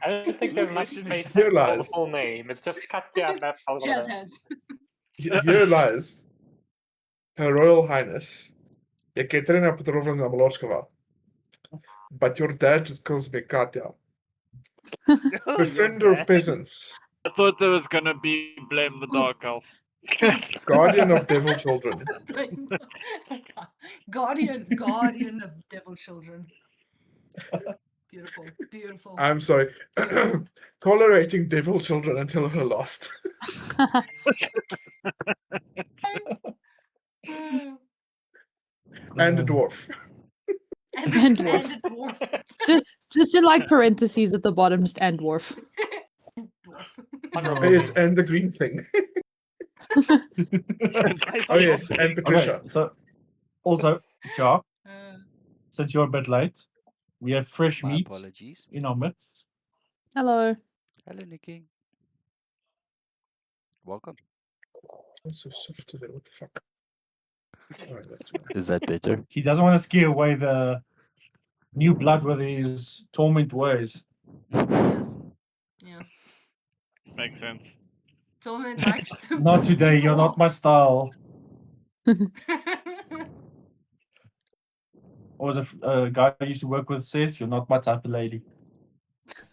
I don't think there's much space Here for the lies. full name. It's just Katja and that Jazz hands. Here lies Her Royal Highness. Ek het erin op het rover van Malorskova. But your dad just calls me Katja. Befriender of peasants. I thought there was gonna be blame the dark elf. Guardian of devil children. Guardian of devil children. Beautiful, beautiful. I'm sorry. Tolerating devil children until her last. And a dwarf. And dwarf. Just in like parentheses at the bottom, just and dwarf. Dwarf. Yes, and the green thing. Oh yes, and Patricia. Okay, so also, Jock, Uh, since you're a bit late, we have fresh My meat apologies. in our midst. Hello. Hello, Nikki. Welcome. What's so soft today? What the fuck? Alright, that's fine. Is that better? He doesn't want to scare away the new blood with his torment ways. yes. Yes. Makes sense. Torment likes to Not today, you're not my style. Or as a guy I used to work with says, you're not my type of lady.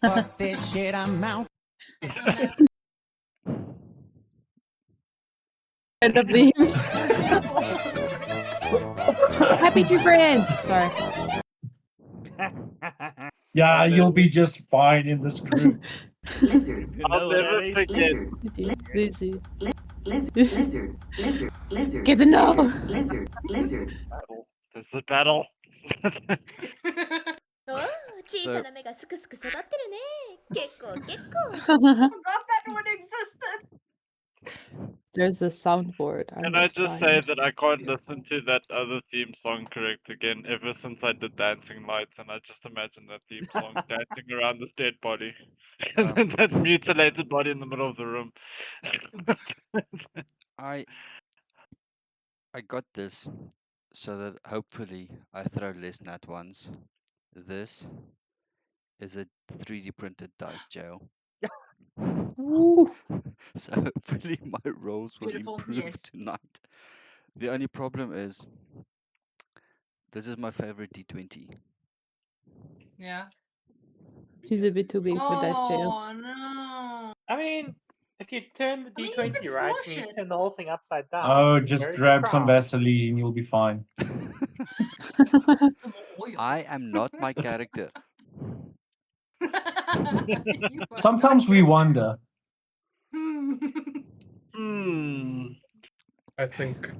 Fuck this shit, I'm out. End of these. Happy Tree Friends. Sorry. Yeah, you'll be just fine in this group. Lizard, I'll never forget. lizard, Lizzie. lizard, lizard, Get the no. lizard. There's a battle. おー小さな芽がすくすく育ってるね。結構結構。 Forgot that one existed. There's a soundboard. Can I just say that I can't listen to that other theme song correct again ever since I did Dancing Lights, and I just imagine that theme song dancing around this dead body. And then that mutilated body in the middle of the room. I got this so that hopefully I throw less nat ones. This is a 3D printed dice jail. Ooh. So hopefully my rolls will Beautiful, improve yes. tonight. The only problem is this is my favorite D20. Yeah. She's a bit too big for Dice Jail. Oh no. I mean, if you turn the I mean, you D20 could right flush and you it. turn the whole thing upside down. Oh, just there's grab your some crown. Vaseline, you'll be fine. Some more oil. I am not my character. You are Sometimes we wonder. Hmm. I think,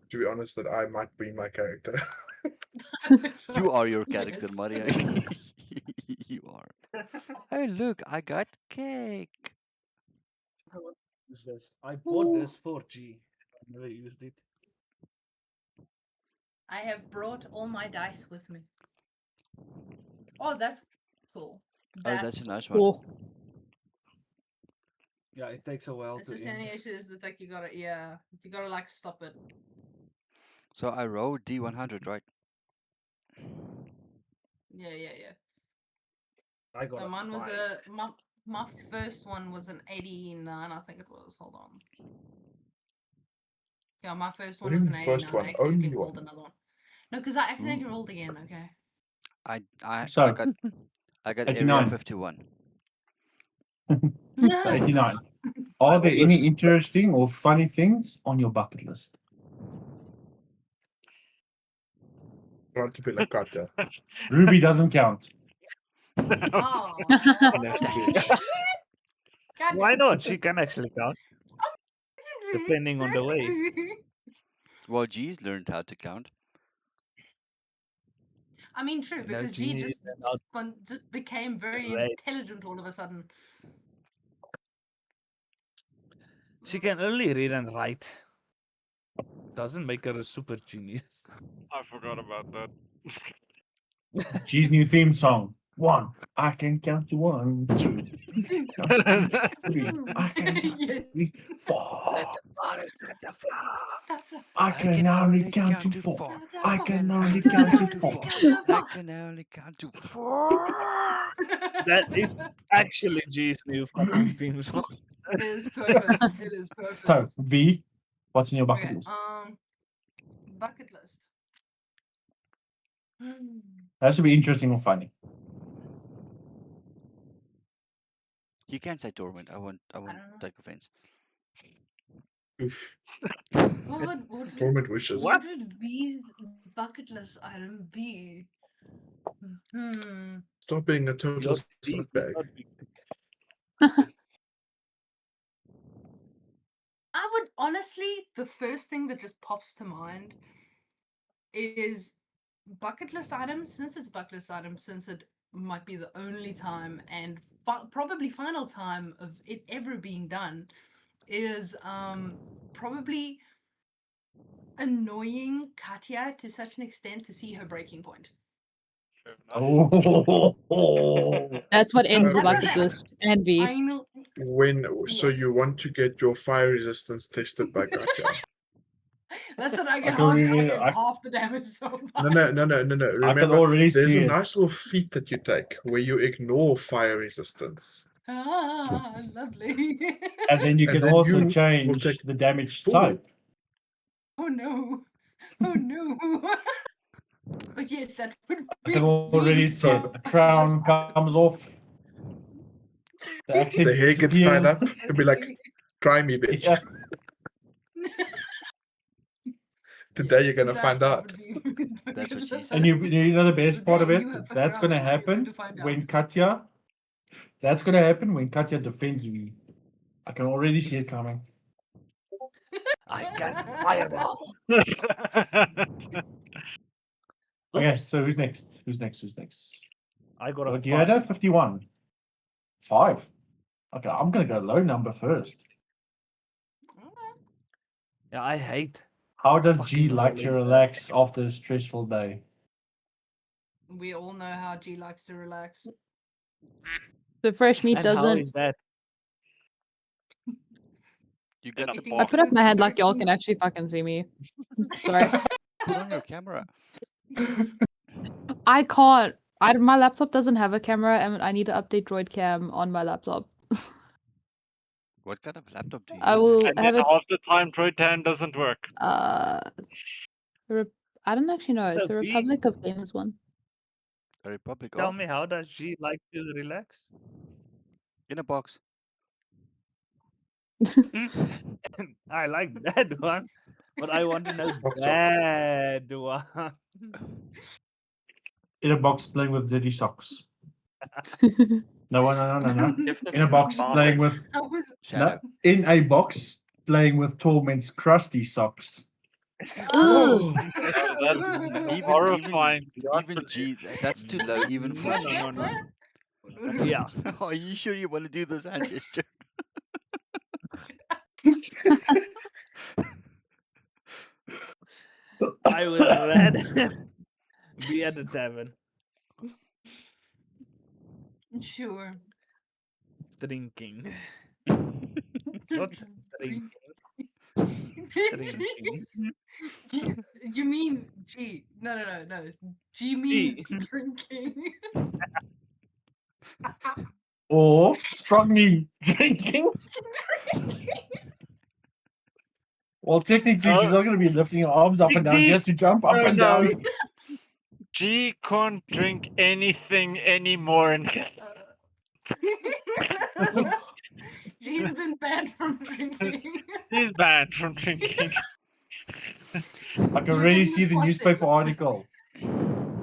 to be honest, that I might be my character. You are your character, Yes. Maria. You are. Hey, look, I got cake. Is this? I bought this for G. I never used it. I have brought all my dice with me. Oh, that's cool. Oh, that's a nice one. Cool. Yeah, it takes a while It's to just end. any issues that like you gotta like stop it. So I rolled D100, right? Yeah. I got So a mine was 5. my first one was an 89, I think it was. Hold on. Yeah, my first What one do was you an mean first 89. I one? accidentally Only rolled one? another one. No, because I accidentally rolled again. Okay. I So- got Area 89. 51. 89. Are there any interesting or funny things on your bucket list? Trying to be like Katja. Ruby doesn't count. Oh. Nasty bitch. God Why damn. not? She can actually count. Depending on the way. Well, G's learned how to count. I mean, true, You know, because G G just is not just became very Right. intelligent all of a sudden. She can only read and write. Doesn't make her a super genius. I forgot about that. G's new theme song. 1. I can count to 1, 2. 3. I can count Yes. 3, 4. Let the forest let the flower. I can only count to 4. I can only count to 4. I can only count to 4. That is Actually, G's new fucking theme song. It is perfect. It is perfect. So, V, what's in your bucket Okay, list? bucket list. Hmm. That should be interesting or funny. You can say Torment. I won't don't know. take offense. Oof. What Torment wishes. What would V's bucket list item be? Hmm. Stop being a total Your D is slutbag. not big. I would honestly, the first thing that just pops to mind is bucket list item. Since it's bucket list item, since it might be the only time and probably final time of it ever being done, is probably annoying Katya to such an extent to see her breaking point. Oh, That's what ends the Okay. bucket list. And V. Final. So Yes. you want to get your fire resistance tested by Katya? Listen, I I get can already- half the damage so far. No. I can Remember, already there's see a it. nice little feat that you take where you ignore fire resistance. Ah, lovely. And then you And can then also you will change take the damage full. type. Oh no. Oh no. But yes, that would I be can already see So- it. The crown comes off. The accent The hair gets tied disappears. up. You'll be like, try me, bitch. Yeah. Today you're gonna That find out. would be That's what she And you know the best part of Today it? you have a That's going to crown, you're going happen to find when out. Katya. That's going to happen when Katya defends me. I can already see it coming. I cast fireball. Okay, so who's next? Who's next? I got a What you had 5. at 51. 5. Okay, I'm going to go low number first. Yeah, I hate. How does G Fucking like to rolling relax after a stressful day? We all know how G likes to relax. The fresh meat And how doesn't. is that? You got the Eating I bar. put up my hand like y'all Sorry. can actually fucking see me. Sorry. Put on your camera. I can't. My laptop doesn't have a camera and I need to update Droid Cam on my laptop. What kind of laptop do you I have? will And then have it. half the time Troitan doesn't work. I don't actually know. It's a So V, Republic of Games one. A Republic tell of? me, how does G like to relax? In a box. I like that one, but I want to know Box of. that one. In a box playing with dirty socks. No. In a box Definitely playing with. I was Shadow. No, in a box playing with Torment's crusty socks. Ugh. That's Even horrifying. even G. That's too low even for G. No. Yeah, Are you sure you want to do this hand gesture? I would rather be at the tavern sure. drinking. Not drinking. Drinking. You mean G? No. G means G. drinking. Or strongly drinking. Well, technically, she's not going to be lifting her arms up and down. She has to jump up and No. down. G can't drink anything anymore in his G's been banned from drinking. He's banned from drinking. I can You're already getting see this the one newspaper thing. article.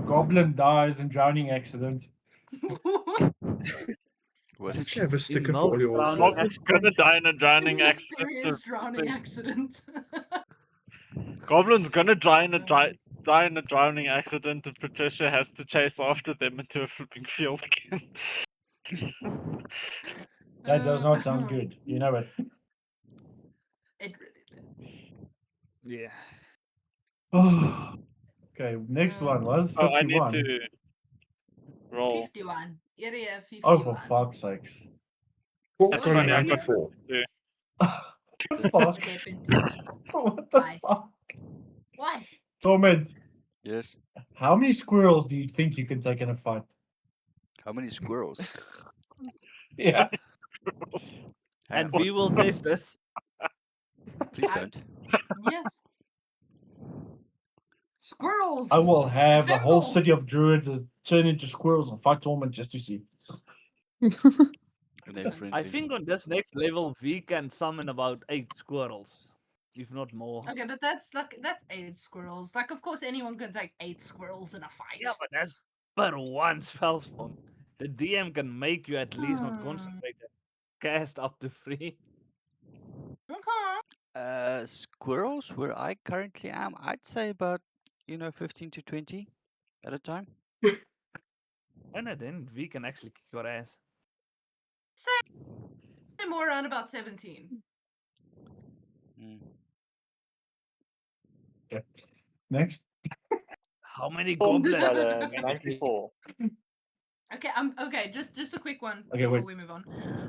Goblin dies in drowning accident. What? Actually, I have a sticker for most all your drowning wolf. Goblin's gonna die in a drowning accident. Mysterious drowning accident. Goblin's gonna die in a drowning accident, and Patricia has to chase after them into a flipping field again. That does not sound good. You know it. It really did. Yeah. Okay, next one was Oh, I need 51. to roll. 51. Area 51. Oh, for fuck's sakes. That's Only funny, I've got 94. two. Fuck. What happened? What the Why? fuck? What? Torment, Yes. how many squirrels do you think you can take in a fight? How many squirrels? Yeah. And Hang we will test this. Please don't. Yes. Squirrels. I will have the whole Assemble! city of druids turn into squirrels and fight Torment just to see. They're I friendly. think on this next level we can summon about 8 squirrels, if not more. Okay, but that's 8 squirrels. Like, of course, anyone can take 8 squirrels in a fight. Yeah, but that's per one spell spawn. The DM can make you at least not concentrate and cast up to 3. Okay. Squirrels, where I currently am, I'd say about 15 to 20 at a time. And then we can actually kick your ass. Say more around about 17. Mm. Okay. Next. How many Got goblins? a 94. Okay. Just a quick one Okay, before wait. we move on.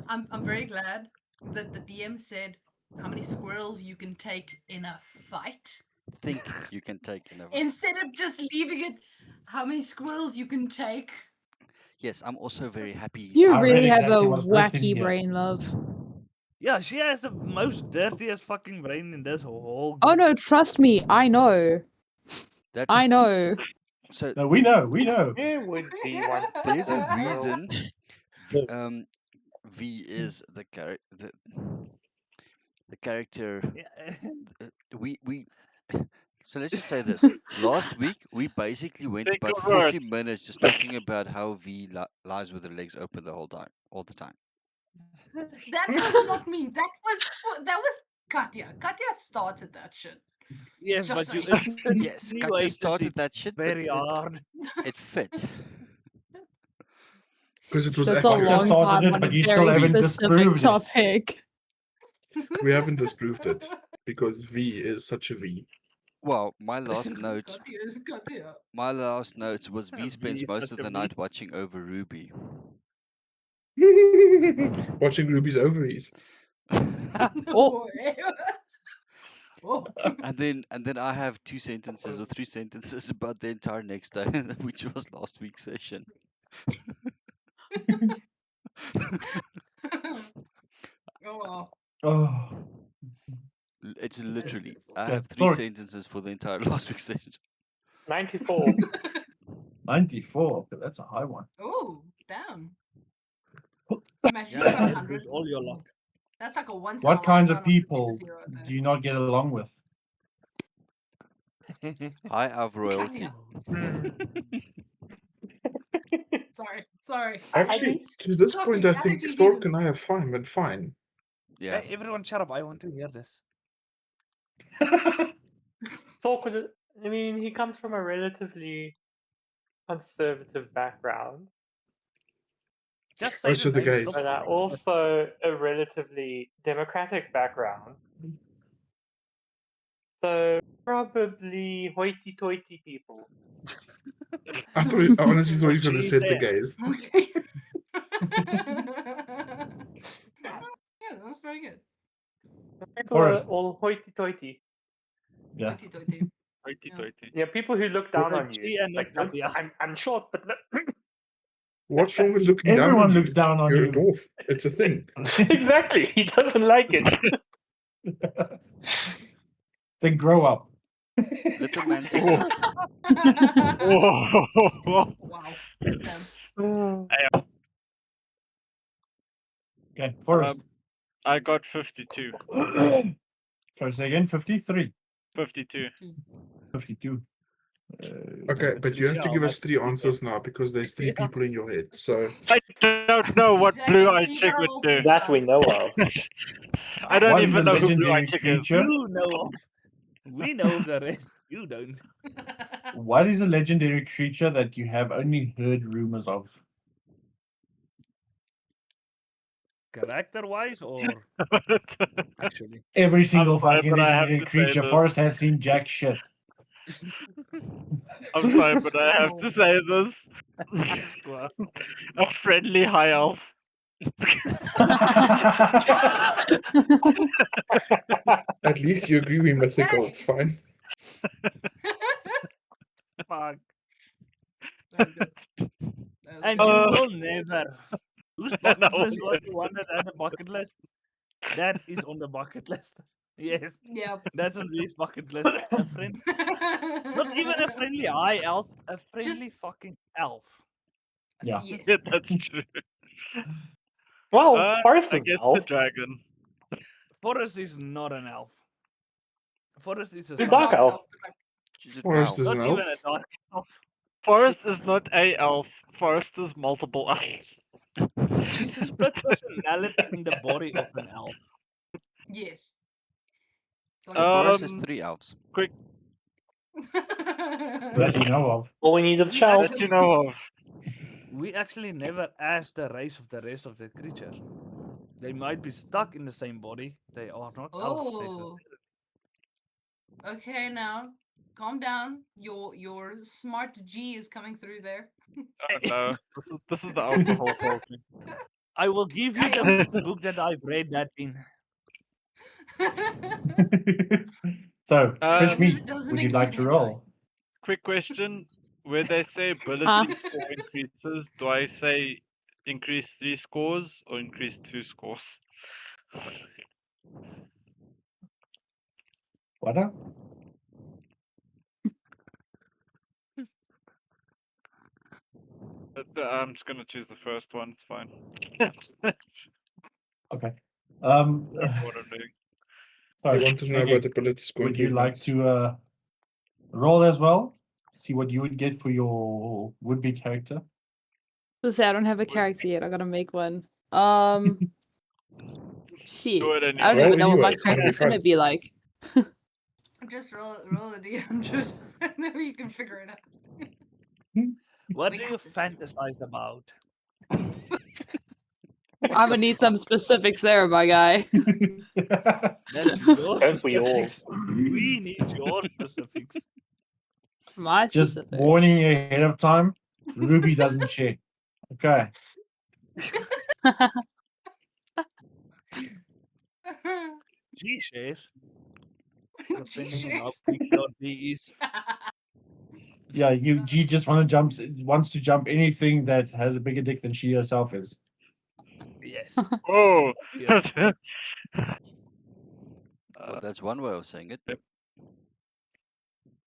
I'm very glad that the DM said how many squirrels you can take in a fight Think you can take another. instead of just leaving it. How many squirrels you can take? Yes, I'm also very happy. You I really read have exactly a what's written wacky here. brain, love. Yeah, she has the most dirtiest fucking brain in this whole Oh group. no, trust me, I know. That I know. so No, we know. We know. Where would be one? there's a per squirrel? reason. V is the character. Yeah. We. So let's just say this. Last week we basically went Think about of 40 words. minutes just talking about how V lies with her legs open the whole time, all the time. That was not me. That was Katya. Katya started that shit. Yes, Just but you saying. Yes, Katya insinuated started it that shit, but very hard. it fit. Because it was That's a Katya accurate. long started time it, on but a you still very haven't specific disproved it. topic. We haven't disproved it because V is such a V. Well, my last note Katya is Katya. was V V spends is most such of a the V. night watching over Ruby. Watching Ruby's ovaries. Oh. Oh. And then I have 2 sentences or 3 sentences about the entire next day, which was last week's session. Oh well. Oh. It's That is literally beautiful. I Okay, have 3 Thork. sentences for the entire last week's session. 94. 94. Okay, that's a high one. Oh, damn. Imagine Yeah, you got There 100. goes all your luck. That's like a once What in a kinds of lifetime people opportunity right there. do you not get along with? Hi, Av royalty. Katya. Sorry. Actually, to this point, I think Allergy Thork and Jesus. I have been fine. Yeah. Hey, everyone shut up. I want to hear this. Thork was, I mean, he comes from a relatively conservative background, Just say Oh, the so the name. guys. Stop. but also a relatively democratic background. So probably hoity-toity people. I honestly thought you were going to She's say the there. gays. Okay. Yeah, that was very good. People are Forrest. all hoity-toity. Yeah. Hoity-toity. Hoity-toity. Yeah, people who look down on you. She and Like, not Katya. I'm short, but no. What's wrong with looking down Everyone on looks you? down on You're you. a dwarf. It's a thing. Exactly. He doesn't like it. Then grow up. Little man syndrome. Whoa. Wow. Damn. Okay, Forrest. I got 52. Sorry, say again. 53. 52. 52. Okay, but you have to Yeah, give us but- 3 answers now because there's 3 people in your head. So I don't know what Exactly, blue-eyed so you chick gotta would roll do. That we know of. I don't What is even a know who legendary blue-eyed chick is. creature? You know. We know the rest. You don't. What is a legendary creature that you have only heard rumors of? Character-wise or actually? Every single sorry, fucking but I have legendary to say creature. this. Forrest has seen jack shit. I'm sorry, but I have to Squirrel. say this. A friendly high elf. at least you agree we're mythical. Okay. It's fine. Fuck. That was good. That was And good. you will never. Whose bucket No, list was the one that had a bucket list? That is on the bucket list. Yes, Yep. that's on Lee's bucket list. A friend, not even a friendly high elf, a friendly fucking elf. Yeah. Yes. Yeah, that's true. Well, Forrest I is an guess the elf. dragon. Forrest is not an elf. Forrest is a He's a side dark elf. Like, She's an Forrest elf. is Not an even elf. a dark elf. Forest is not a elf. Forest is multiple elves. She's a split personality in the body of an elf. yes. It's So Forrest is Um, 3 elves. That you know of. All we need is a We shell. that you know of. We actually never asked the race of the rest of the creature. They might be stuck in the same body. They are not elf. Oh. Okay, now calm down. Your smart G is coming through there. Oh no, this is the alcohol talking. I will give you the book that I've read that in. So, fish Um, meat. it doesn't Would you like include to hentai. roll? Quick question: where they say ability score increases, do I say increase 3 scores or increase 2 scores? What now? I'm just gonna choose the first one. It's fine. Okay. What I'm doing. You Sorry. want to know Okay. about ability score Would you like improvements. to roll as well? See what you would get for your would-be character. So say I don't have a character yet. I gotta make one. Shit. Do it I don't anyway. even know what my anyway, it's gonna be character's gonna fun. be like. Just roll a d100, and then you can figure it out. What We do got you this. fantasize about? I'm gonna need some specifics there, my guy. That's your Don't we all? specifics. We need your specifics. My Just specifics. warning you ahead of time. Ruby doesn't share. Okay. G shares. G Depending on how shares. big your D is. Yeah, G just wants to jump anything that has a bigger dick than she herself is. Yes. Oh. Yes. Well, that's one way of saying it.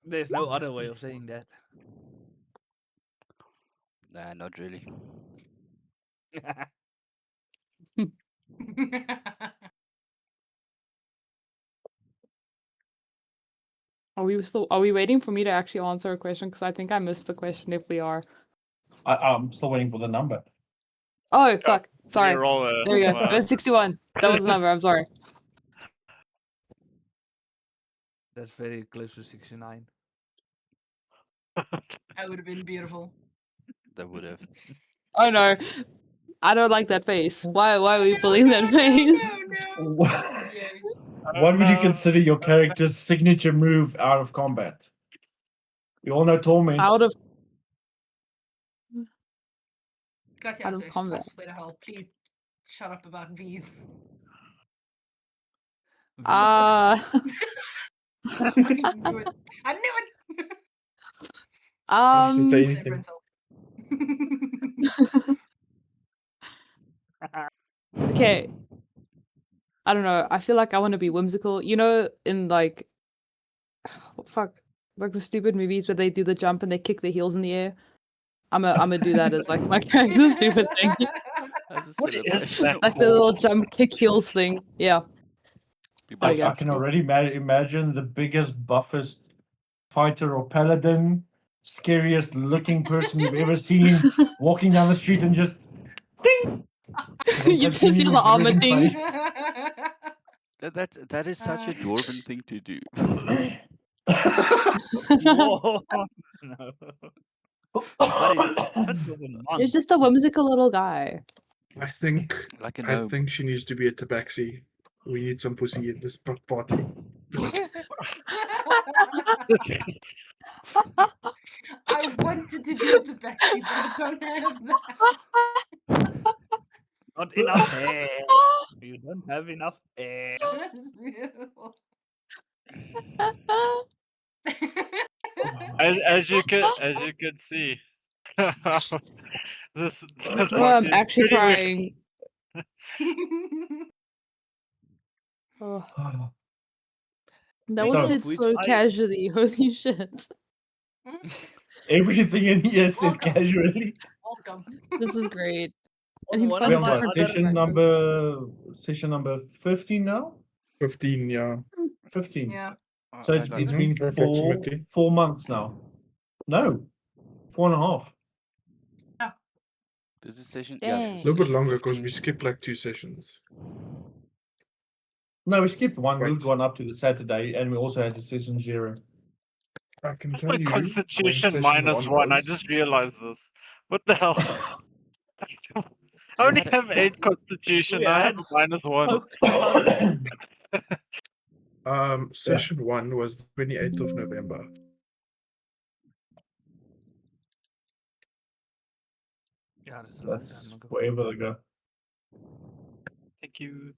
There's no other way of saying that. Nah, not really. Are we waiting for me to actually answer a question? Because I think I missed the question if we are. I'm still waiting for the number. Oh fuck. Can you Sorry. roll There we go. It was 61. That was the number, I'm sorry. That's very close to 69. That would have been beautiful. That would have. Oh no. I don't like that face. Why are we pulling that face? No. Yay. What would you consider your character's signature move out of combat? We all know Torment. Out of Gotcha, Out of I combat. swear to hell, please shut up about V's. I knew it. I knew it. You should say um anything. okay. I don't know. I feel like I want to be whimsical. You know, in like fuck, like the stupid movies where they do the jump and they kick their heels in the air. I'm gonna do that as like my character's stupid thing. As a What is celebration. that Like the little jump kick heels thing. Yeah. People There you I go. can already imagine the biggest, buffest fighter or paladin, scariest looking person you've ever seen walking down the street and just ding! And then You just continue see the with armor driven things. face. That is such a dwarven thing to do. Whoa. No. But it fits with a monk. You're just a whimsical little guy. I think Like a I gnome. think she needs to be a tabaxi. We need some pussy at this party. I wanted to be a tabaxi, but I don't have that. Not enough hair. You don't have enough hair. That's beautiful. As you could see, This Oh, party I'm is actually pretty weird. crying. Oh, that was So- said Which so I- casually. Holy shit. Everything in here said Welcome. casually. Welcome. This is great. On And you one find We're of on my what, other session number 15 now? 15, yeah. 15. Yeah. So it's hang on. been Approximately. 4 months now. No, 4.5. This is session. Dang. Yeah, A this is little bit session longer because 15. we skipped like 2 sessions. No, we skipped one, Right. moved one up to the Saturday, and we also had the session 0. I can What's tell my you when constitution session minus 1? I was. just realized this. What the hell? I only had a- have 8 constitution. We I have had a minus 1. Session 1 was the 28th of November. Yeah, that's a long That's time ago. forever ago. Thank you.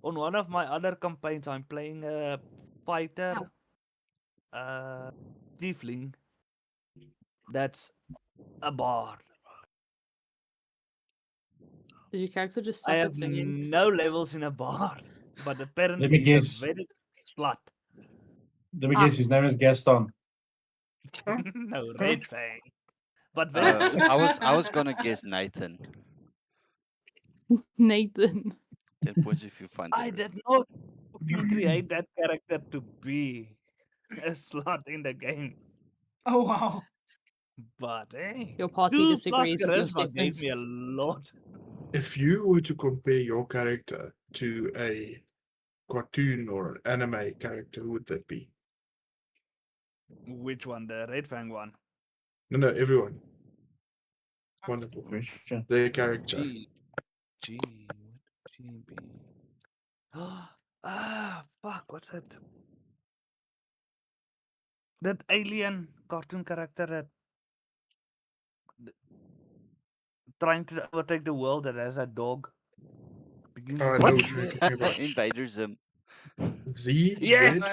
On one of my other campaigns, I'm playing a fighter, Tiefling. That's a bard. Did your character just I suck have at singing? no levels in a bard, but apparently me he's guess. a very slut. Let me guess, his name is Gaston. No, Red Fang. But very good. I was gonna guess Nathan. Nathan. 10 points if you find I the did not create that character to be a slut in the game. Oh wow. But hey, Your party 2 plus disagrees with your charisma gave statements. me a lot. If you were to compare your character to a cartoon or an anime character, who would that be? Which one? The Red Fang one? No, everyone. Wonderful. Question. Their character. G. B. Fuck, what's that? That alien cartoon character that trying to overtake the world that has a dog. Begins I with know a which Z. one you're talking about. Invaderism. Z? Yes! Z?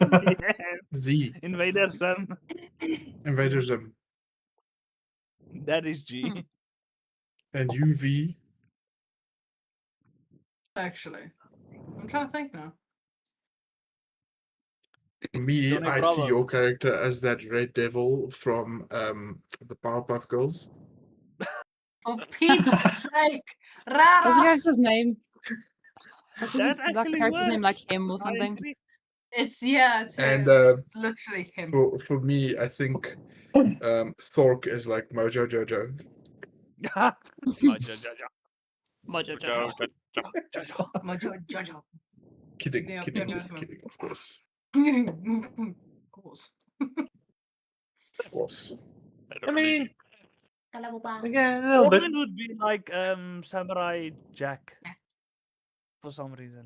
Yes! Z. Invader Sim. Invaderism. That is G. And UV. Actually, I'm trying to think now. Me, Johnny I Bravo. see your character as that red devil from the Powerpuff Girls. For Pete's sake, What's the Rara. character's name? I think That it's that actually character's name like works. him or I something. agree. It's And it's literally him. for me, I think Thork is like Mojo Jojo. Mojo Mojo Jojo. Jojo. Jojo. Kidding, Yeah, kidding, yeah, just yeah. kidding, of course. Of course. Of course. I mean, Kalabubang. again, a little bit. Torment would be like Samurai Jack. For some reason.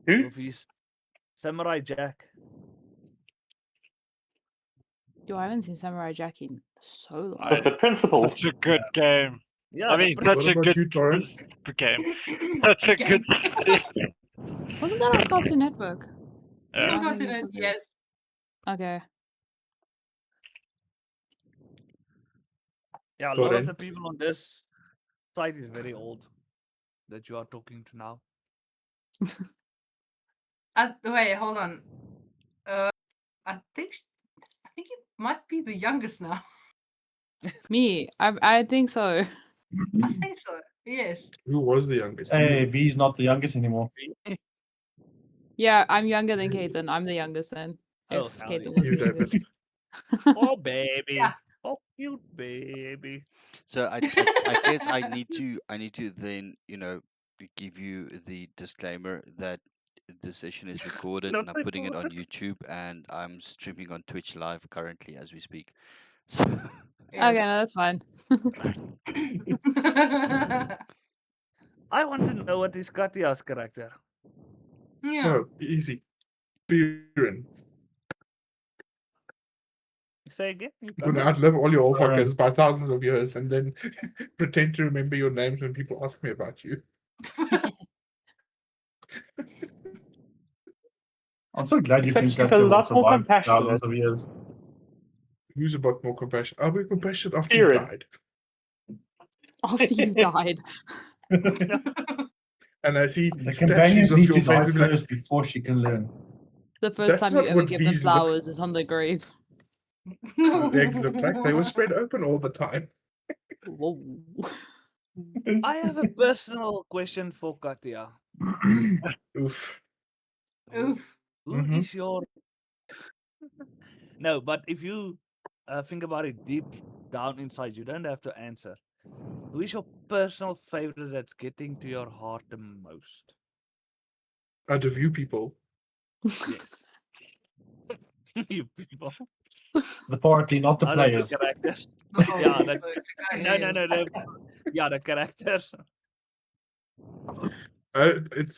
Who? With his Samurai Jack. Yo, I haven't seen Samurai Jack in so long. With the principles. Such a good game. Yeah, I mean, What such a about good you, Torrent? game. Such a good series. Wasn't that on Cartoon Network? Yeah. I'm thinking of something else. Yes. Okay. Yeah, a lot of the Torrent. people on this site is very old that you are talking to now. Wait, hold on. I think you might be the youngest now. Me, I think so. I think so. Yes. Who was the youngest? Hey, You? V's not the youngest anymore. Yeah, I'm younger than Caitlin. I'm the youngest then. Oh, If hell Caitlin yeah. was You, the David. youngest. Oh, baby. Yeah. Oh, cute baby. So I guess I need to then, give you the disclaimer that the session is recorded and I'm putting it on YouTube and I'm streaming on Twitch live currently as we speak. So Okay, no, that's fine. I want to know what is Katya's character. Yeah. Oh, easy. Viren. Say again? You Gonna Katya? outlive all your old Torrent. fuckers by thousands of years and then pretend to remember your names when people ask me about you. I'm so glad you Except think she's that a you will lot more survive thousands compassionate. of years. Who's about more compassion? I'll be compassionate after Kieran. you've died. After you died. And I see The statues companions of need your to die face and be like, first before she can learn. The first That's time you not ever what give them V's look- flowers is on the grave. legs look like. They were spread open all the time. Whoa. I have a personal question for Katya. Oof. Oof. Who Mhm. is your No, but if you think about it deep down inside, you don't have to answer. Who is your personal favorite that's getting to your heart the most? Out of you people. Yes. You people. The party, not the Out of players. the characters. Oh, Yeah, the, it's a guy no, is. yeah, the characters.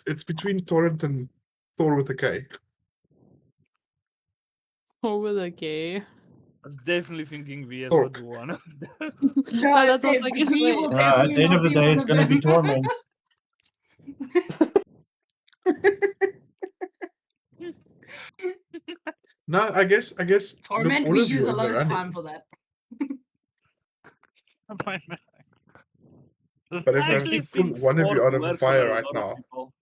It's between Torrent and Thor with a K. Oh, with a K. I was definitely thinking VS Orc. would one. No, that's also the his bee name. will At definitely the end not of the be day, one it's of going to be them. Torment. No, I guess Torment, all we of you use are a in the lot of running. time for that. But if I I have actually to pull think one of you Ford out of a works for fire a right lot of now, people.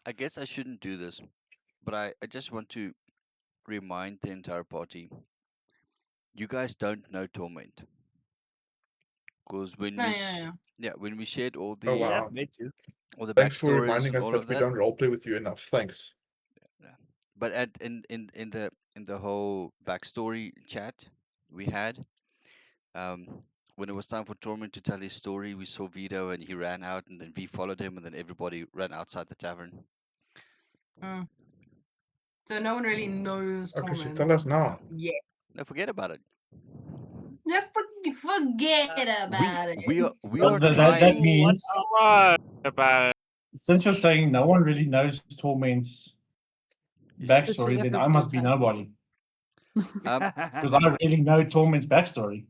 I guess I shouldn't do this, but I just want to remind the entire party. You guys don't know Torment. Because when No, we yeah. when we shared all oh the wow. Yeah, met you. all the Thanks for backstories reminding and us all that of we that. don't roleplay with you enough. Thanks. Yeah. But in the whole backstory chat we had, when it was time for Torment to tell his story, we saw Vito and he ran out, and then V followed him, and then everybody ran outside the tavern. So no one really knows Okay, so Torment. tell us now. Yeah. No, forget about it. Yeah, forget about it. We Well, are that trying. means, About since you're saying no one really knows Torment's This backstory, feels like then a I must be full-time nobody. Um, Because I really know Torment's backstory.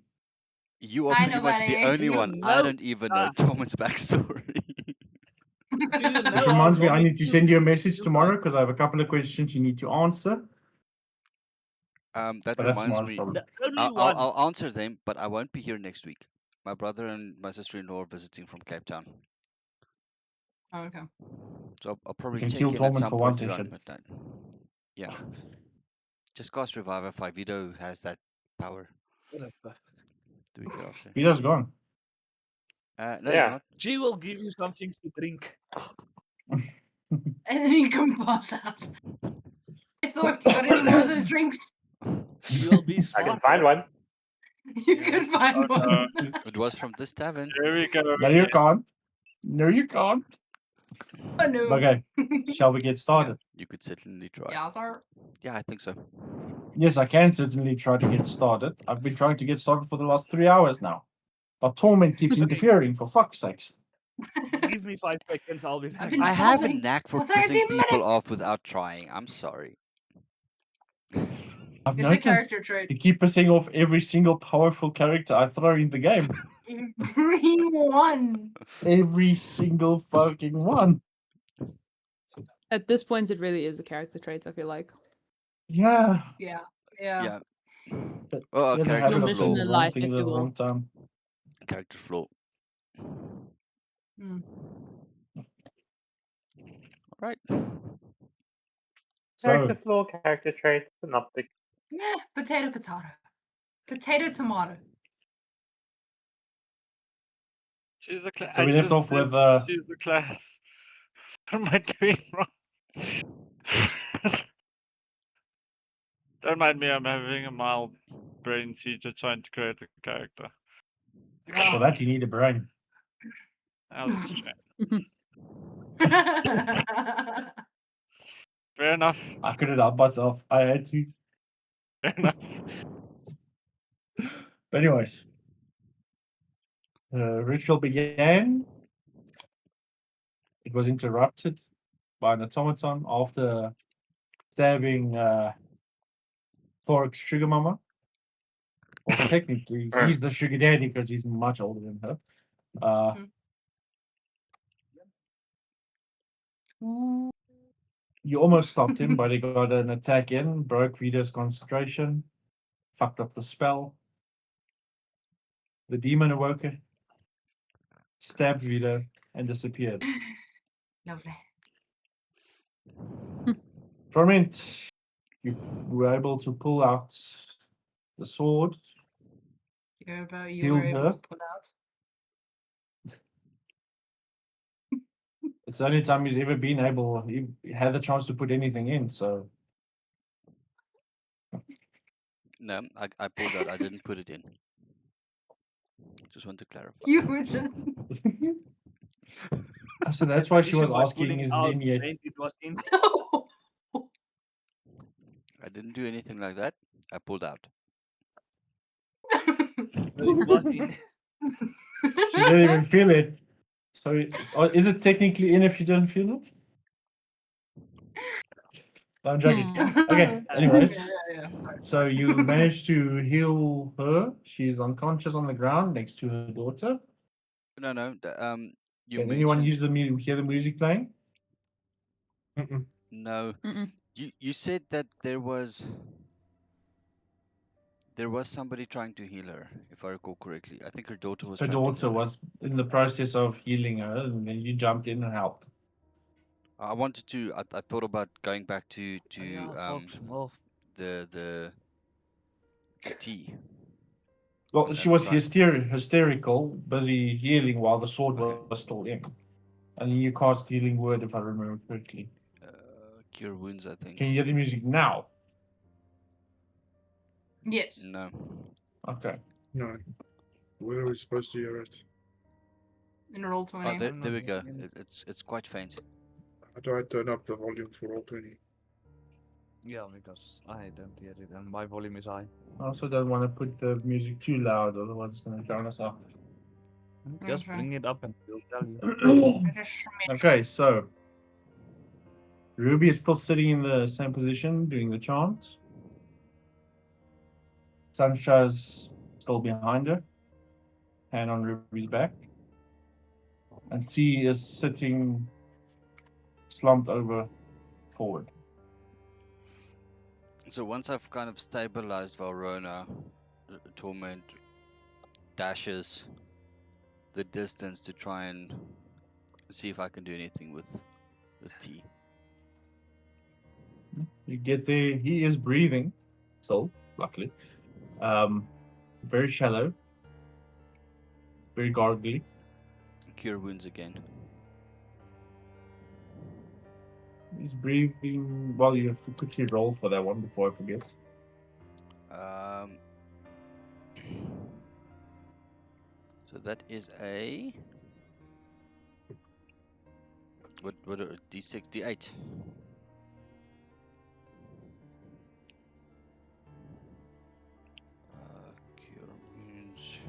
you are Hi, pretty much the nobody. only one. I No, don't even know Torment's backstory. Do you know Which how reminds me, I long need to it send you a took message you tomorrow guys- because I have a couple of questions you need to answer. That But that's reminds tomorrow's me. problem. Only one. I'll answer them, but I won't be here next week. My brother and my sister-in-law are visiting from Cape Town, Oh, okay. so I'll probably can check kill in at Torment some for one point around session. midnight. Yeah, just cast Revive if Vito has that power the week after. Vito's gone. No, Yeah. he's not. She will give you something to drink. And then you can pass out. I thought you got any more of those drinks? You will be I smart. can find one. You could find one. It was from this tavern. here we go. No, you can't. No, you can't. Oh, no. Okay, shall we get started? You could certainly try. Yeah, sir. Yeah, I think so. Yes, I can certainly try to get started. I've been trying to get started for the last 3 hours now. But Torment keeps interfering, for fuck's sakes. Give me 5 seconds, I'll be back. I've been I have a following knack for for 30 pissing people minutes. off without trying. I'm sorry. I've It's a noticed character trait. you keep pissing off every single powerful character I throw in the game. Everyone. Every single fucking one. At this point, it really is a character trait, I feel like. Yeah. Yeah. Yeah. But Oh, he has a character habit You're of missing saying flaw. a the wrong life, things if at you the will. wrong time. Character flaw. Mm. Right. Character So, flaw, character trait, synoptic. Yeah, potato, potato. Potato, tomato. Choose a class. So we left off with, choose a class. What am I doing wrong? Don't mind me. I'm having a mild brain seizure trying to create a character. for that you need a brain. I was distracted. Fair enough. I couldn't help myself. I had to. Fair enough. But anyways, the ritual began. It was interrupted by an automaton after stabbing Thorik's sugar mama. Well, technically, he's the sugar daddy because he's much older than her. Ooh. You almost stopped him, but he got an attack in, broke Vita's concentration, fucked up the spell. The demon awoke, stabbed Vita, and disappeared. Lovely. Torment, you were able to pull out the sword. You Healed were able her. to pull out. It's the only time he's ever been able, he had the chance to put anything in, so. No, I pulled out. I didn't put it in. Just want to clarify. You were just. So that's why she was Definition by asking, pulling is it out in yet? meant it was in. I didn't do anything like that. I pulled out. It was in. She didn't even feel it. So is it technically in if you don't feel it? I'm joking. Okay, anyways. Yeah. So you managed to heal her. She's unconscious on the ground next to her daughter. No. You Can anyone mentioned use hear the music playing? no. Mm-mm. You said that there was somebody trying to heal her, if I recall correctly. I think her daughter was. Her trying to daughter heal her. was in the process of healing her, and then you jumped in and helped. I wanted to. I thought about going back to Wolf. the tea. Well, But she that's was fine. hysterical, busy healing while the sword Okay. was still in. And you cast healing word, if I remember correctly. Cure wounds, I think. Can you hear the music now? Yes. No. Okay. No. Where are we supposed to hear it? In roll 20. Oh, there we go. It's quite faint. How do I turn up the volume for all 20? Yeah, because I don't hear it and my volume is high. I also don't want to put the music too loud, otherwise it's going to drown us out. Just Okay. bring it up and we'll tell you. Okay, so Ruby is still sitting in the same position doing the chant. Sansha's still behind her, hand on Ruby's back. And T is sitting slumped over forward. So once I've kind of stabilized Valrona, Torment dashes the distance to try and see if I can do anything with T. You get there, he is breathing still, luckily. Very shallow, very gargly. Cure wounds again. He's breathing. Well, you have to quickly roll for that one before I forget. So that is a what D6 D8. Cure wounds.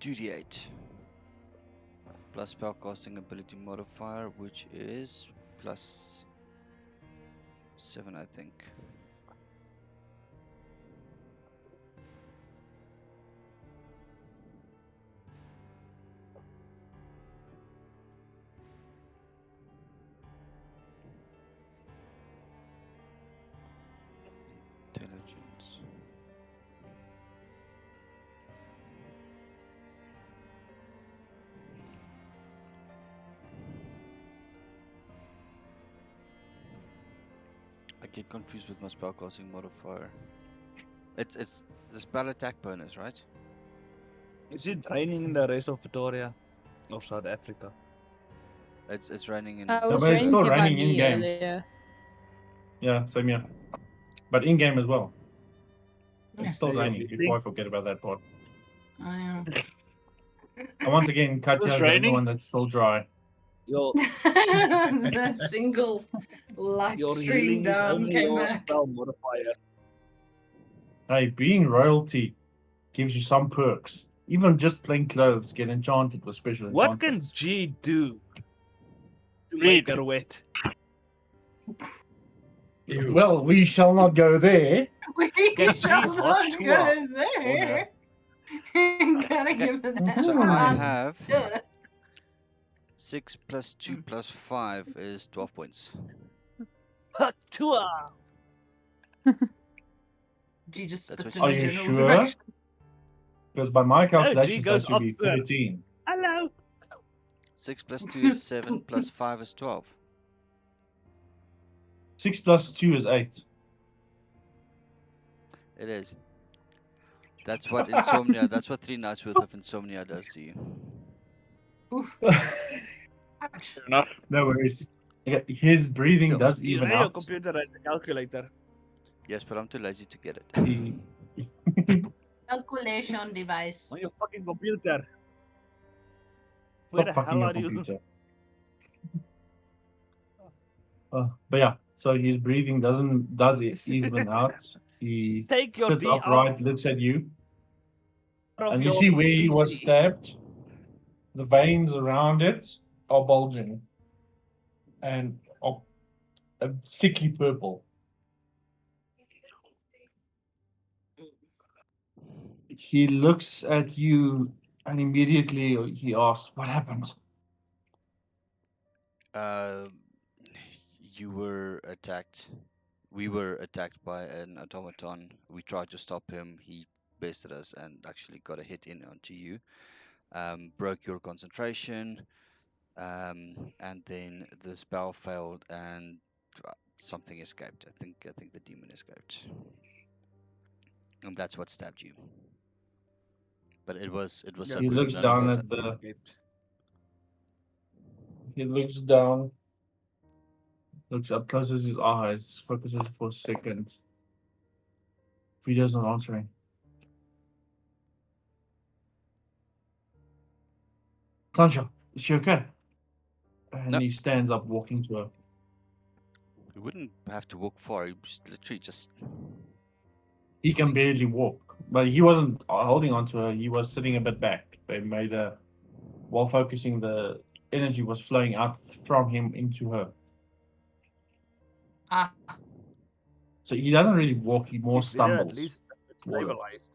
D8 plus spellcasting ability modifier, which is plus 7, I think. Intelligence. I get confused with my spellcasting modifier. It's the spell attack bonus, right? Is it raining in the rest of Pretoria or South Africa? It's raining in. It No, was but it's raining still here by raining in me game. earlier. Yeah, same here. But in game as well. Yeah. It's still So you're raining. missing? Before I forget about that part. I am. And once again, Katya is the only raining? one that's still dry. Your That single light your stream healing is down only came your back. spell modifier. Hey, being royalty gives you some perks. Even just plain clothes get enchanted with special What can enchantments. G do to Read. make her wet? Ew. Well, we shall not go there. We Can she shall hot not to go her? there. Gotta give it that. So I round. have Duh. 6 plus 2 plus 5 is 12 points. Tua! G just That's spits what in Are the you general sure? direction. Because by my G calculations, goes that should be off there. 13. Hello. 6 plus 2 is 7 plus 5 is 12. 6 plus 2 is 8. It is. That's what insomnia, that's what 3 nights worth of insomnia does to you. Oof. Ouch. Fair enough. No worries. Okay, his breathing Still. does You even know your out. computer has a calculator. Yes, but I'm too lazy to get it. He, Calculation device. On your fucking computer. Where Stop the fucking hell your are you? computer. But yeah, so his breathing does even out. He Take your sits D out upright, looks at you, of and you your see where he was PC. stabbed. The veins around it are bulging and are a sickly purple. He looks at you and immediately he asks, "What happened?" You were attacked. We were attacked by an automaton. We tried to stop him. He bested us and actually got a hit in onto you. Broke your concentration. And then the spell failed and something escaped. I think the demon escaped. And that's what stabbed you. But it was Yeah, so He good. looks None of down us. at the. Escaped. He looks down, looks up, closes his eyes, focuses for a second. Vida's not answering. Sansha, is she okay? And No. he stands up, walking to her. We wouldn't have to walk far. He was literally just. He can barely walk, but he wasn't holding on to her. He was sitting a bit back. They made a, while focusing, the energy was flowing out from him into her. Ah. So he doesn't really walk. He more If we did at stumbles. least toward her. stabilized.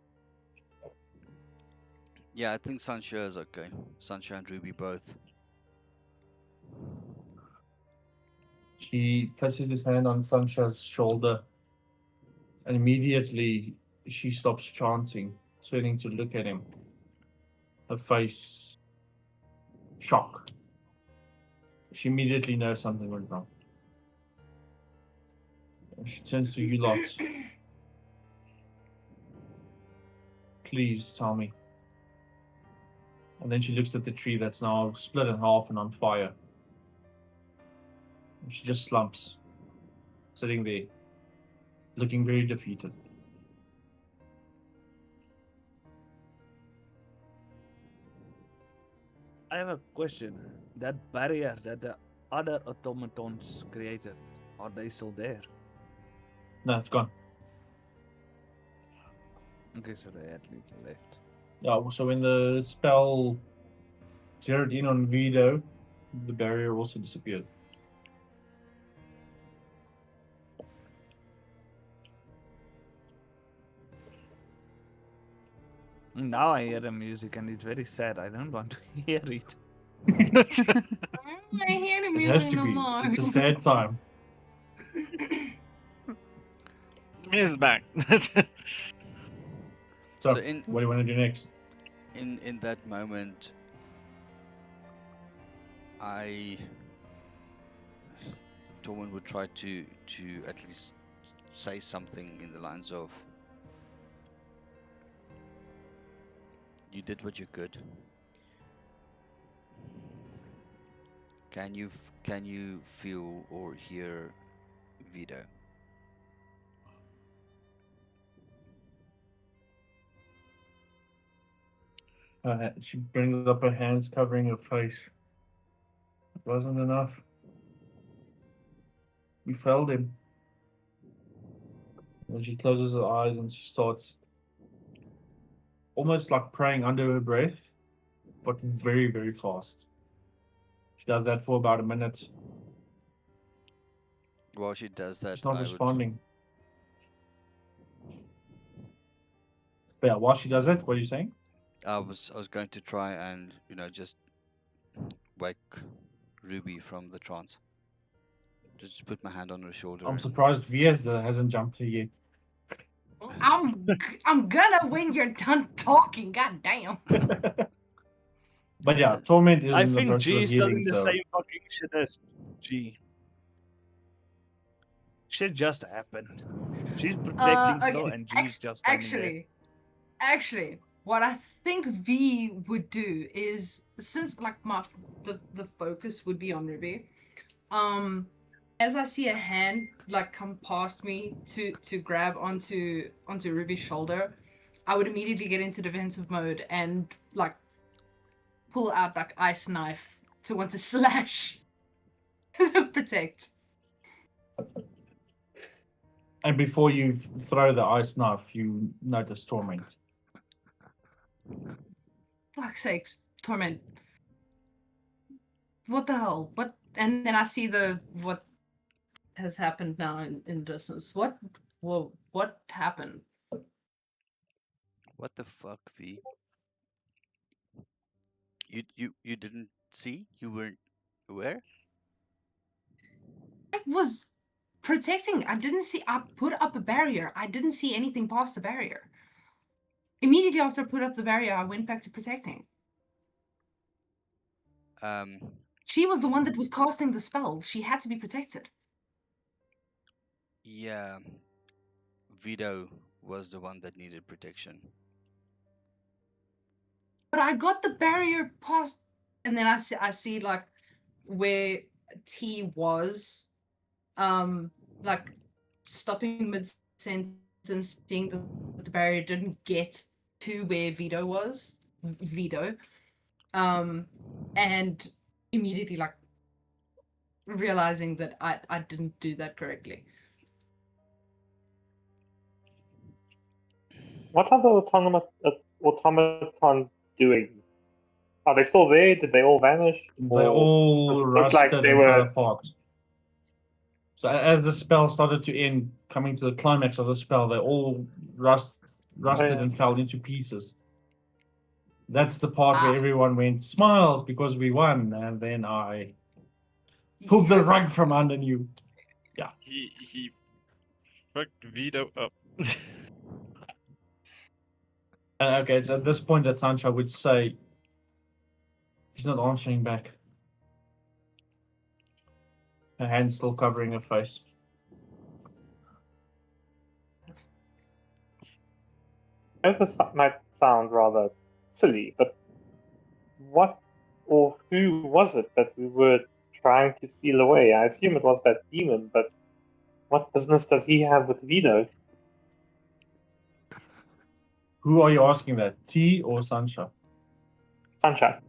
Yeah, I think Sansha is okay. Sansha and Ruby both. He places his hand on Sansha's shoulder, and immediately she stops chanting, turning to look at him. Her face shock. She immediately knows something went wrong. And she turns to you lot. Please tell me. And then she looks at the tree that's now split in half and on fire. And she just slumps, sitting there, looking very defeated. I have a question. That barrier that the other automatons created, are they still there? No, it's gone. Okay, so they at least left. Yeah, so when the spell zeroed in on Vido, the barrier also disappeared. Now I hear the music and it's very sad. I don't want to hear it. I hear the It has music to no be. more. It's a sad time. Me is back. So, So in what do you want to do next? in that moment, Torment would try to at least say something in the lines of, "You did what you could. Can you feel or hear Vido?" She brings up her hands, covering her face. It wasn't enough. We failed him. And she closes her eyes and she starts almost like praying under her breath, but very, very fast. She does that for about a minute. While she does that, She's not I would. responding. But yeah, while she does it, what are you saying? I was going to try and just wake Ruby from the trance. Just put my hand on her shoulder. I'm and- surprised Vies hasn't jumped here yet. I'm gonna when you're done talking. God damn. But yeah, Torment is I in the think process G of is still healing, in the so same fucking shit as G. Shit just happened. She's protecting still, Okay. and G's just standing there. Actually, what I think V would do is since like the focus would be on Ruby. As I see a hand like come past me to grab onto Ruby's shoulder, I would immediately get into defensive mode and like pull out like ice knife to want to slash protect. and before you throw the ice knife, you notice Torment. Fuck's sakes, Torment. What the hell? What? And then I see what has happened now in distance. Whoa, what happened? What the fuck, V? You didn't see? You weren't aware? I was protecting. I didn't see. I put up a barrier. I didn't see anything past the barrier. Immediately after I put up the barrier, I went back to protecting. She was the one that was casting the spell. She had to be protected. Yeah. Vito was the one that needed protection. But I got the barrier past, and then I see like where T was, like stopping mid sentence, seeing that the barrier didn't get to where Vito was, and immediately like realizing that I didn't do that correctly. What are the automatons doing? Are they still there? Did they all vanish? They Or all does it look rusted like they and were fell apart. So as the spell started to end, coming to the climax of the spell, they all rusted yeah. and fell into pieces. That's the part where everyone went, smiles because we won, and then I pulled the rug from under you. Yeah. He fucked Vito up. Okay, it's at this point that Sansha would say, he's not answering back. Her hand's still covering her face. I know this might sound rather silly, but what or who was it that we were trying to seal away? I assume it was that demon, but what business does he have with Vito? Who are you asking that? T or Sansha? Sansha.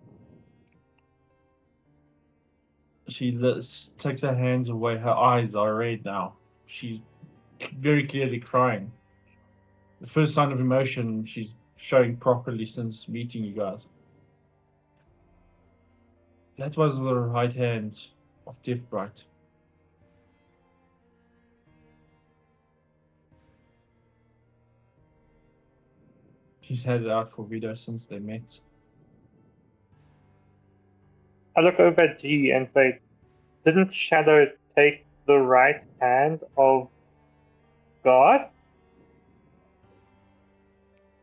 She takes her hands away. Her eyes are red now. She's very clearly crying. The first sign of emotion she's showing properly since meeting you guys. That was the right hand of Deathbright. He's had it out for Vito since they met. I look over at G and say, didn't Shadow take the right hand of God?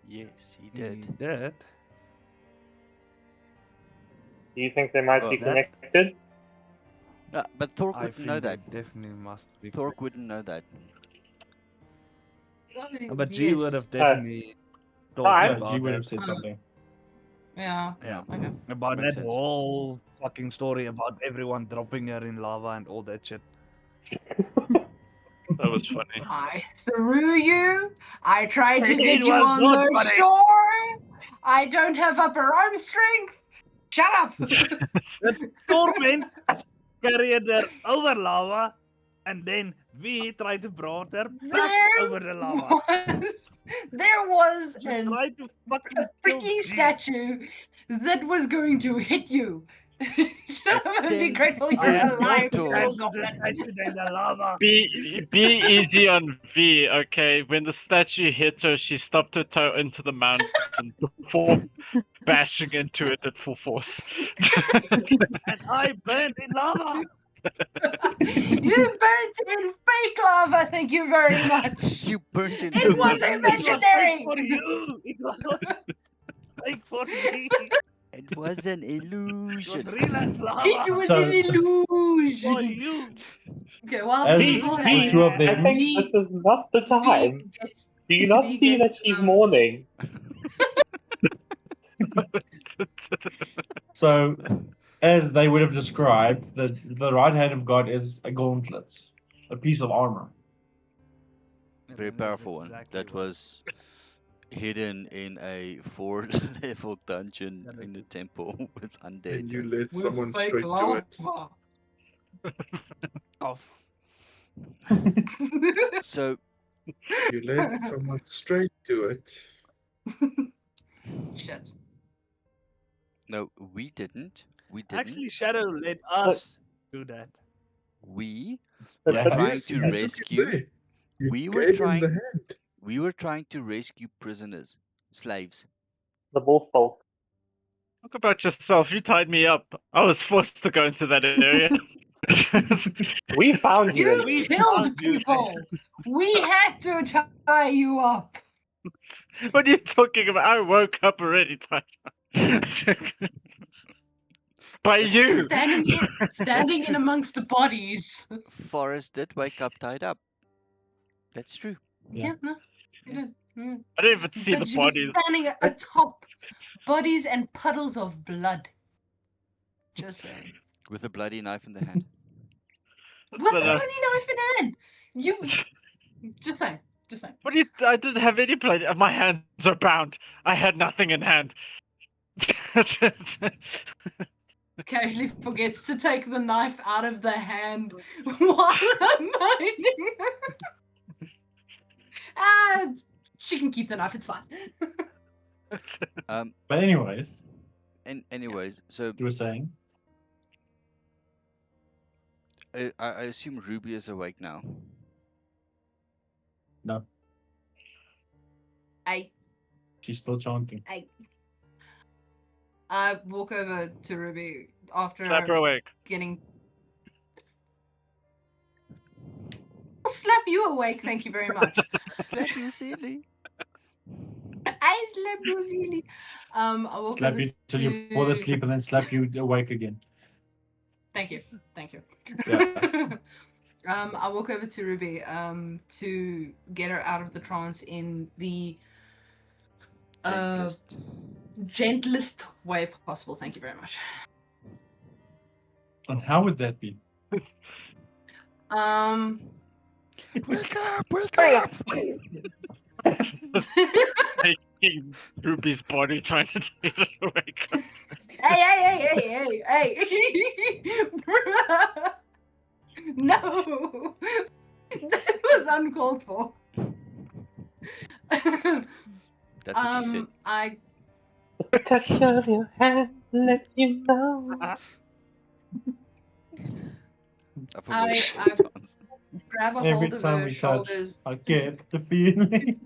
Yes, he did. He did. Do you think they might Well, be that- connected? No, but Thork I wouldn't think know they that. definitely must be. Thork wouldn't know that. But G would have Yes. definitely I- talked Yeah, about G would that. have said something. Yeah. Yeah. Okay. About Makes that sense. whole fucking story about everyone dropping her in lava and all that shit. That was funny. I threw you. I tried to It get you was on not the funny. shore. I don't have upper arm strength. Shut up. The Torment carried her over lava, and then we tried to brought her back over the lava. There was You an tried to fucking a kill freaking G. statue that was going to hit you. Shut up and be 10 grateful you're foot alive. tall. you To the statue in the lava. Be easy on V, okay? When the statue hit her, she stopped her toe into the mountain before bashing into it at full force. And I burned in lava. You burnt in fake lava, thank you very much. You burnt in It was real. It was imaginary. fake for you. It was not fake for me. It was an It was illusion. real as It lava was So- an for illusion. you. Okay, well, As this is what the happens. two of I them, think We- this is not the time. gets- Do you not we see that get, she's mourning? so as they would have described, the right hand of God is a gauntlet, a piece of armor. Very And that's powerful one. exactly That what- was hidden in a 4-level dungeon That is in the it. temple with And undead. you let with someone fake straight to it. lava. Off. So You led someone straight to it. Shit. no, we didn't. We didn't. Actually, Shadow let us do that. We But, Yeah. but trying Yes, to you took him rescue. there. You We were gave him trying. the hand. We were trying to rescue prisoners, slaves. the bullfolk. Talk about yourself. You tied me up. I was forced to go into that area. We found you. You We killed found you. people. We had to tie you up. What are you talking about? I woke up already. By you. Standing in amongst the bodies. Forrest did wake up tied up. That's true. Yeah, no. you did. I didn't even see But the she was bodies. standing atop bodies and puddles of blood. Just saying. With a bloody knife in the hand. With a But, bloody knife in hand. You. Just saying. Just saying. What do you? I didn't have any blood. My hands are bound. I had nothing in hand. Casually forgets to take the knife out of the hand while I'm mining. And she can keep the knife. It's fine. But anyways, And anyways, so you were saying I assume Ruby is awake now. no, she's still chanting. I walk over to Ruby after Slap her awake. getting. I'll slap you awake. Thank you very much. Slap you silly. I slap you silly. I walk Slap over you till you fall to- asleep and then slap you awake again. Thank you. Thank you. Yeah. I walk over to Ruby to get her out of the trance in the Gentlest. gentlest way possible. Thank you very much. And how would that be? Wake up! Wake up! Taking Ruby's body, trying to take it awake. hey. Bruh. No. That was uncalled for. That's what you said. I The protection of your hand lets you know. I forgot I atomatons. grab a Every hold of time her we touch, shoulders. I get the feeling.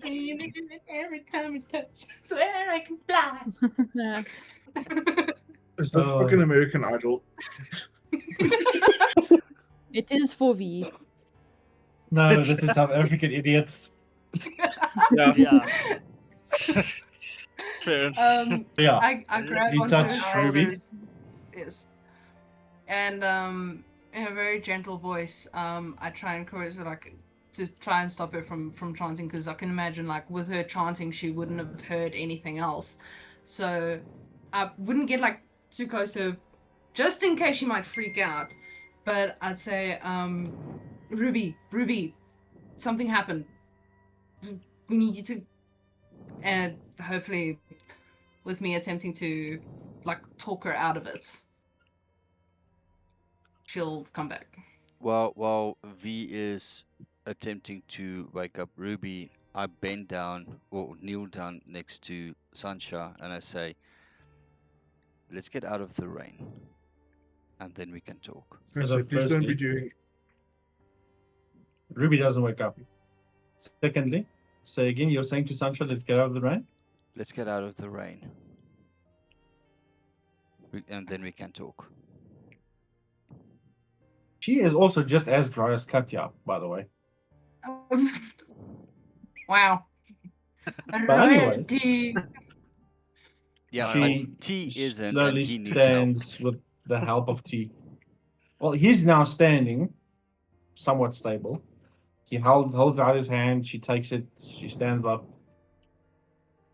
Every time we touch, swear I can fly. Is this Oh. fucking American Idol? It is for V. No, this is South African idiots. Yeah. Fair. Yeah. I grab You onto her touch Ruby? shoulders. Yes. And in a very gentle voice, I try and encourage her, like, to try and stop her from chanting, because I can imagine, like, with her chanting, she wouldn't have heard anything else. So I wouldn't get, like, too close to her, just in case she might freak out. But I'd say, Ruby, something happened. We need you to... And hopefully, with me attempting to, like, talk her out of it, she'll come back. While V is attempting to wake up Ruby, I bend down or kneel down next to Sansha and I say, let's get out of the rain. and then we can talk. I So say, please don't be firstly- doing. Ruby doesn't wake up. Secondly, say again, you're saying to Sansha, let's get out of the rain? Let's get out of the rain. And then we can talk. She is also just as dry as Katya, by the way. Wow. But anyways, Yeah, she but T isn't, and slowly he needs help. stands with the help of T. Well, he's now standing, somewhat stable. He holds out his hand, she takes it, she stands up,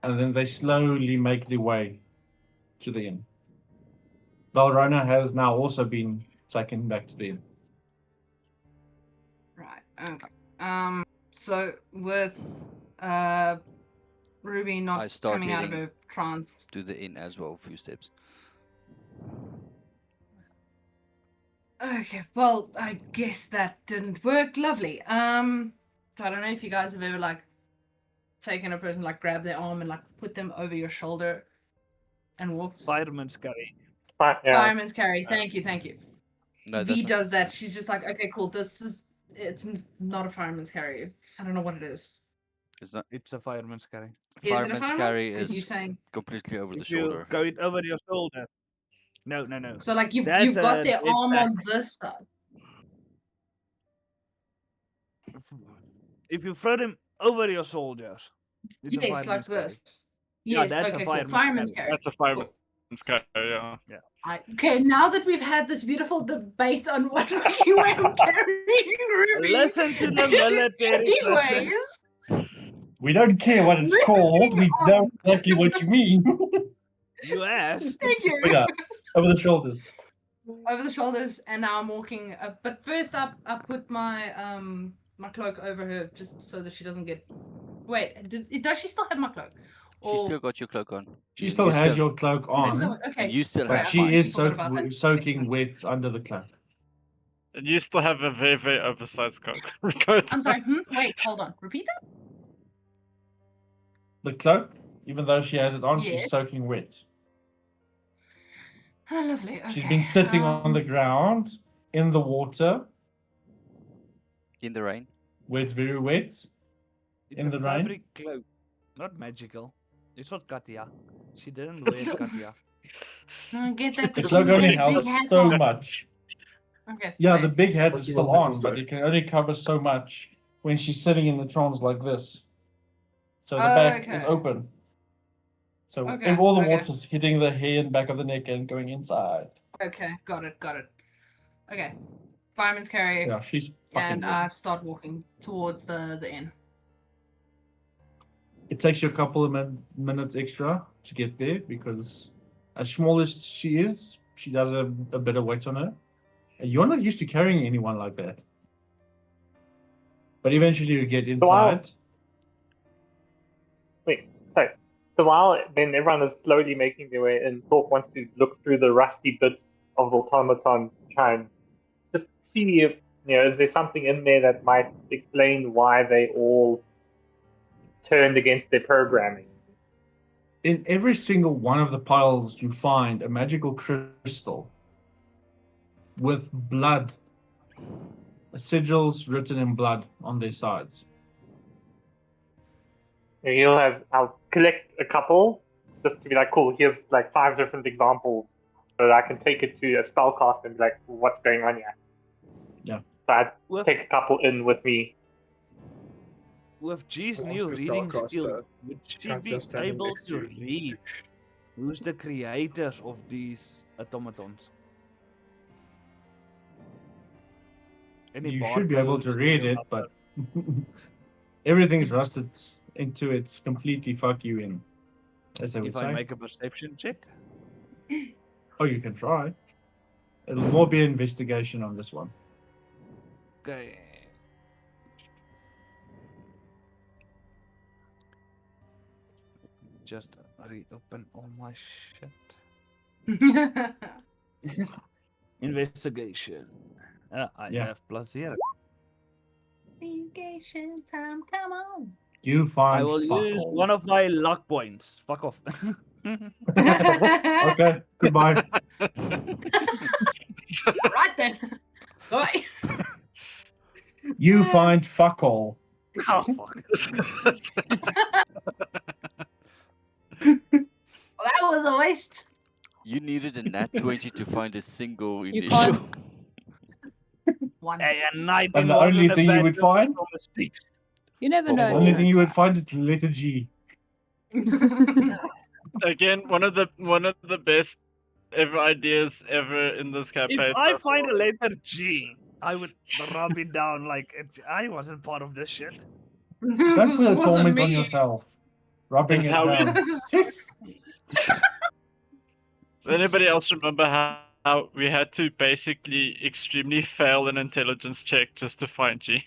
and then they slowly make their way to the inn. Valrona has now also been taken back to the inn. Right. Okay. So with Ruby I not start coming out of heading her trance. to the inn as well, a few steps. Okay. Well, I guess that didn't work. Lovely. So I don't know if you guys have ever like taken a person, like grab their arm and like put them over your shoulder and walked. Fireman's carry. Fireman's carry. Thank you. Thank you. No, V that's not, does that. She's just like, okay, cool. It's not a fireman's carry. I don't know what it is. it's not. It's a fireman's carry. Is it a Fireman's fireman's? carry 'Cause is you're saying completely over the If you shoulder. go it over your shoulder. No. so. Like you've That's got a their dead arm stack. on this side. If you throw them over your shoulders, it's a Yes, like fireman's carry. this. Yeah, Yes. that's a Okay. Cool. fireman's Fireman's carry. carry. That's a fireman's carry, yeah. Okay, now that we've had this beautiful debate on what you am carrying, Ruby. Listen to the military person. Anyways, We don't care what it's called, we know exactly what you mean. You asked. thank you. Yeah, over the shoulders. Over the shoulders, and now I'm walking. But first, I put my my cloak over her just so that she doesn't get. Wait, does she still have my cloak? She still got your cloak on. She still has your cloak on, Okay. You still but have she mine. is Forgot about that. soaking wet under the cloak. And you still have a very, very oversized coat. I'm sorry. Wait, hold on. Repeat that. The cloak, even though she has it on, she's Yes. soaking wet. Oh, lovely. Okay. She's been sitting on the ground in the water, In the rain. wet, very wet. It's In a the rain? fabric cloak, not magical. It's not Katya. She didn't wear Katya. I get that. The but cloak she only had a big helps hat so on. much. Okay. Yeah, fine. the big hat What is do you still want me to on, but say? it can only cover so much when she's sitting in the trance like this. So the Oh, back is okay. open. So Okay, if all the okay. water's hitting the hair and back of the neck and going inside. Okay, got it. Okay, fireman's carry, Yeah, she's fucking and wet. I start walking towards the inn. It takes you a couple of minutes extra to get there because as small as she is, she does have a bit of weight on her. And you're not used to carrying anyone like that. But eventually you get inside. So while then everyone is slowly making their way in, Thorpe wants to look through the rusty bits of the automaton to try and just see if, is there something in there that might explain why they all turned against their programming. In every single one of the piles, you find a magical crystal with blood, sigils written in blood on their sides. I'll collect a couple just to be like, cool, here's like 5 different examples so that I can take it to a spellcast and be like, what's going on here? Yeah. So I'd take a couple in with me. With G's I'll new ask a reading spellcaster, skill, would she can't be just stand able next to to you. read who's the creators of these automatons? Any You bard should be able knows to read anything it, but everything's rusted into its completely fuck you in, as they would If I say. make a perception check, Oh, you can try. It'll more be investigation on this one. okay. Just reopen all my shit. Investigation. I Yeah. have +0. Investigation time, come on. You find I will fuck use all. one of my luck points. Fuck off. Okay, goodbye. Right then. Bye. You find fuck all. Oh fuck. Well, that was a waste. You needed a nat 20 to find a single You initial. can't- One. Hey, a 19 And the only wasn't a thing you bad would difference find? from a 6. You never The know. only thing you would find is the letter G. Again, one of the best ever ideas ever in this If campaign. I so find a far. letter G, I would rub it down like I wasn't part of this shit. Don't This put a wasn't torment on me. yourself. Rubbing Is it how we- down. Sis. Does anybody else remember how we had to basically extremely fail an intelligence check just to find G?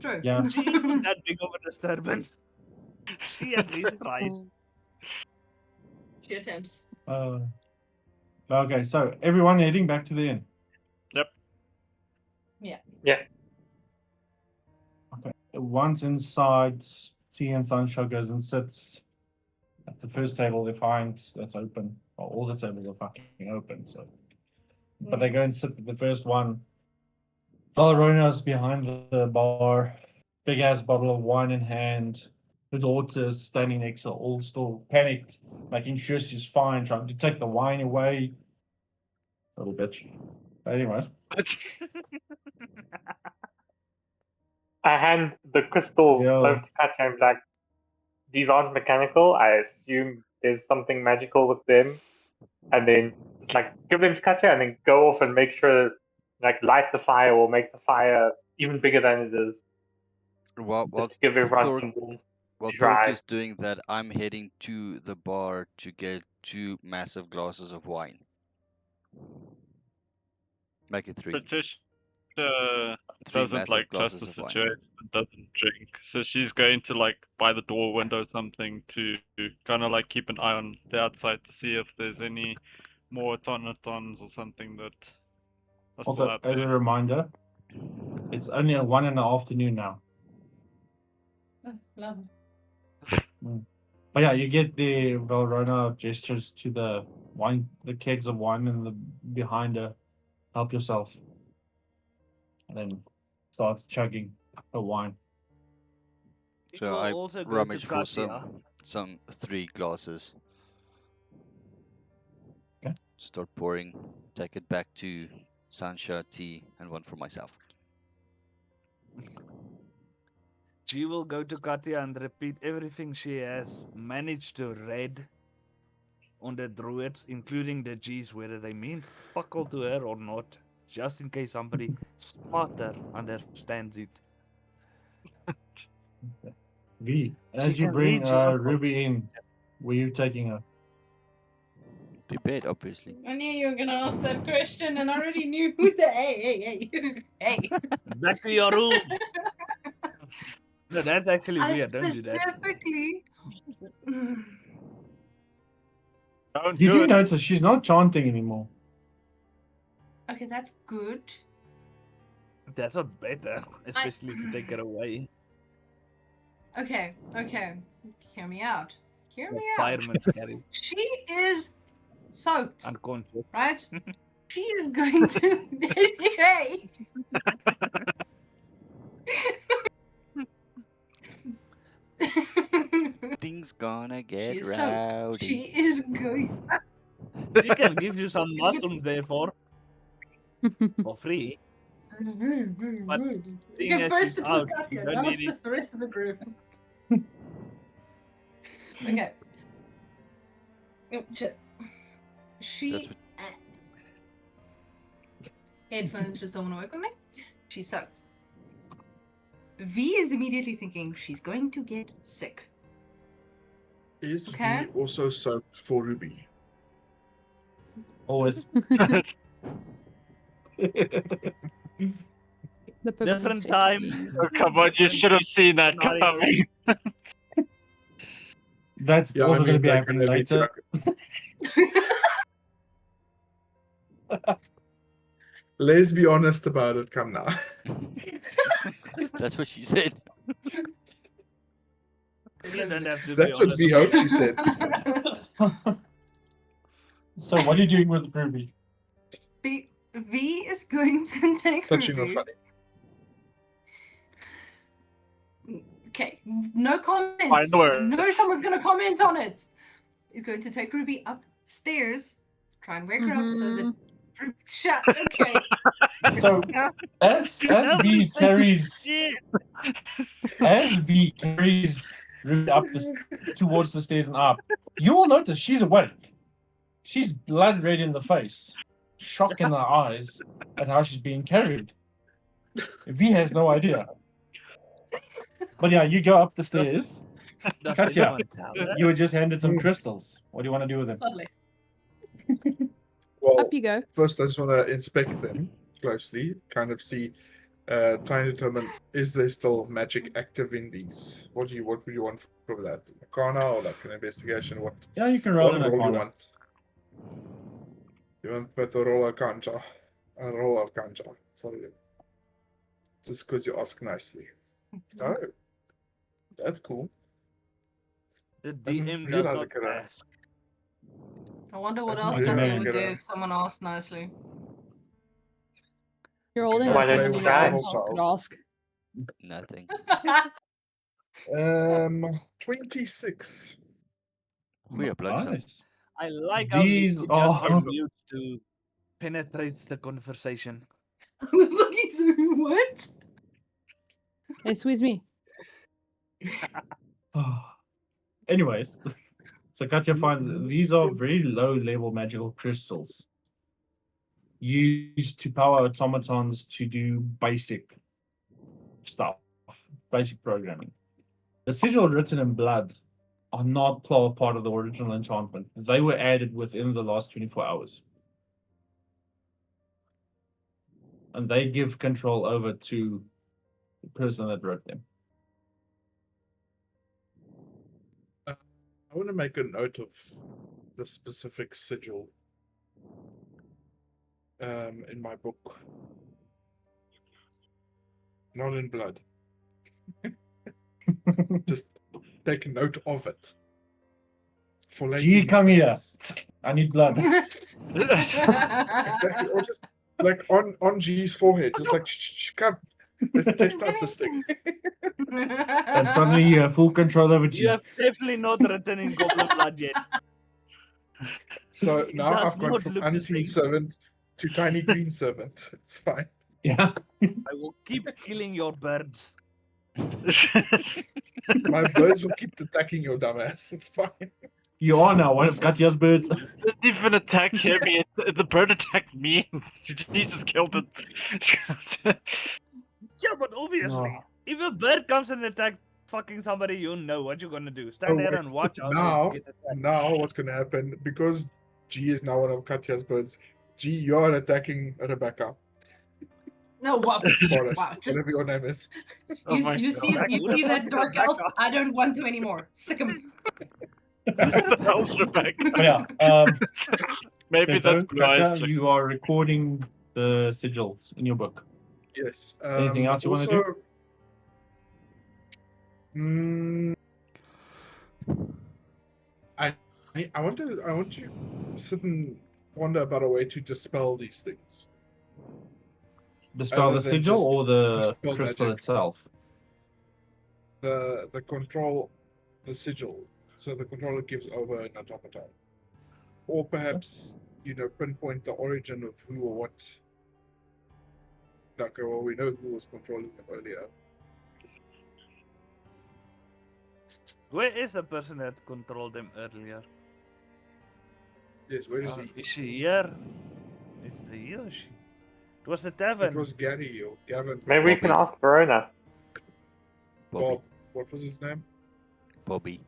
True. Yeah. G not that big of a disturbance. She at least tries. She attempts. Okay, so everyone heading back to the inn. Yep. Yeah. Yeah. Okay. Once inside, T and Sansha goes and sits at the first table they find that's open. Well, all the tables are fucking open, so. But they go and sit at the first one. Valrona's behind the bar, big ass bottle of wine in hand. The daughter's standing next to her, all still panicked, making sure she's fine, trying to take the wine away. Little bitch. But anyways. I hand the crystals Yeah. over to Katya and be like, these aren't mechanical. I assume there's something magical with them. And then just like give them to Katya and then go off and make sure, like, light the fire or make the fire even bigger than it is. Well, Just to give everyone Thork, some warmth. while Dry. Thork is doing that, I'm heading to the bar to get 2 massive glasses of wine. Make it 3. Patricia 3 doesn't massive like trust glasses the of wine. situation and doesn't drink, so she's going to like by the door window something to kind of like keep an eye on the outside to see if there's any more atomatons or something that are still Also, out as a there. reminder, it's only 1 in the afternoon now. Love. But yeah, you get the Valrona gestures to the wine, the kegs of wine and the behind her. Help yourself. And then start chugging the wine. So We'll I also go to rummage for Katya. some 3 glasses. Okay. Start pouring. Take it back to Sansha, T, and 1 for myself. She will go to Katya and repeat everything she has managed to read on the druids, including the G's, whether they mean fuck all to her or not, just in case somebody smarter understands it. V, She as you can bring read, she's not Ruby in, were you taking her? To bed, obviously. I knew you were gonna ask that question, and I already knew who the hey. Back to your room. No, that's actually I weird. Don't do that. specifically. Don't You do do it. notice she's not chanting anymore. Okay, that's good. That's not better, especially if you take her away. Okay. Hear me out. Hear me out. Fireman's carry. She is soaked, Unconscious. right? She is going to. Okay. Things gonna She get is soaked. rowdy. She is going. She can give you some mushrooms there for free. But seeing Okay, as first she's it was out, you Katya, don't now need it's it. just the rest of the group. Okay. Oh, shit. She. Headphones just don't want to work with me. She's soaked. V is immediately thinking she's going to get sick. Is Okay. V also soaked for Ruby? Always. Different time. Oh, come on, you should have seen that coming. That's Yeah, also I going to mean, be that happening can later. Let's be honest about it. Come now. That's what she said. You don't have to That's be what V honest. hoped she said. So what are you doing with Ruby? V is going to take Touching or Ruby. funny. Okay, no comments. Find the I word. know someone's going to comment on it. He's going to take Ruby upstairs, try and wake her up so that. Shut. Okay. So as V carries Ruby up towards the stairs and up, you will notice she's awake. She's blood red in the face, shock in her eyes at how she's being carried. V has no idea. But yeah, you go up the stairs. Does Katya, anyone tell her? you were just handed some crystals. What do you want to do with them? Lovely. Well, Up you go. first I just want to inspect them closely, kind of see, trying to determine is there still magic active in these. What would you want from that? Arcana or like an investigation? What? Yeah, you can roll What an roll you Arcana. want? You want me to roll Arcana? Roll Arcana. Sorry. Just because you ask nicely. Oh, that's cool. The didn't DM does realize not it could ask. I wonder what I else didn't Katya know would you do could, if someone asked nicely. You're holding Why on don't someone you you try? could ask. Nothing. 26. Goeie bliksem. Nice. I like These how he just are- unmutes to penetrates the conversation. I was looking through what? Hey, squeeze me. Anyways, so Katya finds these are very low level magical crystals used to power automatons to do basic stuff, basic programming. The sigil written in blood are not part of the original enchantment. They were added within the last 24 hours. And they give control over to the person that wrote them. I want to make a note of the specific sigil in my book. Not in blood. Just take a note of it. For later Gee, come here. use. I need blood. Exactly. Or just like on G's forehead. Just like, shh, come. Let's test out this thing. And suddenly you have full control over G. You have definitely not written in Goblin Blood yet. So It now does I've gone not from look the unseen same. servant to tiny green servant. It's fine. Yeah. I will keep killing your birds. My birds will keep attacking your dumbass. It's fine. You are now one of Katya's birds. Didn't even attack him. The bird attacked me. Jesus killed it. Yeah, but obviously, if a bird comes and attacks fucking somebody, you know what you're gonna do. Stand Oh, there wait. and watch how Now, they get attacked. now what's going to happen, because G is now one of Katya's birds, G, you're attacking Rebecca. No, what? Forrest, Wow, just whatever your name is. Oh you, my you see, God. you Who the see fuck that is dark elf? Rebecca? I don't want to anymore. Sick him. What the hell's Rebecca? Oh, yeah. Maybe Okay, so, that's Blue Eyes Katya, Chick. you are recording the sigils in your book. Yes. Anything else you wanna do? also, I want to sit and wonder about a way to dispel these things. Dispel Other the than sigil just or the dispel crystal magic. itself? The control, the sigil, so the controller gives over an automaton, or perhaps pinpoint the origin of who or what. Like, well, we know who was controlling them earlier. Where is the person that controlled them earlier? Yes, where is he? Is she here? Is she here? Or she? It was the tavern. It was Gary or Gavin. Maybe we can ask Verona. Bobby. Bob. What was his name? Bobby.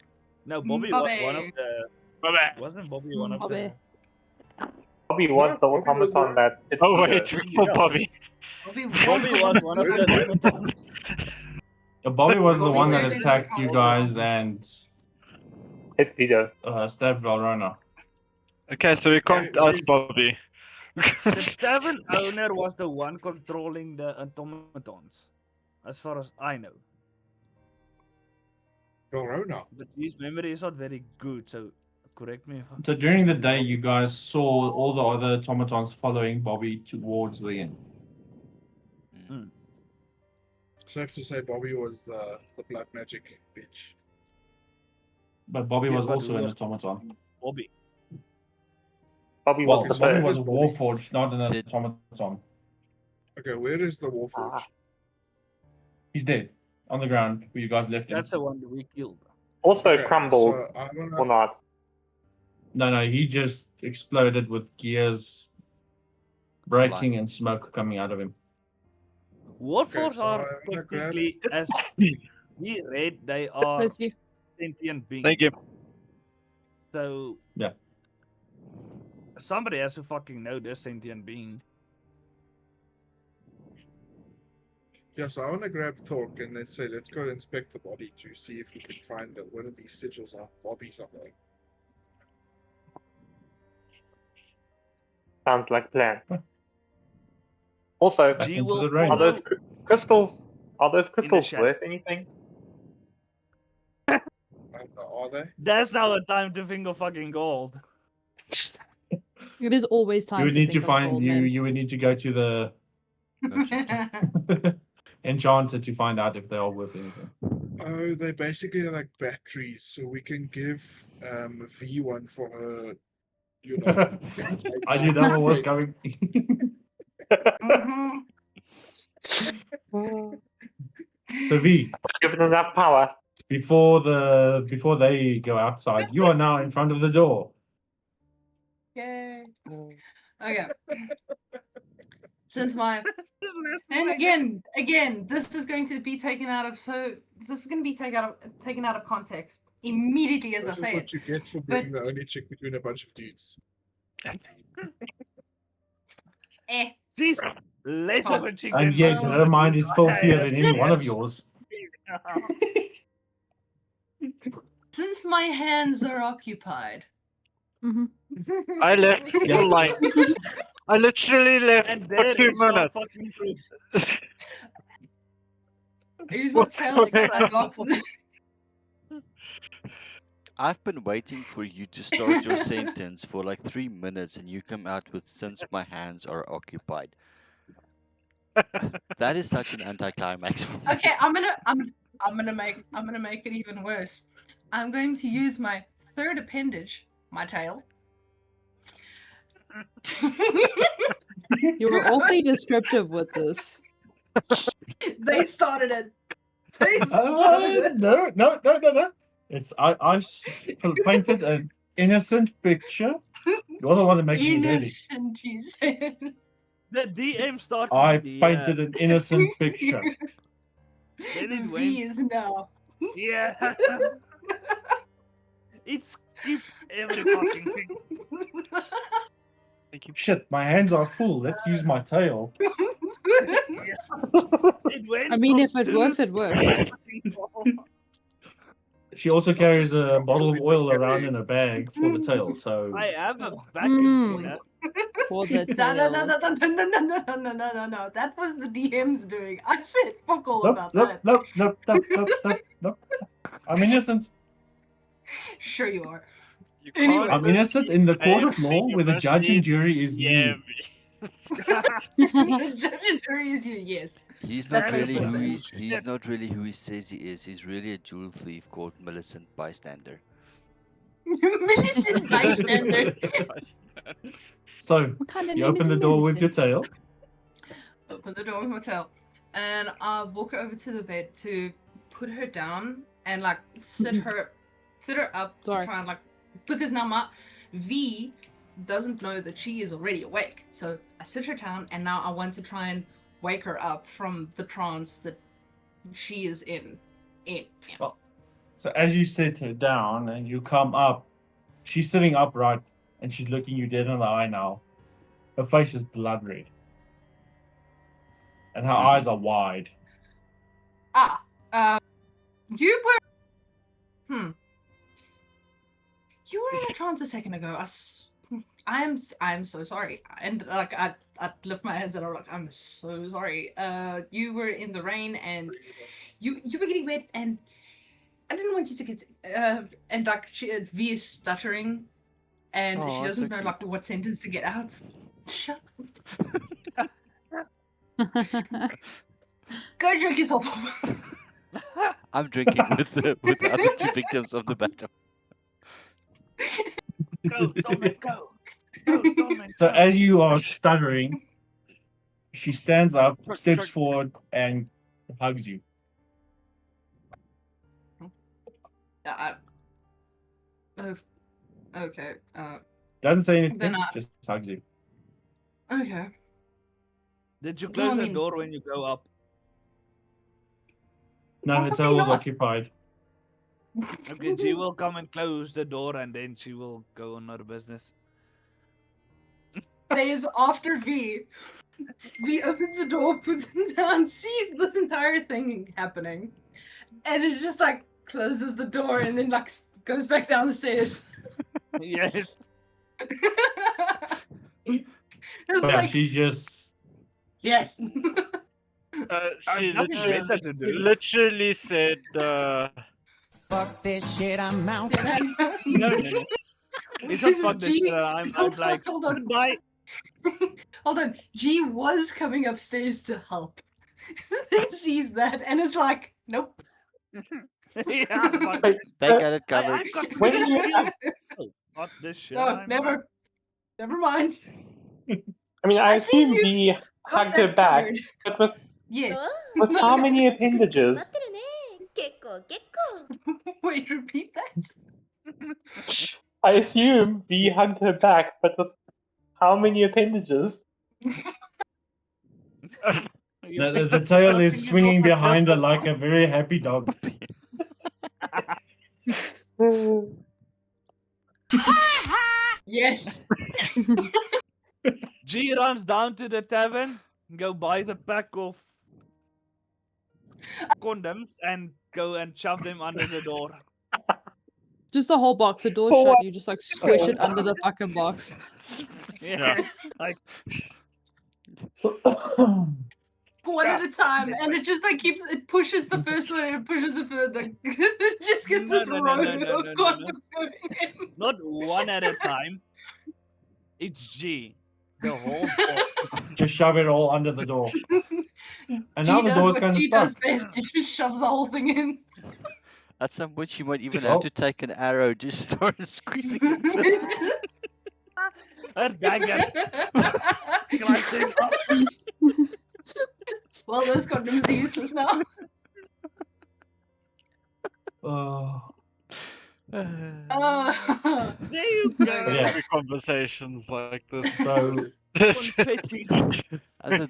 No, Bobby was one Bobby. of the. Bobby. Wasn't Bobby one of Bobby. Bobby was No, the Bobby was automaton the- that hit Oh Peter. wait, for Bobby. Bobby Bobby was one of the automatons. Bobby was the Bobby one that turned into attacked a you cow. guys and Hit Peter. stabbed Valrona. Okay, so we can't Why ask is- Bobby. The tavern owner was the one controlling the automatons, as far as I know. Valrona. But his memory is not very good, so Correct me if I'm So during the day, you guys saw all the other automatons following Bobby towards the inn. Safe to say Bobby was the blood magic bitch. But Bobby Yeah, was but also who an was automaton. Bobby? Bobby Well, was the Bobby first. was a Bobby. warforged, not an Did- automaton. Okay, where is the Warforged? He's dead on the ground where you guys left him. That's the one that we killed. Also Okay, crumbled so I wanna. or not. No, he just exploded with gears breaking and smoke coming out of him. Warforged so are I'm gonna grab- technically, as we read, they are Bless you. sentient beings. Thank you. So Yeah. somebody has to fucking know this sentient being. Yeah, so I want to grab Thork and let's go inspect the body to see if we can find one of these sigils on Bobby somewhere. Sounds like a plan. Also, Back G into will the rain. are those crystals? Are those crystals shadow. worth anything? I don't know, are they? That's now a time to think of fucking gold. It is always time You would need to think of find gold, you. man. You would need to go to the enchanter to find out if they are worth anything. Oh, they basically are like batteries, so we can give V one for her. You know, I knew that one was coming. So V, Give it enough power. before they go outside, you are now in front of the door. Yay. Okay. Since my and again, this is going to be taken out of taken out of context immediately as this I is say what it. you get for But- being the only chick between a bunch of dudes. Jeez, less of a chicken. And yet, her mind is filthier than any one of Yes. yours. Since my hands are occupied. Mhm. I left Yeah. for like I literally left And for there 2 is your minutes. fucking proof. I use what sounds like I got for the I've been waiting for you to start your sentence for like 3 minutes and you come out with since my hands are occupied. That is such an anticlimax for me. Okay, I'm gonna make it even worse. I'm going to use my third appendage, my tail. You were awfully descriptive with this. They started it. They started it. No. It's I painted an innocent picture. You're the one that makes me dirty. Innocent, he said. The DM started. I the, painted an innocent picture. Then it V went. is now. Yeah. It skipped every fucking thing. Shit, my hands are full. Let's use my tail. It went I mean, from if it two works, it works. to fucking four. She also carries a bottle of oil around in a bag for the tail. So I have a backing for that. For the No, tail. no. That was the DM's doing. I said fuck all nope, about nope, that. nope. I'm innocent. Sure you are. You Anyway. I'm innocent in the court of law you where the must judge and need- jury is Yeah, me. The judge and jury is you, yes. He's That not makes really more who sense. he's not really who he says he is. He's really a jewel thief called Millicent Bystander. Millicent bystander. So What kind of you name open is the door with your Millicent? tail. Open the door with my tail. And I walk her over to the bed to put her down and like sit her up Sorry. to try and like because now my V doesn't know that she is already awake. So I sit her down and now I want to try and wake her up from the trance that she is in. Oh. So as you sit her down and you come up, she's sitting upright and she's looking you dead in the eye now. Her face is blood red. And her eyes are wide. You were you were in a trance a second ago. I am so sorry. And like I lift my hands and I'm like, I'm so sorry. You were in the rain and you were getting wet and I didn't want you to get and like V is stuttering, and she Oh, doesn't so know like what sentence to get out. Shut. Go drink yourself. I'm drinking with the other two victims of the battle. Go, Torment, go. Go, Torment, So go. as you are stuttering, she stands up, steps forward, and hugs you. Okay. Doesn't say anything, Then just hugs you. okay. Did you Well, close I the mean- door when you go up? No, her Probably tail's not. occupied. Okay, G will come and close the door, and then she will go on her business. Stays after V. V opens the door, puts him down, sees this entire thing happening, and it just like closes the door and then like goes back down the stairs. Yes. It's But yeah, like she's just yes. She nothing better to do. literally said, Fuck this shit, I'm out. No. It's not fuck this G, shit. I'm hold like, on, hold on. bye. Hold on. G was coming upstairs to help. Then sees that and is like, nope. Yeah, but Wait, They got it covered. I've got when things you- to do. Oh, fuck this shit. Oh, I'm out. never mind. I mean, I I see assume you've V got hugged her that back, covered. but with Yes. with how many appendages? すくすく育ってるね。結構結構。 Wait, repeat that? I assume V hugged her back, but with how many appendages? the tail is swinging behind her like a very happy dog. Yes. G runs down to the tavern, go buy the pack of condoms, and go and shove them under the door. Just the whole box. The door's For shut. what? You just like squish it under the fucking box. Yeah. Like, One at a time, and it just like keeps it pushes the first one and it pushes the further. It just gets No, this no, row no, no, of no, no, no. condoms going in. not one at a time. It's G. The whole box. Just shove it all under the door. And G now the does door's what kind of G does stuck. best. You just shove the whole thing in. At some point, she might even Oh. have to take an arrow, just start squeezing it. Her dagger. Slicing up. Well, those condoms are useless now. Oh. There you go. Yeah. Every conversations like this. So Confetti.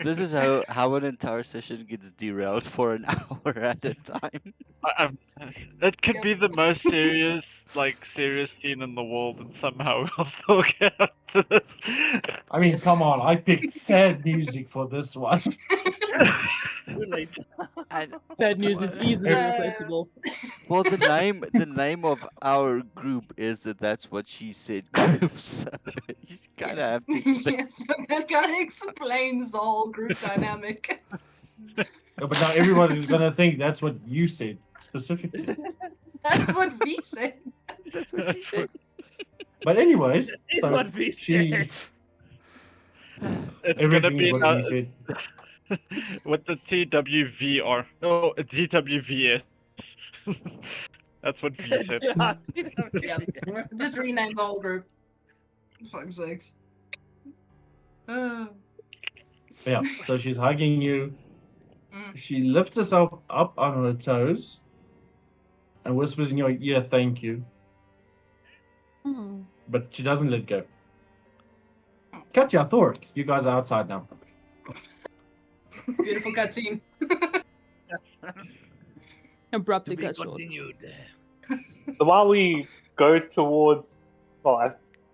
This is how an entire session gets derailed for an hour at a time. It could be the most serious scene in the world, and somehow we'll still get up to this. I mean, Yes. come on! I picked sad music for this one. Too late. And Sad news is easily replaceable. well, the name of our group is that's what she said group, so you kind of have to expect. Yes, so that kind of explains the whole group dynamic. Yeah, but now everyone is gonna think that's what you said specifically. That's what V said. That's what she said. But anyways, It's so what we she said. It's gonna everything be is what we said. with the TWVR. No, TWVS. That's what V said. Yeah. Just rename the whole group. Fuck's sakes. Yeah, so she's hugging you. Mm. She lifts herself up on her toes and whispers in your ear, "Thank you," Hmm. but she doesn't let go. Katya, Thor, you guys are outside now. Beautiful cutscene. Abruptly To be cut short. continued. So while we go towards, well,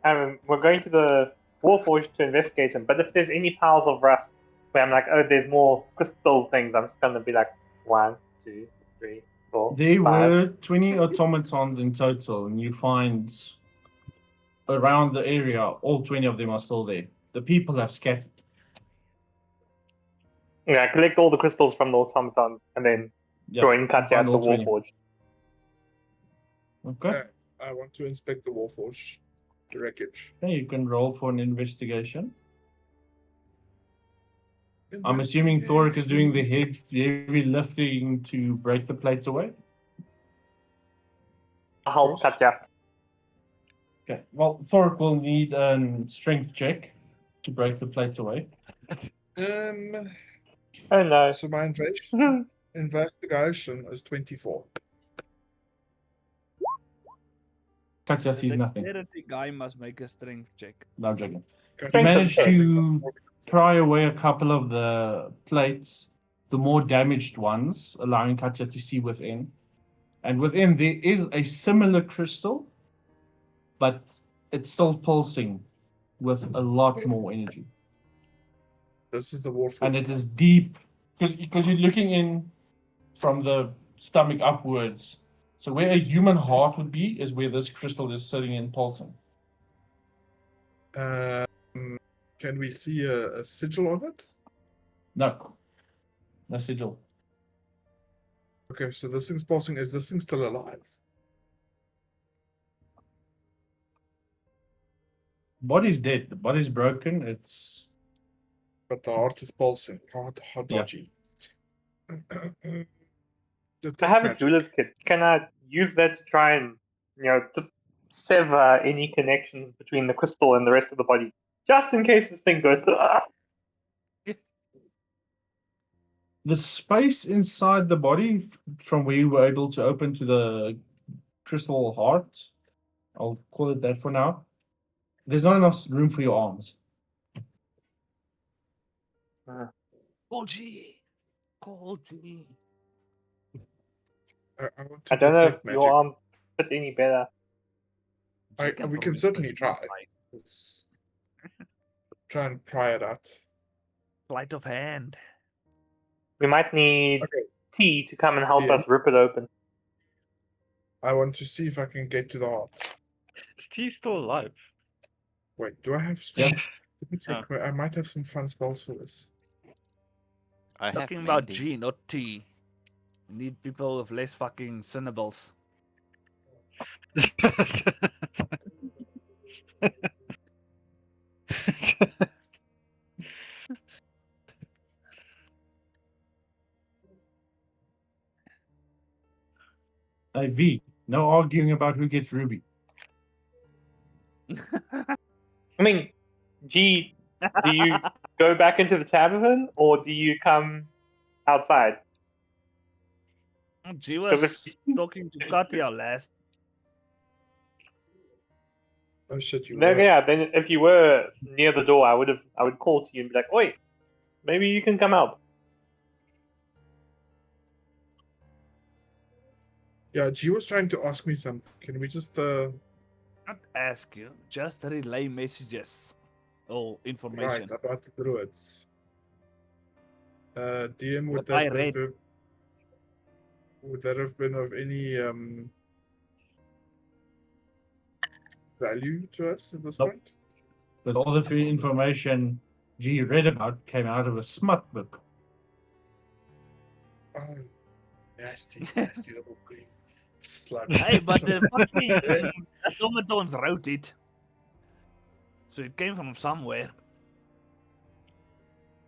we're going to the Warforged to investigate them, but if there's any piles of rust where I'm like, oh, there's more crystal things, I'm just going to be like, 1, 2, 3, 4, There 5. were 20 automatons in total, and you find around the area, all 20 of them are still there. The people have scattered. Yeah, I collect all the crystals from the automatons and then Yeah, join you Katya find at the all 20. Warforged. Okay. I want to inspect the Warforged wreckage. Okay, you can roll for an investigation. I'm assuming Thoric is doing the heavy lifting to break the plates away. I'll help Katya. Okay. Well, Thoric will need a strength check to break the plates away. Oh no. So my investigation is 24. Katya The sees nothing. dexterity guy must make a strength check. No, I'm joking. You Katya managed does to pry away a couple of the plates, the more damaged ones, allowing Katya to see within. And within there is a similar crystal, but it's still pulsing with a lot more energy. This is the Warforged. And it is deep, because you're looking in from the stomach upwards. So where a human heart would be is where this crystal is sitting and pulsing. Can we see a sigil on it? No. No sigil. Okay, so this thing's pulsing. Is this thing still alive? Body's dead. The body's broken. It's. But the heart is pulsing. How dodgy. I have a jeweler's kit. Can I use that to try and, to sever any connections between the crystal and the rest of the body, just in case this thing goes. The space inside the body, from where you were able to open to the crystal heart, I'll call it that for now. There's not enough room for your arms. Call G. Call G. I want I to don't know if detect magic. your arms fit any better. We can certainly try. Let's try and pry it out. Sleight of hand. We might need T to come and help Yeah. us rip it open. I want to see if I can get to the heart. Is T still alive? Wait, do I have spells? Let me check. I might have some fun spells for this. I have Talking about mending. G, not T. We need people with less fucking syllables. V, no arguing about who gets Ruby. I mean, G, do you go back into the tavern or do you come outside? G was talking to Katya last. Oh shit, you No, were. yeah. Then if you were near the door, I would call to you and be like, "Oi, maybe you can come out." Yeah, G was trying to ask me something. Can we just Not ask you, just relay messages or information. right about the druids? DM, What I read. would that have been of any value to us at this point? With all the free information G read about came out of a smut book. Oh, nasty little green slug. Hey, but the fucking atomatons wrote it. So it came from somewhere.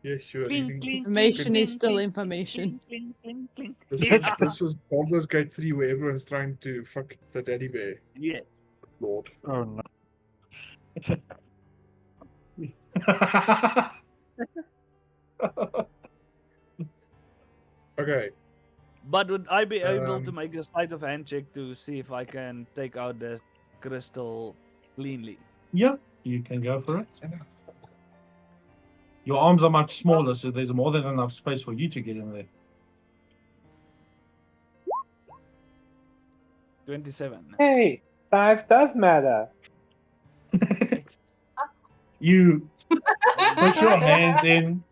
Yes, you're Clink, reading. clink, Information clink, is still clink, information. clink, clink, clink, This clink. was Baldur's Gate 3 where everyone's trying to fuck the daddy bear. Yes. Lord. Oh no. Okay. But would I be able to Um, make a sleight of hand check to see if I can take out the crystal cleanly? Yeah, you can go for it. Your arms are much smaller, so there's more than enough space for you to get in there. 27. Hey, size does matter. You push your hands in,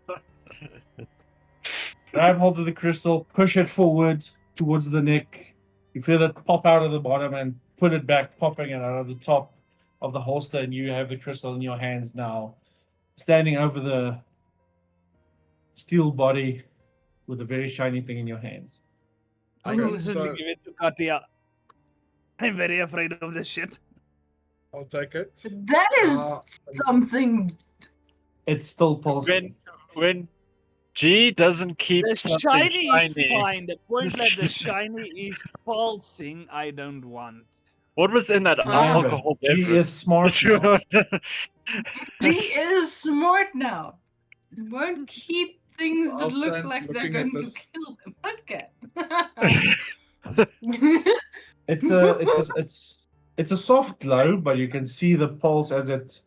grab hold of the crystal, push it forward towards the neck. You feel it pop out of the bottom and put it back, popping it out of the top of the holster, and you have the crystal in your hands now, standing over the steel body with a very shiny thing in your hands. I Okay, instantly so- give it to Katya. I'm very afraid of this shit. I'll take it. That is Uh, something. It's still pulsing. When G doesn't keep The something shiny is shiny. fine. The point that the shiny is pulsing, I don't want. What was in that Remember, alcohol G beverage? is smart now. G is smart now. Won't keep things So that I'll look stand like they're looking at going to this. kill them. Okay. It's a soft glow, but you can see the pulse as it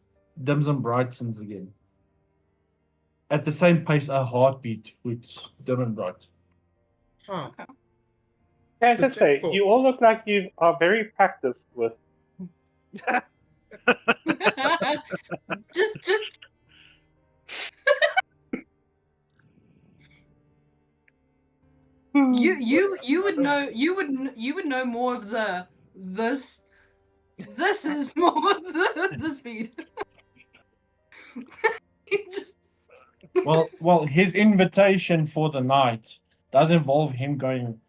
dims and brightens again. At the same pace a heartbeat would dim and bright. Huh. Can I just say, Detect you all thoughts. look like you are very practiced with. just you would know you would know more of this is more of the speed. Just- Well, his invitation for the night does involve him going.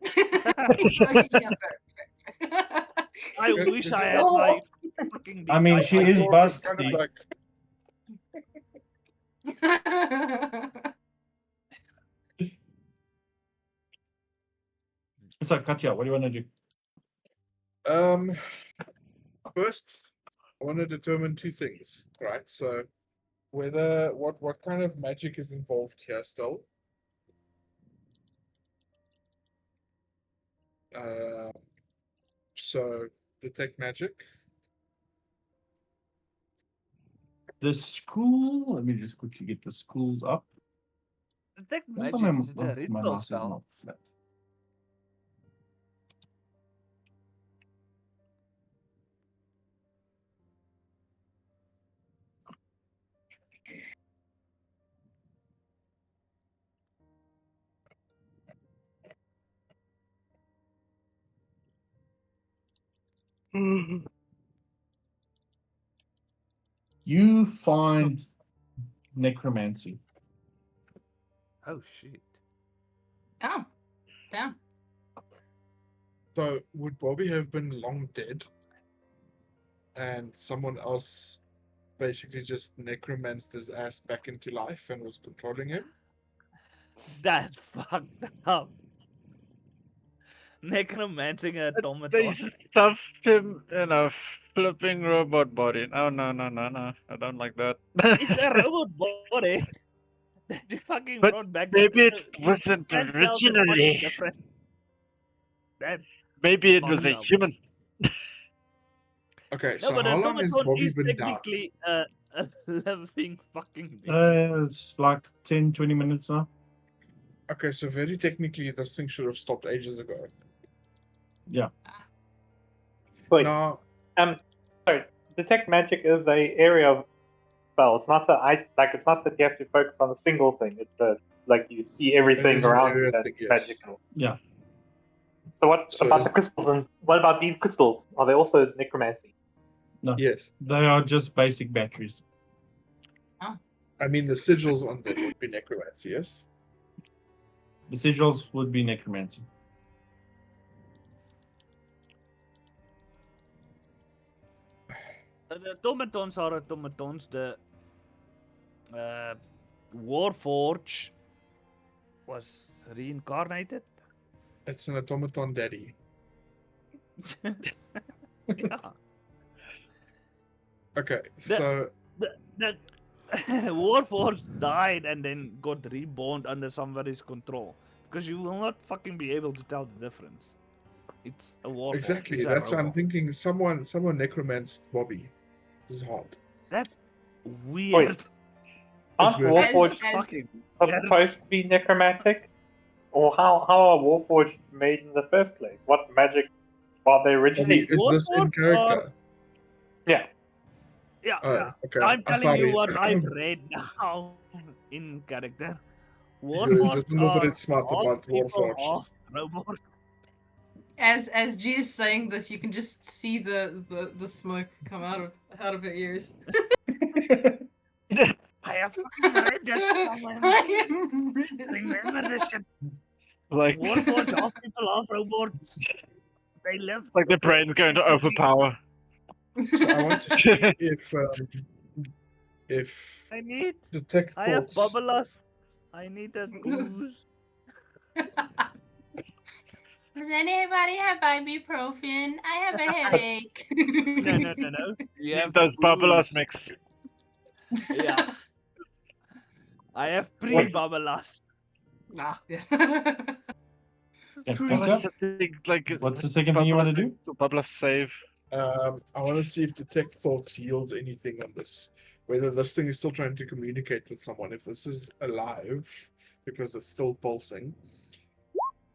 Okay, yeah, fair. I wish I had Oh. my fucking. I mean, she I is thought it was kind busty. of like So, Katya, what do you want to do? First, I want to determine two things, right? So, whether what kind of magic is involved here still. So detect magic. The school. Let me just quickly get the schools up. Detect Don't tell magic me is it a my ritual mouse is spell? not flat. You find necromancy. Oh shit. Damn. Damn. So would Bobby have been long dead, and someone else basically just necromanced his ass back into life and was controlling him? That's fucked up. Necromancing a They automaton. stuffed him in a flipping robot body. No, no, no, no, no. I don't like that. It's a robot body that you fucking But brought back. maybe it You wasn't can't tell the fucking originally. difference. That's Maybe it was fucked a up. human. Okay, No, so but how an long has automaton Bobby is been down? technically a living fucking being. It's like 10, 20 minutes now. Okay, so very technically, this thing should have stopped ages ago. Yeah. Wait, Now, sorry. Detect magic is a area of spell. It's not it's not that you have to focus on a single thing. It's like you see it everything is an around you area that's thing, yes. magical. Yeah. So what So about is- the crystals, and what about these crystals? Are they also necromancy? No. Yes. They are just basic batteries. I mean, the sigils on them would be necromancy, yes? The sigils would be necromancy. The automatons are automatons. The Warforge was reincarnated. It's an automaton daddy. Yeah. Okay, so The Warforged died and then got reborn under somebody's control. Because you will not fucking be able to tell the difference. It's a Warforged. exactly, It's a that's what I'm robot. thinking. Someone necromanced Bobby. This is hard. That's weird. Wait, aren't weird. Warforged fucking supposed to be necromantic? Or how are Warforged made in the first place? What magic are they originally? Is this in Warforged are- character? Yeah. Yeah, Oh, yeah. okay. I'm telling you Sorry. what I've read now in character. You Warforged don't know what are it's smart half about people, Warforged. half robots. As G is saying this, you can just see the smoke come out of her ears. I have fucking read this somewhere. I am reading. Remember this shit. Like Warforged, half people, half robots. They left. Like the brain's going to overpower. So I want to see if I need. detect I have thoughts. bubble loss. I need that booze. Does anybody have ibuprofen? I have a headache. No. You Need have those bubbles booze. mix. Yeah. I have pre-bubble loss. Ah, yes. Yeah, Pre- Katya, What's the thing, like, what's the second thing you want to do? Bubble save. I want to see if detect thoughts yields anything on this. Whether this thing is still trying to communicate with someone. If this is alive, because it's still pulsing.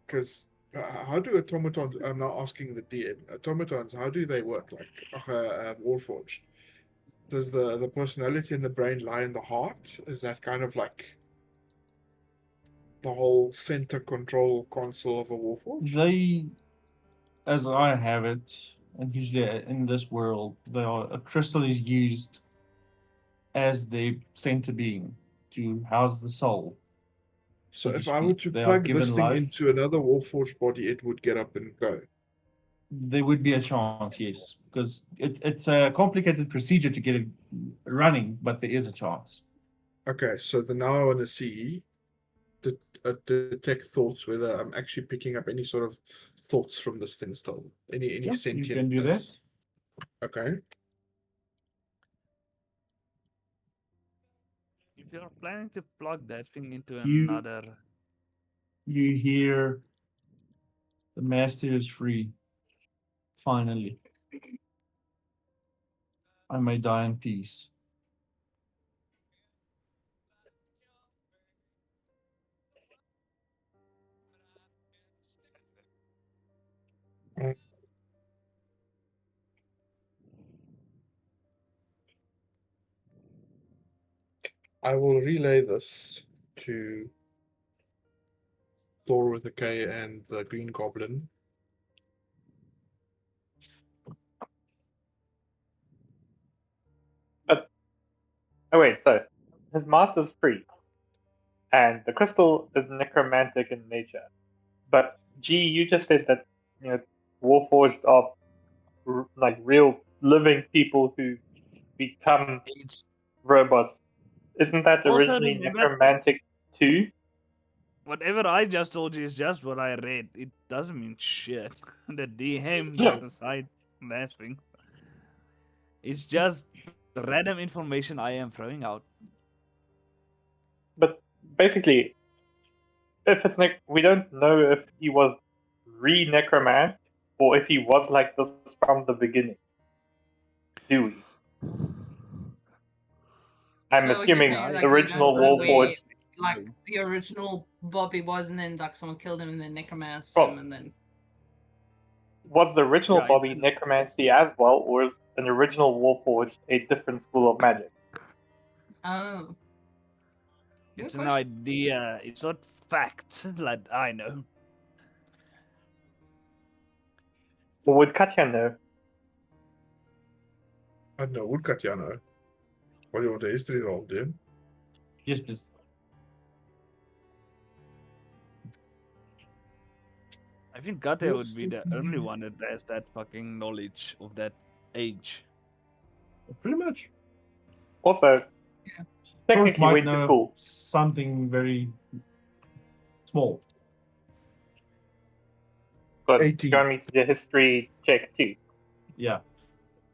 Because how do automatons? I'm not asking the DM. Automatons, how do they work? Like Warforged. Does the personality in the brain lie in the heart? Is that kind of like the whole center control console of a Warforged? They, as I have it, and usually in this world, a crystal is used as the center being to house the soul. So so to if I were to speak. They are plug this given thing life. into another Warforged body, it would get up and go. There would be a chance, yes, because it's a complicated procedure to get it running, but there is a chance. Okay, so now I want to see detect thoughts, whether I'm actually picking up any sort of thoughts from this thing still. Any Yeah, sentientness. you can do that. Okay. If you're planning to plug that thing into You- another. You hear the master is free. Finally. I may die in peace. I will relay this to Thor with a K and the Green Goblin. Oh wait, so his master's free, and the crystal is necromantic in nature. But G, you just said that Warforged are like real living people who become It's robots. Isn't that Also originally remember- necromantic too? Whatever I just told you is just what I read. It doesn't mean shit. The DM decides that thing. It's just random information I am throwing out. But basically, if it's we don't know if he was re-necromant or if he was like this from the beginning. Do we? I'm So what you're assuming saying is, the like, we original don't know where, Warforged. like, the original Bobby was, and then like someone killed him, and then necromanced Well, him, and then Was the original Yeah, Bobby necromancy as well, or is an original Warforged a different school of magic? oh, good It's an question. idea. It's not facts, like I know. Or would Katya know? I don't know, would Katya know? What do you want a history roll, dude? Yes, please. I think Gate Yes, would be the only one that has that fucking knowledge of that age. Pretty much. Also, Thor technically might went to know school. something very small. But 18. you want me to do a history check too? Yeah.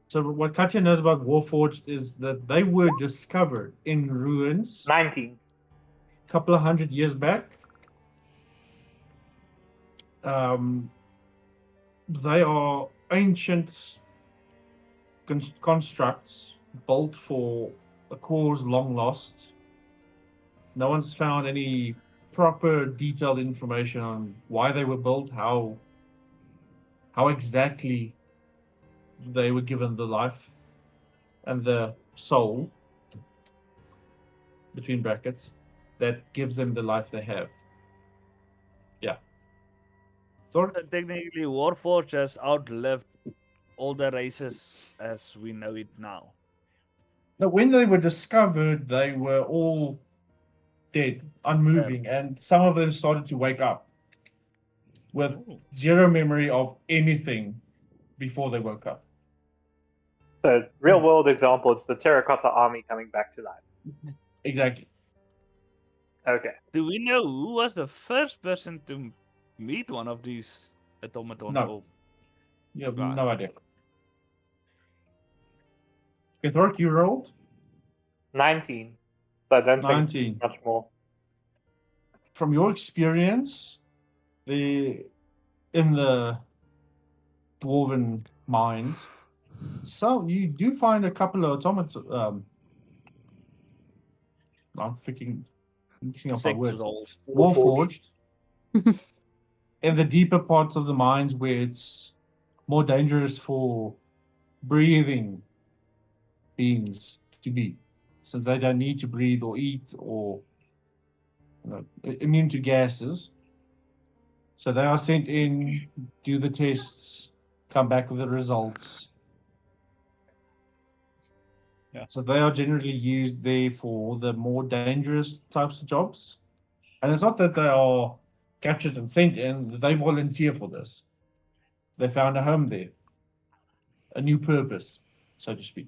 So what Katya knows about Warforged is that they were discovered in ruins 19. a couple of 100 years back. They are ancient constructs built for a cause long lost. No one's found any proper detailed information on why they were built, how exactly they were given the life and the soul, between brackets, that gives them the life they have. Yeah. Thor? So technically, Warforged has outlived all the races as we know it now. Now, when they were discovered, they were all dead, unmoving, and some of them started to wake up. with zero memory of anything before they woke up. So, real world example, it's the terracotta army coming back to life. Exactly. Okay. Do we know who was the first person to meet one of these automatons? No. Or... You have Right. no idea. Okay, Thork, you rolled? 19. So I don't think 19. much more. From your experience, in the dwarven mines, so you do find a couple of automatons. I'm freaking mixing up my Sex words. rolls. Warforged. In the deeper parts of the mines where it's more dangerous for breathing beings to be, since they don't need to breathe or eat or immune to gases. So they are sent in, do the tests, come back with the results. Yeah. So they are generally used there for the more dangerous types of jobs. And it's not that they are captured and sent in, they volunteer for this. They found a home there, a new purpose, so to speak.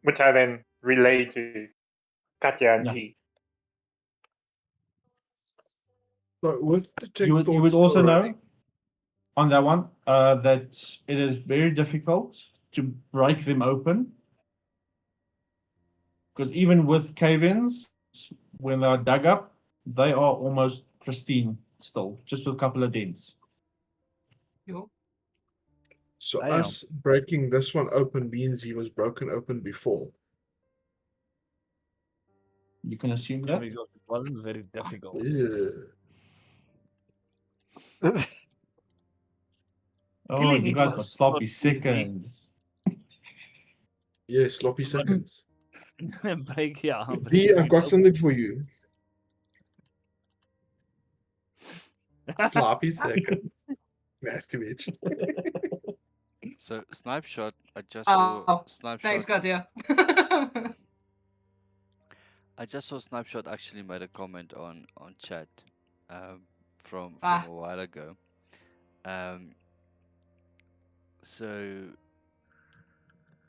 Which I then relay to Katya and Yeah. T. But with the You would thoughts also still know running, on that one that it is very difficult to break them open. Because even with cave-ins, when they are dug up, they are almost pristine still, just with a couple of dents. Yo. So Damn. us breaking this one open means he was broken open before. You can assume that. Because it wasn't very difficult. Oh, Killing you it guys got was sloppy not easy. seconds. Yeah, sloppy But- seconds. Break, yeah. B, I've breaking got it something for you. open. Sloppy seconds. Nasty bitch. So snipe shot. I just saw Oh, snipe thanks, shot. Katya. I just saw snipe shot actually made a comment on chat, from Ah. a while ago. So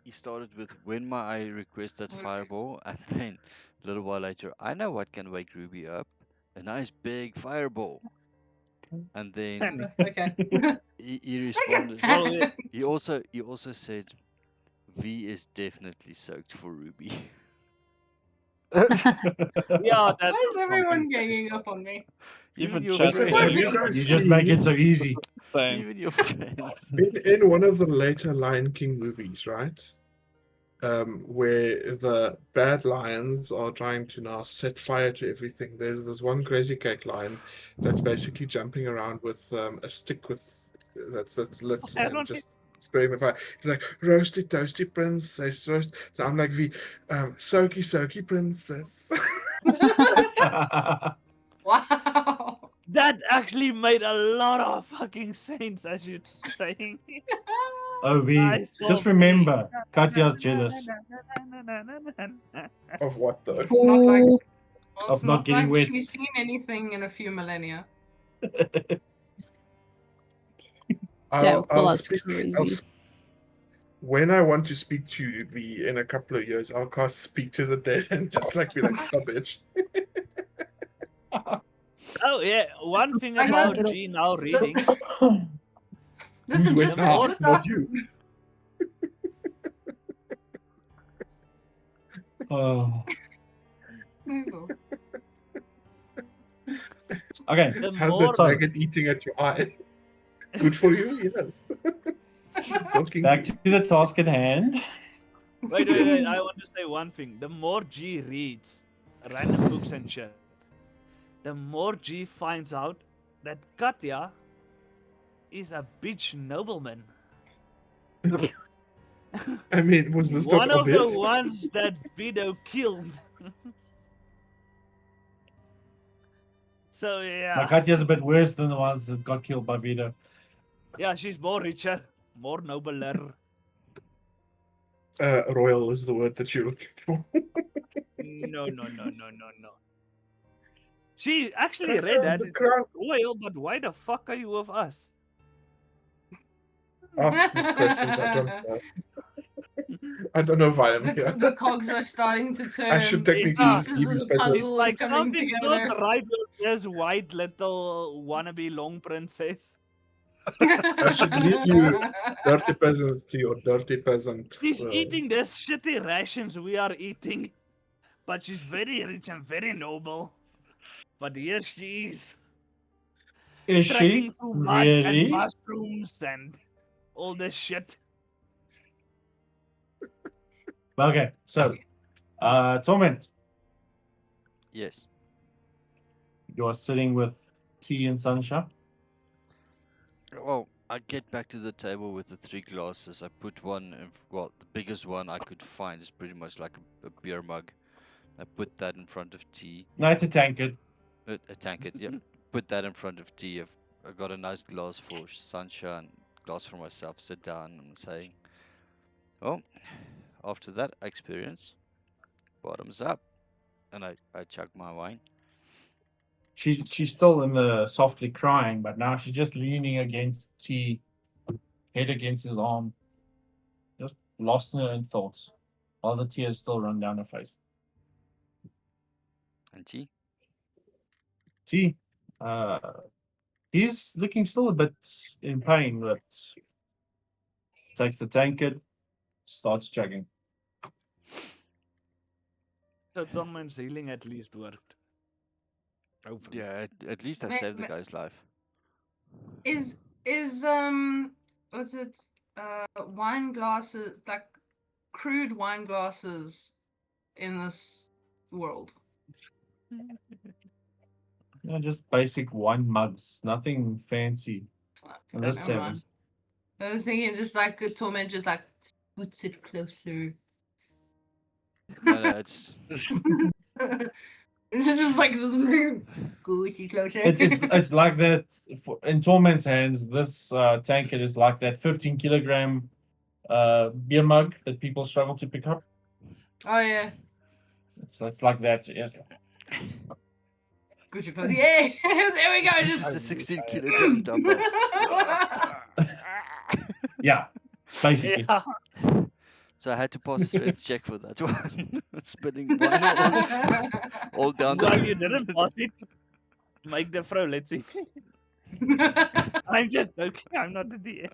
he started with when my I requested fireball, and then a little while later, I know what can wake Ruby up. A nice big fireball. And then Okay. he responded. Well, yeah. He also said V is definitely soaked for Ruby. Yeah, that's Why is everyone compensating. ganging up on me? Even Listen, chat have saying you guys You just make seen it so easy. same. Even your friends. in one of the later Lion King movies, right? Where the bad lions are trying to now set fire to everything. There's this one crazy cake lion that's basically jumping around with a stick that's lit I and don't just spraying the fire. He's like, roasty toasty princess, roast. So I'm like, soaky soaky princess. Wow. That actually made a lot of fucking sense as you're saying. Oh, V, Nice just one, remember, V. Katya's jealous Of what though? It's not like Ooh. well, of it's not not getting like wet. she's seen anything in a few millennia. Damn, I'll Fallout's speak. crazy. When I want to speak to the in a couple of years, I'll cast Speak to the Dead and just like be like, stop bitch. Oh yeah, one thing I about know- G now reading. Listen, Who's just, wet now? just Not you. Oh. Move. Okay, The How's more that maggot eating at your eye? Good for you? Yes. So back kinky. to the task at hand. wait, Yes. I want to say one thing. The more G reads random books and shit, the more G finds out that Katya is a bitch nobleman. I mean, was this not One of obvious? the ones that Vido killed. So yeah. Now, Katya's a bit worse than the ones that got killed by Vito. Yeah, she's more richer, more nobler. Royal is the word that you're looking for. No, no, no, no, no, no. She actually That read is that the it's crown. royal, but why the fuck are you with us? Ask these questions. I don't know. I don't know why I'm here. The cogs are starting to turn. I should The technically Yeah. pieces give of you the peasants. puzzle It's is like coming something's together. not right with this white little wannabe long princess. I should leave you dirty peasants to your dirty peasants. She's eating the shitty rations we are eating, but she's very rich and very noble. But here she is, Is she trekking through mud and really? mushrooms and all this shit. Okay, so Torment, Yes. you're sitting with T and Sansha. Well, I get back to the table with the 3 glasses. I put one, well, the biggest one I could find is pretty much like a beer mug. I put that in front of T. No, it's a tankard. A tankard, yeah. Put that in front of T. I got a nice glass for Sansha and glass for myself. Sit down and say, well, after that experience, bottoms up. And I chug my wine. She's still in the softly crying, but now she's just leaning against T, head against his arm, just lost in her own thoughts, while the tears still run down her face. And T? T, he's looking still a bit in pain, but takes the tankard, starts chugging. So Torment's healing at least worked. Hopefully. Yeah, at least I Ma- saved the ma- guy's life. Is what's it? Wine glasses, like crude wine glasses in this world. Yeah, just basic wine mugs, nothing fancy. In this Never tavern. mind. I was thinking just like a Torment just like scoots it closer. No, it's It's just like this scoots it closer. It's like that in Torment's hands. This tankard is like that 15 kilogram beer mug that people struggle to pick up. Oh yeah. It's like that. Yes. Scoots it closer. Yeah, there we go. this Just is a 16 kilogram dumbbell. Yeah, basically. Yeah. So I had to pass a strength check for that one. Spinning one all down the. Well, you didn't pass it. Make the throw, let's see. I'm just joking, I'm not the DM.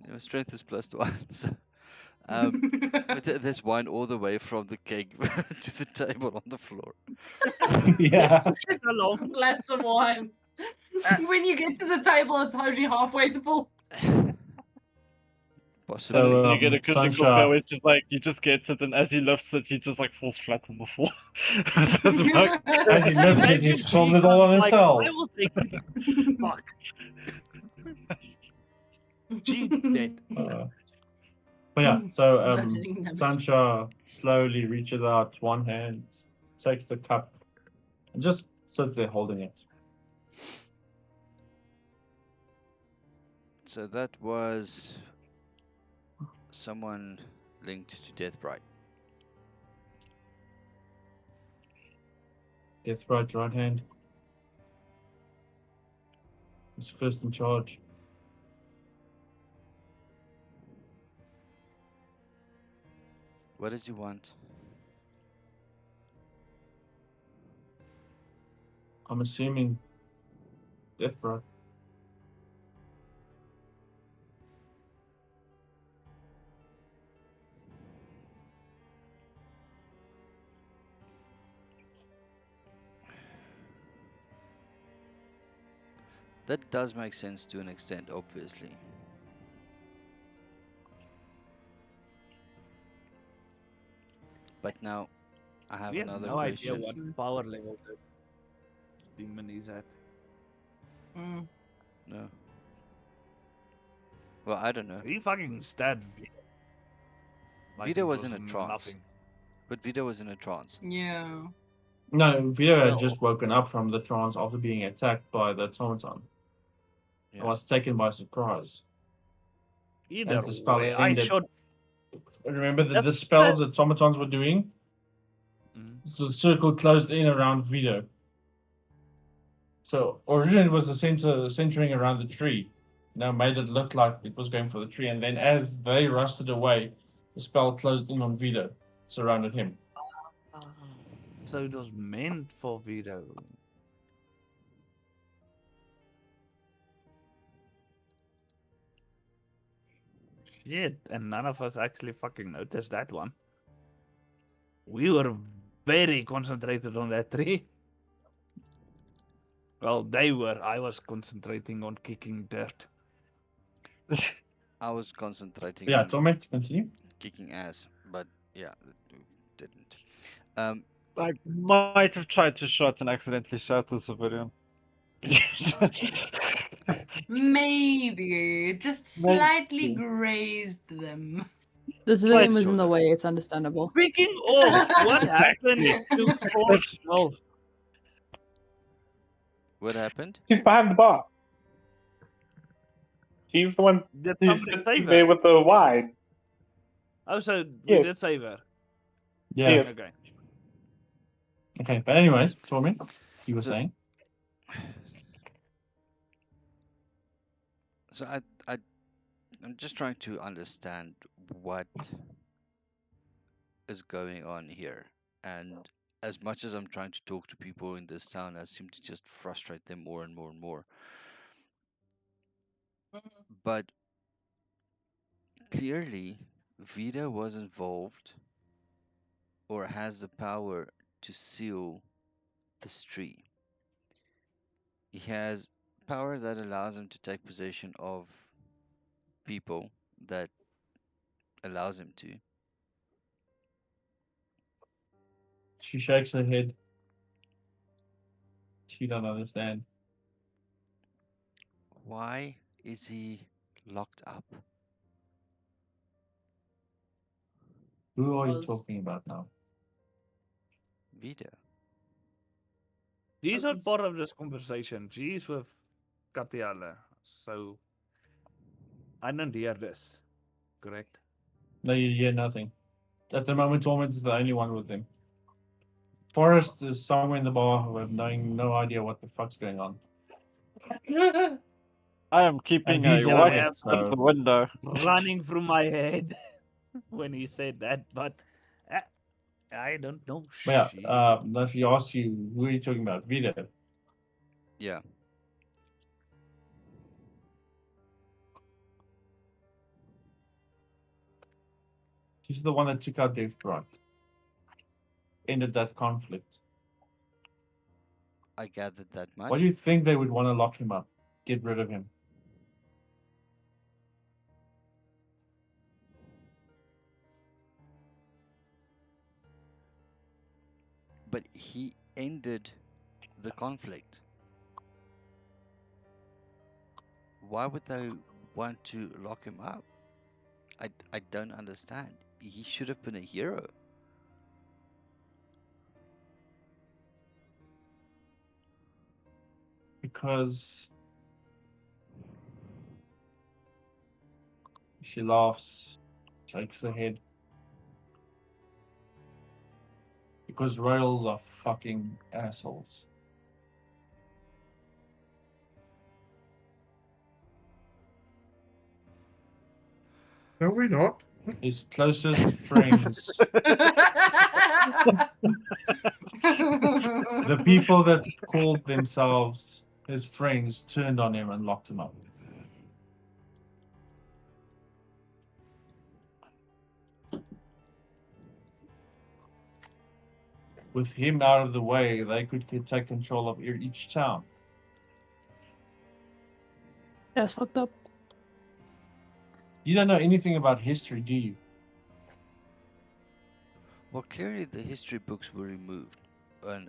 Your strength is +1. So, but there's wine all the way from the keg to the table on the floor. Yeah. Just a long glass of wine. When you get to the table, it's only halfway full. Possibly. So, You get a critical Sansha- fail, which is like you just get it, and as he lifts it, he just like falls flat on the floor. That's about- As he lifts it, he spills it all on Like, himself. I will take it. Fuck. G dead. But yeah, so Nothing damage. Sansha slowly reaches out one hand, takes the cup, and just sits there holding it. So that was someone linked to Death Bright. Death right hand. He's first in charge. What does he want? I'm assuming Death Bright. That does make sense to an extent, obviously. But now, I have We have another no idea question. what power level the demon is at. Mm. No. Well, I don't know. He fucking stabbed Vida. Vida it was in a trance. Nothing. But Vida was in a trance. Yeah. No, Vito had No. just woken up from the trance after being attacked by the automaton. Yeah. And was taken by surprise. Either As the spell way, I ended. shot remember the That's spell that automatons were doing? Mm. So the circle closed in around Vito. So originally it was the centering around the tree. Now made it look like it was going for the tree, and then as they rusted away, the spell closed in on Vito, surrounded him. So it was meant for Vito. Shit, and none of us actually fucking noticed that one. We were very concentrated on that tree. Well, they were. I was concentrating on kicking dirt. I was concentrating Yeah, on Torment, continue. kicking ass, but yeah, it didn't. I might have tried to shot and accidentally shot the civilian. Maybe just slightly grazed them. The civilian was Sure. in the way, it's understandable. Speaking of, what happened to Fort Smells? What happened? She's behind the bar. She's the one Did who's somebody sitting save there her? with the wine. Oh, so we Yes. did save her. Yeah. Yes. Okay. Okay, but anyways, Torment, you were So- saying? So I'm just trying to understand what is going on here, and as much as I'm trying to talk to people in this town, I seem to just frustrate them more and more and more. But clearly, Vita was involved or has the power to seal this tree. He has power that allows him to take possession of people that allows him to. She shakes her head. She don't understand. Why is he locked up? Who are you Was- talking about now? Vita. She's not part of this conversation. She's with Katiala. So I don't hear this. Correct? No, you hear nothing. At the moment, Torment is the only one with him. Forrest is somewhere in the bar with no idea what the fuck's going on. I am keeping And a he's watch yelling, at so- the window. Running through my head when he said that, but I don't know. Yeah, shit. if he asks you, who are you talking about? Vito. Yeah. He's the one that took out Death Right. Ended that conflict. I gathered that much. Why do you think they would want to lock him up? Get rid of him? But he ended the conflict. Why would they want to lock him up? I don't understand. He should have been a hero. Because she laughs, shakes her head. Because royals are fucking assholes. No, we're not. His closest friends, the people that called themselves his friends, turned on him and locked him up. With him out of the way, they could take control of each town. That's fucked up. You don't know anything about history, do you? Well, clearly the history books were removed and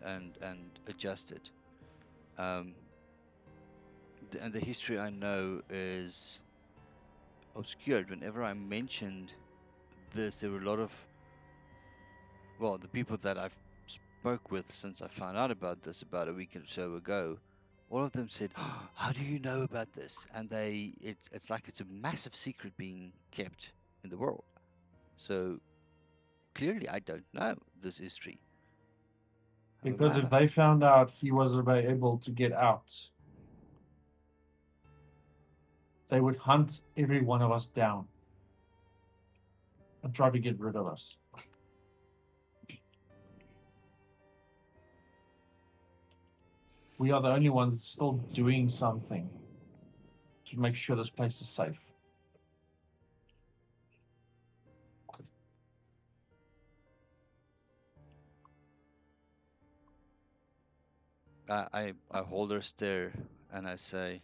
adjusted. And the history I know is obscured. Whenever I mentioned this, there were a lot of, well, the people that I've spoke with since I found out about this about a week or so ago, all of them said, oh, "How do you know about this?" And it's like it's a massive secret being kept in the world. So clearly, I don't know this history. of Because if Amanda. they found out he was able to get out, they would hunt every one of us down and try to get rid of us. We are the only ones still doing something to make sure this place is safe. I hold her stare and I say,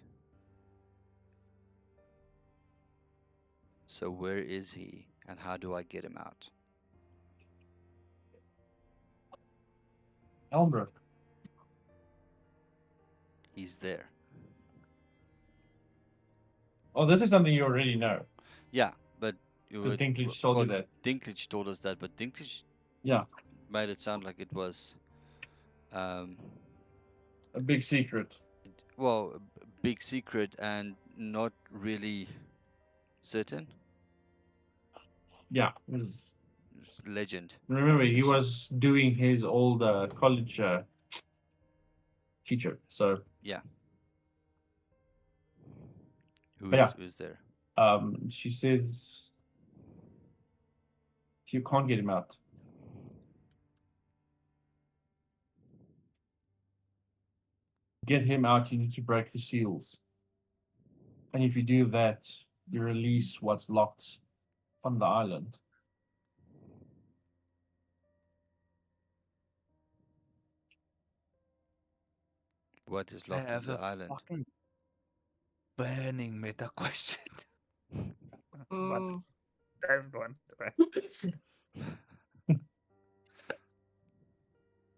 so where is he and how do I get him out? Elmbrook, He's there. oh, this is something you already know. Yeah, but you Because would, Dinklage told you that. Dinklage told us that, but Dinklage Yeah, made it sound like it was, um, a big secret. well, a big secret and not really certain. Yeah, it was, Legend. remember, he essentially. was doing his old college teacher. So, Yeah. but yeah, Who's there? she says, if you can't get him out, get him out, you need to break the seals. And if you do that, you release what's locked on the island. What is I locked on have the a island? fucking burning meta question. But Oh, don't want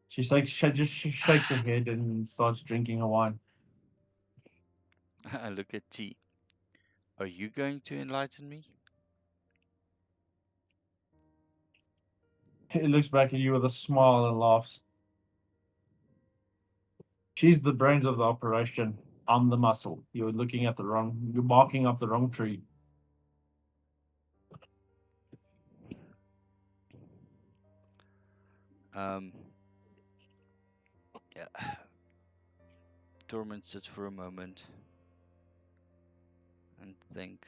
She's like, she just shakes her head and starts drinking her wine. I look at T. Are you going to enlighten me? He looks back at you with a smile and laughs. She's the brains of the operation. I'm the muscle. You're barking up the wrong tree. Um, yeah. Torment sits for a moment and think.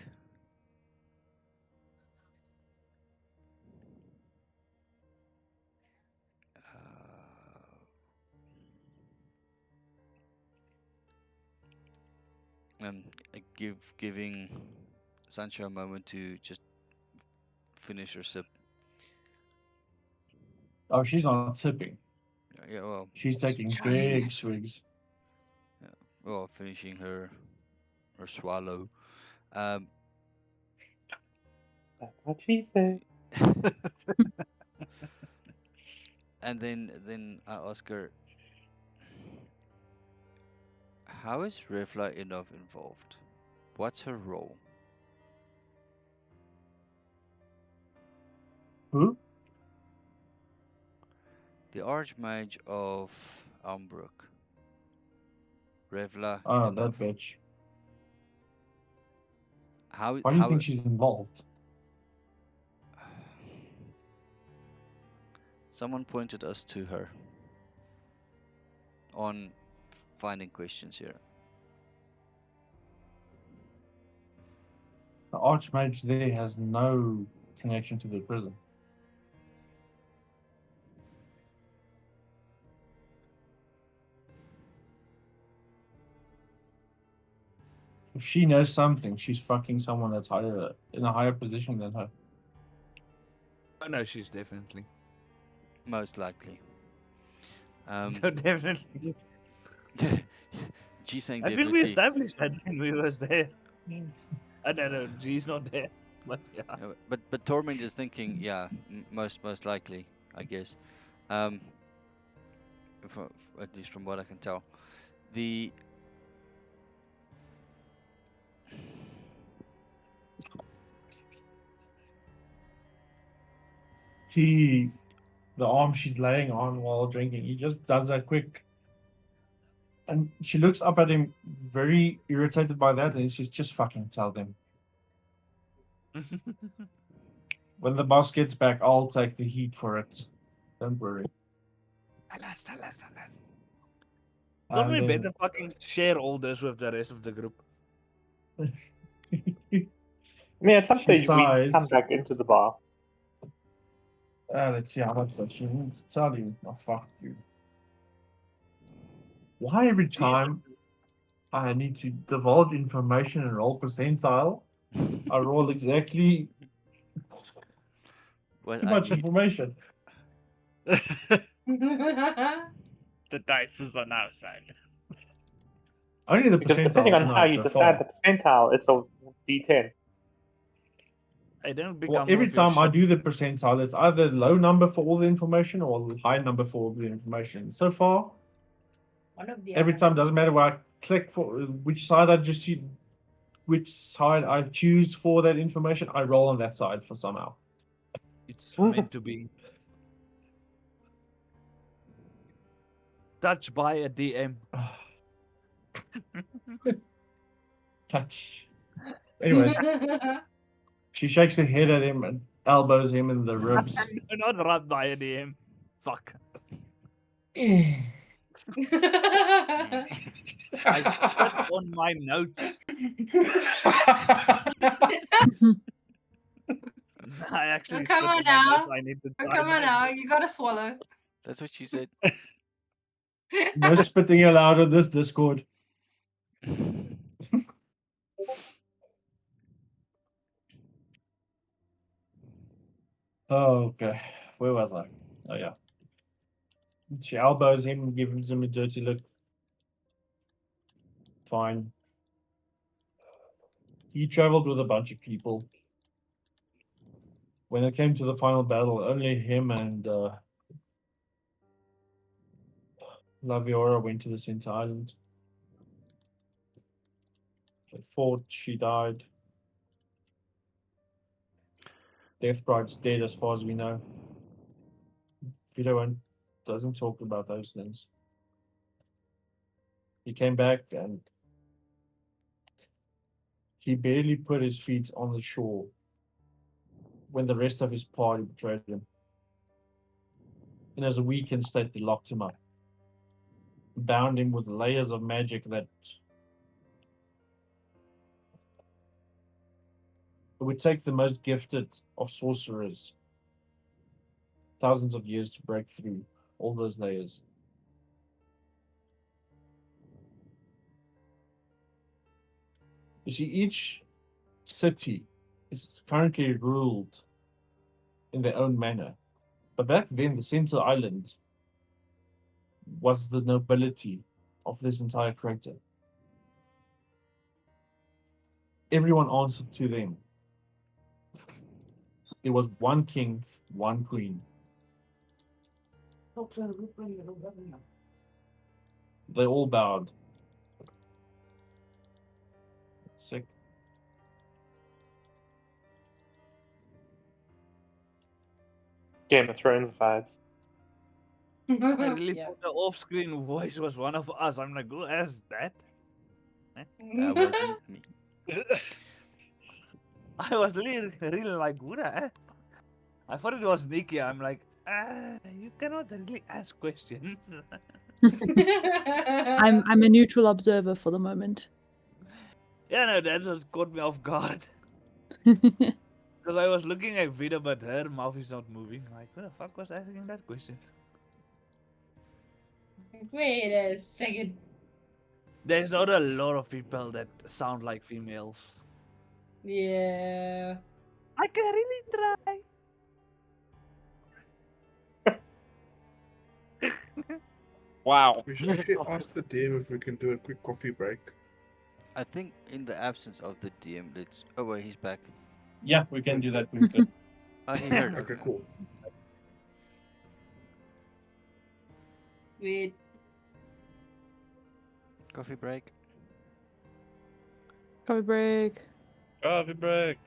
Giving Sancho a moment to just finish her sip. Oh, she's not sipping. Yeah, well, She's taking chugging big it. swigs. well, finishing her swallow. Um, That's what she said. and then I ask her, how is Revla enough involved? What's her role? Who? The Archmage of Umbrook. Revla Oh, enough. that bitch. How Why do you think she's involved? Someone pointed us to her on finding questions here. The Archmage there has no connection to the prison. If she knows something, she's fucking someone that's higher in a higher position than her. Oh no, she's definitely. Most likely. No, definitely. She's saying I think we definitely. established that when we was there. I don't know. G's not there, but yeah. But Torment is thinking, yeah, most likely, I guess. At least from what I can tell, the See the arm she's laying on while drinking. He just does that quick. And she looks up at him, very irritated by that, and she's just fucking tell them. When the boss gets back, I'll take the heat for it. Don't worry. Alas. Don't And we then- better fucking share all this with the rest of the group? I mean, at some She stage we come sighs. back into the bar. Let's see how much does she need to tell you. Oh, fuck you. Why every time I need to divulge information and roll percentile, I roll exactly Well, too I much need information? The dice is on our side. Only the Because depending percentile on how tonight you so decide far. the percentile, it's a D10. I don't become Well, one every of your time I shit- do the percentile, it's either low number for all the information or high number for all the information. So far, One of the every other. time, doesn't matter where I click for which side I just see, which side I choose for that information, I roll on that side for somehow. It's meant to be. Touched by a DM. Touch. Anyways, she shakes her head at him and elbows him in the ribs. Not rubbed by a DM. Fuck. I spit on my notes. I actually Come spit on on my notes. now. I need to Oh, tie come my on now, you gotta swallow. That's what she said. No spitting allowed on this Discord. Oh, okay. Where was I? Oh, yeah. She elbows him and gives him a dirty look. Fine. He traveled with a bunch of people. When it came to the final battle, only him and Laviora went to the Center Island. They fought, she died. Deathbride's dead as far as we know. Vito doesn't talk about those things. He came back and he barely put his feet on the shore when the rest of his party betrayed him. And as a weakened state, they locked him up, bound him with layers of magic that it would take the most gifted of sorcerers thousands of years to break through all those layers. You see, each city is currently ruled in their own manner. But back then, the Center Island was the nobility of this entire crater. Everyone answered to them. It was one king, one queen. They all bowed. Sick. Game of Thrones vibes. I really Yeah. thought the off-screen voice was one of us. I'm like, who asked that? That wasn't me. I was really like, who the heck? I thought it was Nikki. I'm like, you cannot really ask questions. I'm a neutral observer for the moment. Yeah, no, that just caught me off guard. Because I was looking at Vida, but her mouth is not moving. Like, who the fuck was asking that question? Wait a second. There's not a lot of people that sound like females. Yeah. I can really try. Wow. We should actually ask the DM if we can do a quick coffee break. I think in the absence of the DM, let's. Oh wait, he's back. Yeah, we can do that quickly. Oh, he heard. Okay, cool. Wait. Coffee break. Coffee break. Coffee break.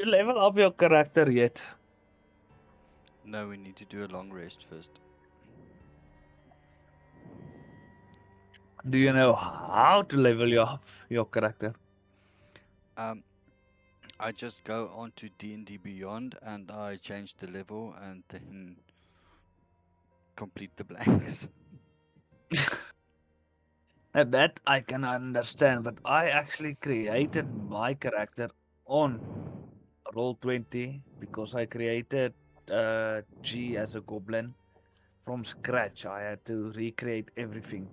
you level up your character yet? No, we need to do a long rest first. Do you know how to level your character? I just go on to D&D Beyond and I change the level and then complete the blanks. And that I can understand, but I actually created my character on Roll20 because I created G as a goblin from scratch. I had to recreate everything.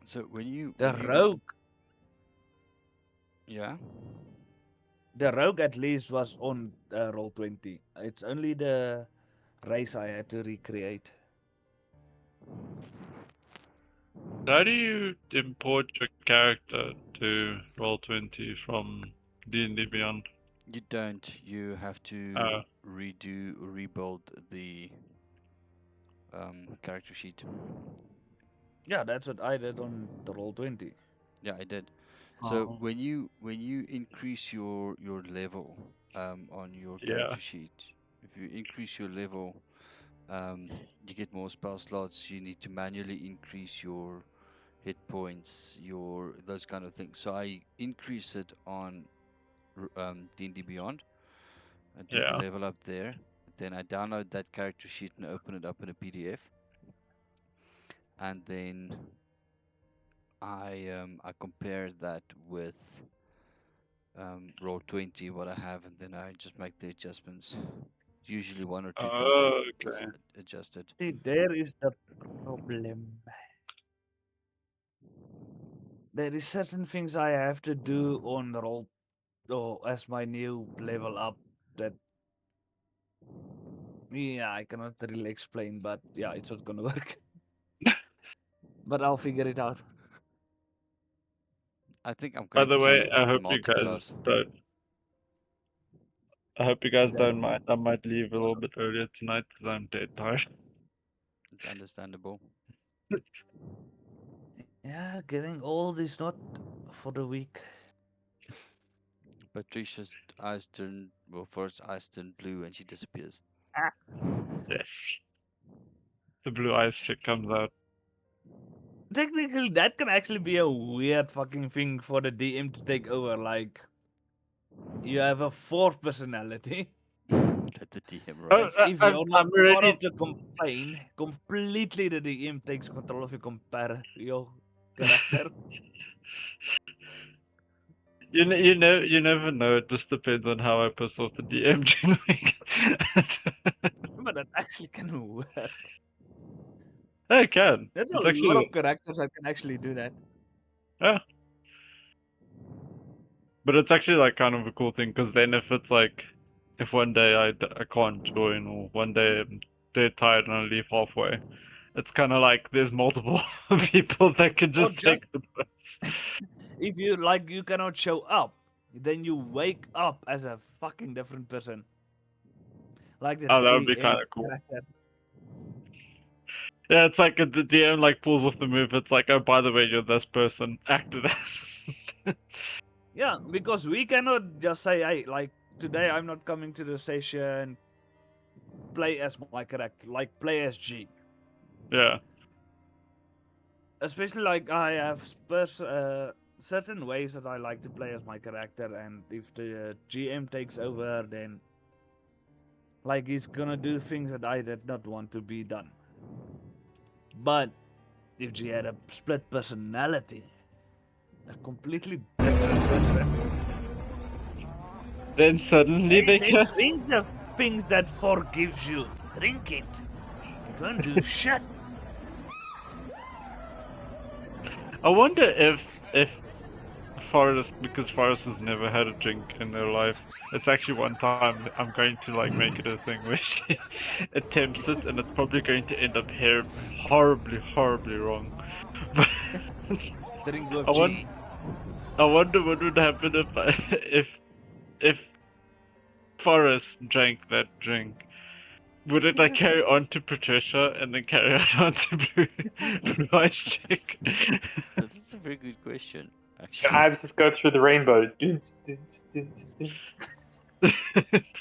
So when you The when you rogue, yeah, the rogue at least was on Roll20. It's only the race I had to recreate. How do you import your character to Roll20 from D&D Beyond? you don't. You have to rebuild the character sheet. Yeah, that's what I did on the Roll20. Yeah, I did. So Oh. when you increase your level on your Yeah. character sheet, if you increase your level, you get more spell slots. You need to manually increase your hit points, your those kind of things. So I increase it on D&D Beyond. I do the Yeah. level up there. Then I download that character sheet and open it up in a PDF. And then I compare that with Roll20 what I have, and then I just make the adjustments. Usually one or two things is Okay. adjusted. See, there is the problem. There is certain things I have to do on the roll as my new level up that I cannot really explain, but yeah, it's not gonna work. But I'll figure it out. I think I'm By going the way, to I hope you guys multi-class. don't. I hope you guys That- don't mind. I might leave a little bit earlier tonight because I'm dead tired. It's understandable. Yeah, getting old is not for the weak. Patricia's eyes turn, well, first eyes turn blue and she disappears. Yes. The blue eyes chick comes out. Technically, that can actually be a weird fucking thing for the DM to take over. Like, you have a fourth personality. Let the DM Oh, run. If you're not I'm part already. of the campaign, completely the DM takes control of your character. You never know. It just depends on how I piss off the DM generally. But that actually can work. I can. There's a It's lot actually of characters that can actually do that. yeah. But it's actually like kind of a cool thing because then if it's like if one day I can't join or one day I'm dead tired and I leave halfway, it's kind of like there's multiple people that can Or just just take the place. if you you cannot show up, then you wake up as a fucking different person. Like the Oh, that would be DM kind of cool. character. Yeah, it's like the DM like pulls off the move. It's like, oh, by the way, you're this person. Acted as. Yeah, because we cannot just say, hey, like today I'm not coming to the session. Play as my character, like play as G. Yeah. Especially like I have certain ways that I like to play as my character, and if the GM takes over, then like he's gonna do things that I did not want to be done. But if G had a split personality, a completely different person, Then suddenly they then can. drink the things that forgives you. Drink it. It won't do shit. I wonder if Forrest, because Forrest has never had a drink in their life, it's actually one time I'm going to like make it a thing where she attempts it, and it's probably going to end up horribly, horribly wrong. But Drink with I G. wonder what would happen if Forrest drank that drink. Would it like carry on to Patricia and then carry on to Blue Eyes Chick? That's a very good question. Your Actually, eyes just go through the rainbow. Dins, dins, dins, dins.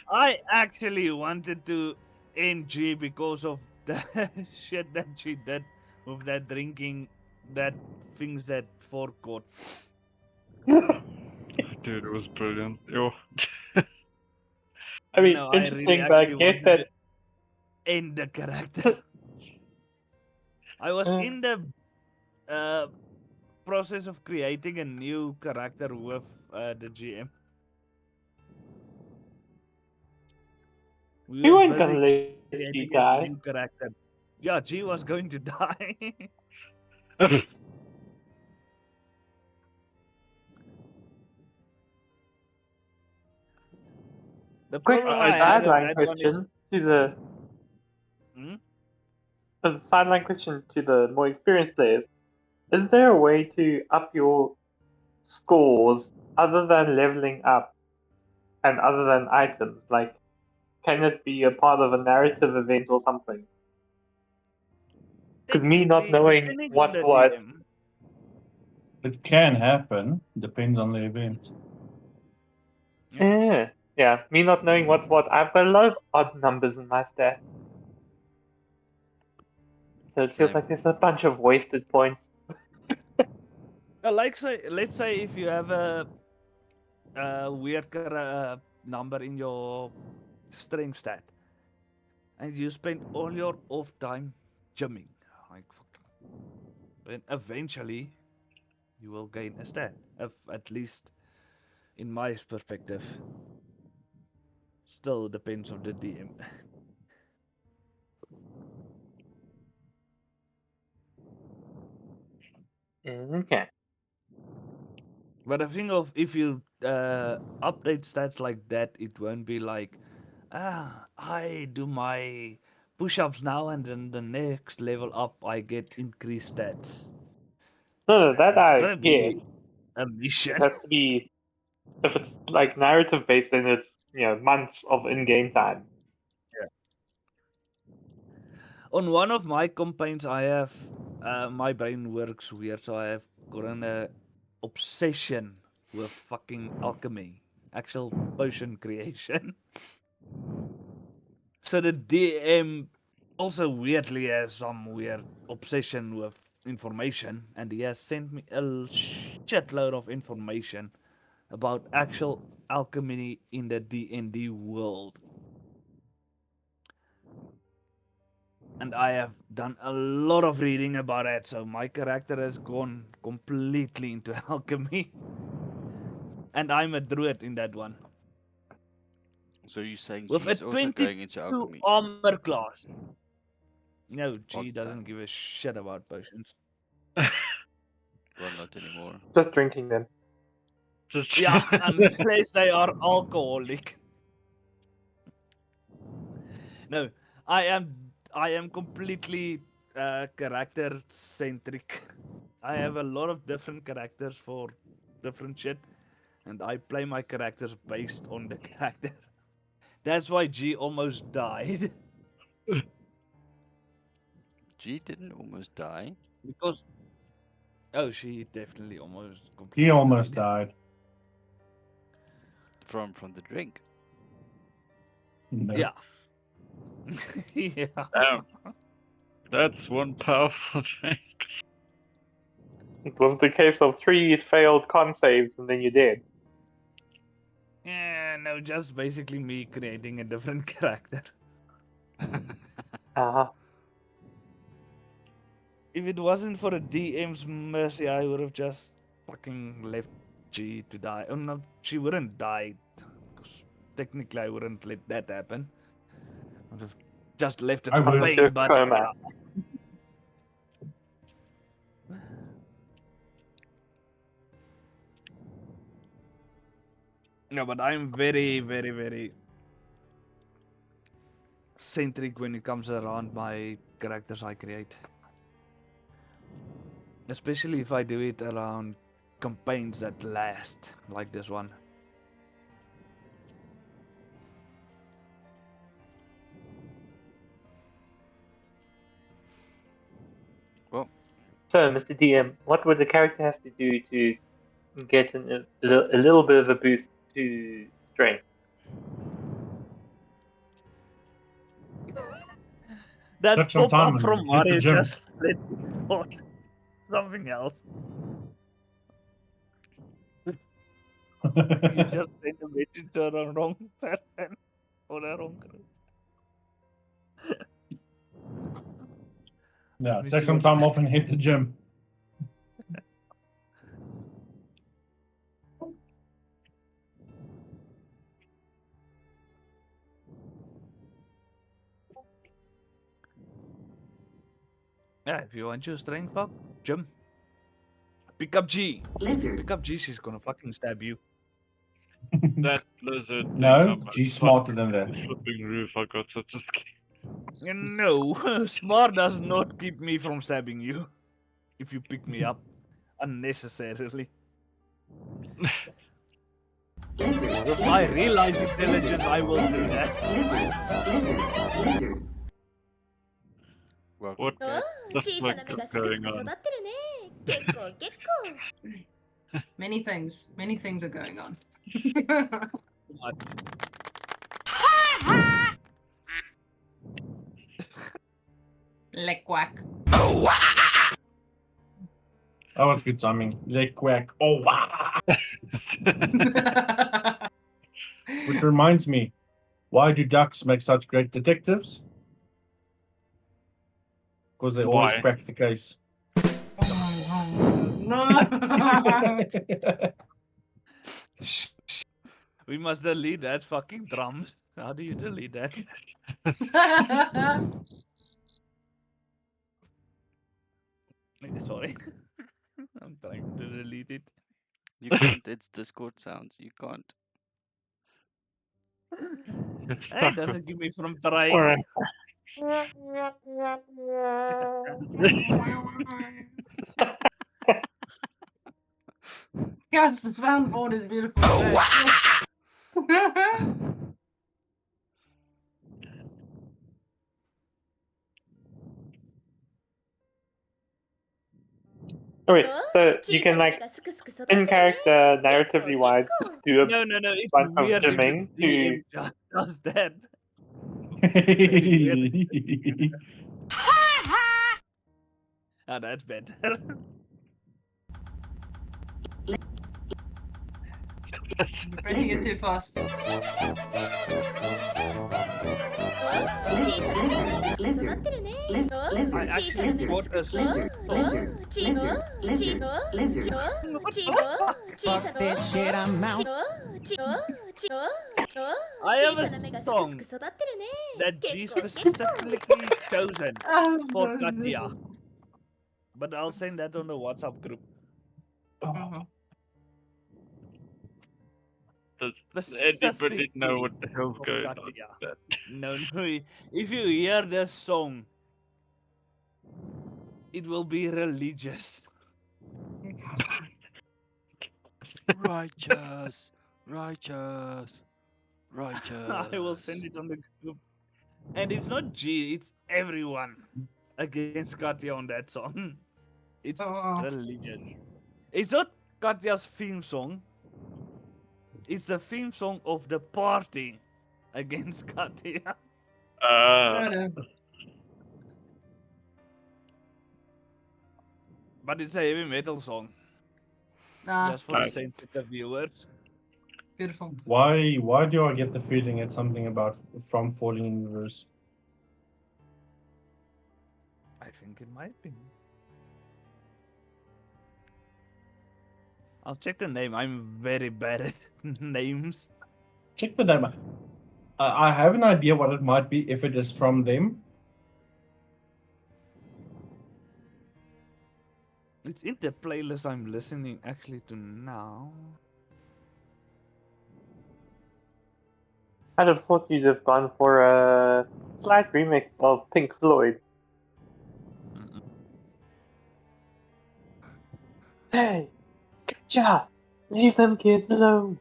I actually wanted to end G because of the shit that she did with that drinking, that things that forecourt. Dude, it was brilliant. Yo. I mean, No, I really interesting, but I actually get wanted that. to end the character. I was in the process of creating a new character with the GM. We We were weren't busy gonna let you creating a die. new character. Yeah, G was going to die. The Quick problem I had with sideline that one is, question to the Hmm? a sideline question to the more experienced players. Is there a way to up your scores other than leveling up and other than items? Like, can it be a part of a narrative event or something? Because me not technically, knowing depending on what's the what. DM, It can happen. Depends on the event. Yeah, me not knowing what's what. I've got a lot of odd numbers in my stat. So it feels same. like there's a bunch of wasted points. like let's say if you have a weird number in your strength stat, and you spend all your off time gymming, like then eventually you will gain a stat. At least in my perspective, still depends on the DM. Okay. But I think of if you update stats like that, it won't be like, I do my push-ups now, and then the next level up, I get increased stats. No, that It's I gonna get. be a mission. It has to be, if it's like narrative based, then it's months of in-game time. On one of my campaigns, I have my brain works weird, so I have got an obsession with fucking alchemy, actual potion creation. So the DM also weirdly has some weird obsession with information, and he has sent me a shitload of information about actual alchemy in the D&D world. And I have done a lot of reading about it, so my character has gone completely into alchemy. And I'm a druid in that one. So you're saying With a she's also going into 22 alchemy? armor class. No, G What the- doesn't give a shit about potions. Well, not anymore. Just drinking them. Just Yeah, unless they are alcoholic. No, I am completely character centric. I have a lot of different characters for different shit, and I play my characters based on the character. That's why G almost died. G didn't almost die. Because oh, she definitely almost He completely almost died. died. From the drink. No. Yeah. Yeah. Damn. That's one powerful thing. It was the case of 3 failed con saves and then you're dead. Yeah, no, just basically me creating a different character. Uh-huh. If it wasn't for the DM's mercy, I would have just fucking left G to die. Oh no, she wouldn't die. Because technically I wouldn't let that happen. I would have just left the I would. campaign, but Coma. yeah. No, but I'm very, very, very centric when it comes around my characters I create. Especially if I do it around campaigns that last, like this one. Well, So, Mr. DM, what would the character have to do to get a little bit of a boost to strength. That Took some pop time up from and hit the Mario gym. just let me thought something else. You just sent a message to the wrong person or the wrong group. Yeah, Let me take see some what- time off and hit the gym. Yeah, if you want your strength up, Jim. Pick up G. Lizard. Pick up G, she's gonna fucking stab you. That lizard thing, No, I'm G's stuck smarter than on that. the flipping roof. I got such a scare. No, smart does not keep me from stabbing you. If you pick me up unnecessarily. Lizard. With my real life intelligence, I will do that. Lizard. Welcome. What お the ー小さな fuck 芽が is すくす going く育 on? ってるね結構結構 Many things are going on. Leg quack. That was good timing. Leg quack. Oh, wow. Which reminds me, why do ducks make such great detectives? Because they always Why? crack the case. No. We must delete that fucking drums. How do you delete that? Sorry. I'm trying to delete it. You can't. It's Discord sounds. You can't. It doesn't keep me from trying. Alright. Yes, the soundboard is beautiful. Okay, お so ー you 小 can さな芽 like がすくすく育ってる in ね character 結構 narratively wise 結構 do a No, it's bunch of weird if gymming the DM to just does that. Very weird. Ah, that's better. You're pressing it too fast. おー小さな芽がすくすく育ってるねおー Lizard. 小さな芽がすくすくおー Lizard. 小さな Lizard. Lizard. 小さ Fuck this shit, I'm out. I have 小さな芽が a すくす song く育ってるね that G 結構結構 specifically chosen Oh, for so Katia. But I'll send that on the WhatsApp group. Does anybody know what the hell's for going on? Katia. with that? No. If you hear this song, it will be religious. Righteous. Righteous. Righteous. I will send it on the group. And it's not G, it's everyone against Katya on that song. It's Oh. religion. It's not Katya's theme song. It's the theme song of the party against Katya. But it's a heavy metal song. Just for the Nice. sensitive viewers. Beautiful. Why do I get the feeling it's something about from falling in reverse? I think it might be. I'll check the name. I'm very bad at names. Check the name. I have an idea what it might be if it is from them. It's in the playlist I'm listening actually to now. I'd have thought you'd have gone for a slight remix of Pink Floyd. Hey, gotcha! Leave them kids alone.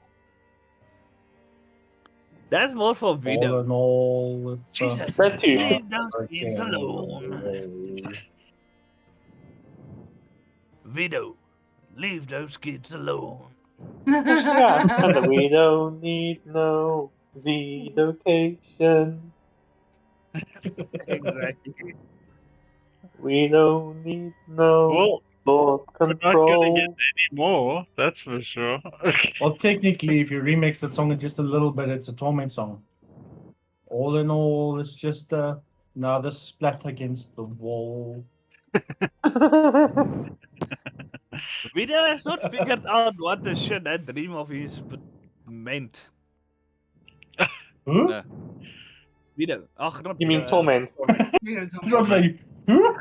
That's more for All video. in all, it's Jesus, That too. leave those kids alone. Video. Leave those kids alone. Yeah, and we don't need no relocation. Exactly. We don't need no Well, thought we're not gonna get control. any more, that's for sure. Well, technically, if you remix the song just a little bit, it's a Torment song. All in all, it's just another splat against the wall. Vito has not figured out what the shit that dream of his meant. Huh? No. Vito. Ach, not You Vito, mean Torment? That's what I'm saying. Huh?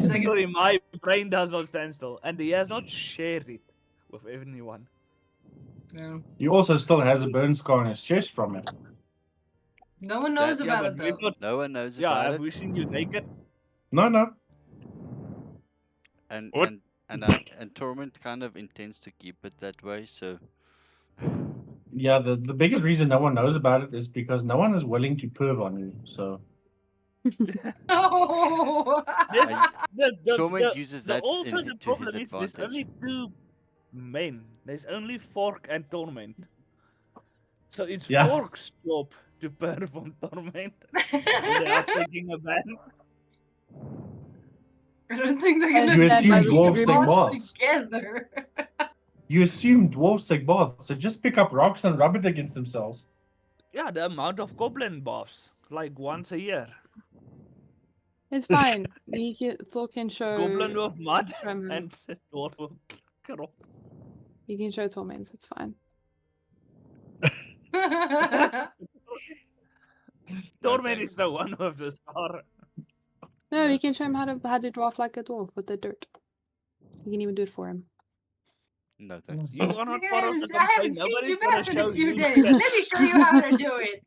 Sorry, my brain does not stand still, and he has not shared it with anyone. No. He also still has a burn scar on his chest from it. No one knows Yeah, about but it we've though. not. No one knows Yeah, about have it. we seen you naked? No. And What? and Torment kind of intends to keep it that way, so Yeah, the biggest reason no one knows about it is because no one is willing to perv on you. So No. Torment uses that also the to his problem is there's advantage. only two men. There's only Fork and Torment. So it's Yeah. Fork's job to perv on Torment when they are taking a ban. I don't think they're I gonna You stand assume by do this dwarves take agreement. baths. together. You assume dwarves take baths, so just pick up rocks and rub it against themselves. Yeah, the amount of goblin buffs, like once a year. It's fine. Thor can Goblin show. with mud Um, and dwarf with crop. You can show torments. It's fine. Torment is the one with the scar. No, you can show him how to dwarf like a dwarf with the dirt. You can even do it for him. No thanks. You are not part of the I haven't campaign. seen you Nobody's gonna back in show a few you days. shit. Let me show you how to do it.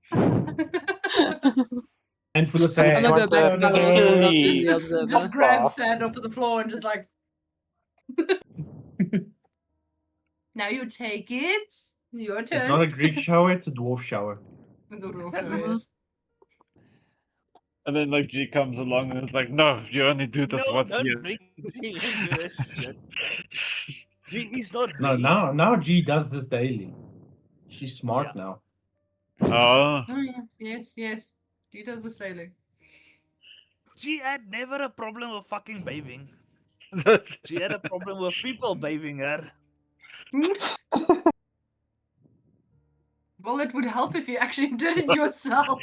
And for the I'm sand. gonna go back to my little bulldog to the Just observer. grab sand off of the floor and just like. Now you take it. Your turn. It's not a Greek shower, it's a dwarf shower. It's a dwarf shower, yes. And then like G comes along and it's like, no, you only do this No, once a don't year. bring G into this shit. G is not No, V. now G does this daily. She's smart now. Oh. Oh yes. He does the sailing. G had never a problem with fucking bathing. She had a problem with people bathing her. Well, it would help if you actually did it yourself.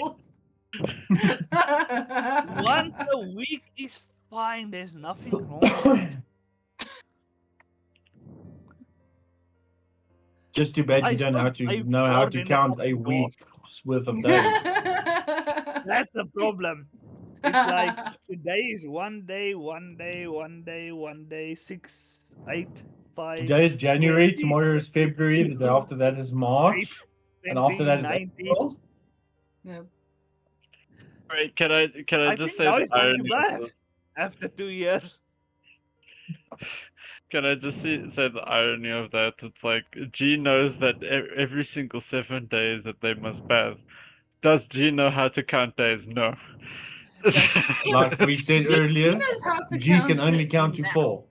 Once a week is fine. There's nothing wrong with it. Just too bad I you don't know stopped know how bored to in the count a fucking door. week's worth of days. That's the problem. It's like today is one day, 6, 8, 5. Today is January, 20, tomorrow is February, the day after that is March, 8, and after that is 19. April. Yeah. Wait, can I I just think say now the it's time to irony of bath this? after 2 years. Can I just say the irony of that? It's like G knows that every single 7 days that they must bath. Does G know how to count days? No. Like we said He earlier, knows how to G can count only it count to now. 4.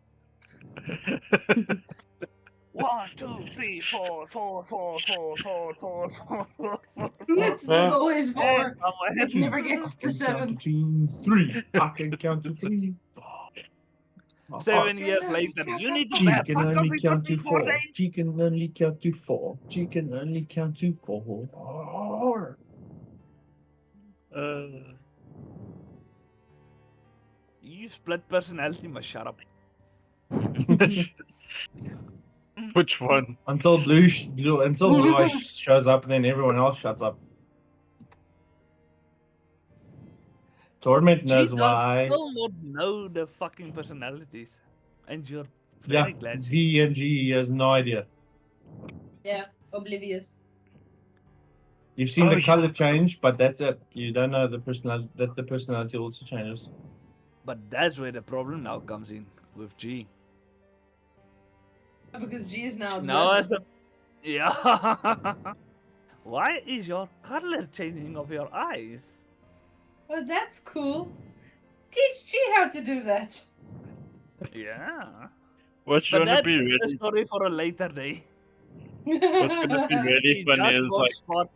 1, 2, 3, 4, 4, 4, 4, 4, 4, 4, 4, 4. This is always 4. And It never gets to 7. 2, 3. I can count to 3. 7 years later, you need to G bath. can Fuck off, only it count took to me 4 4. days. G can only count to 4. G can only count to 4. You split personality must shut up. Which one? Until Blue Eyes shows up, and then everyone else shuts up. Torment She knows does why. still not know the fucking personalities. And you're Yeah, very glad she V and G has no idea. Yeah, oblivious. You've seen Oh, the yeah. color change, but that's it. You don't know the personality that the personality also changes. But that's where the problem now comes in with G. Because G is now Now as observant. the yeah. Why is your color changing of your eyes? Oh, that's cool. Teach G how to do that. Yeah. What's But gonna that's be a really story for a later day. what's gonna be really She funny just is got like spot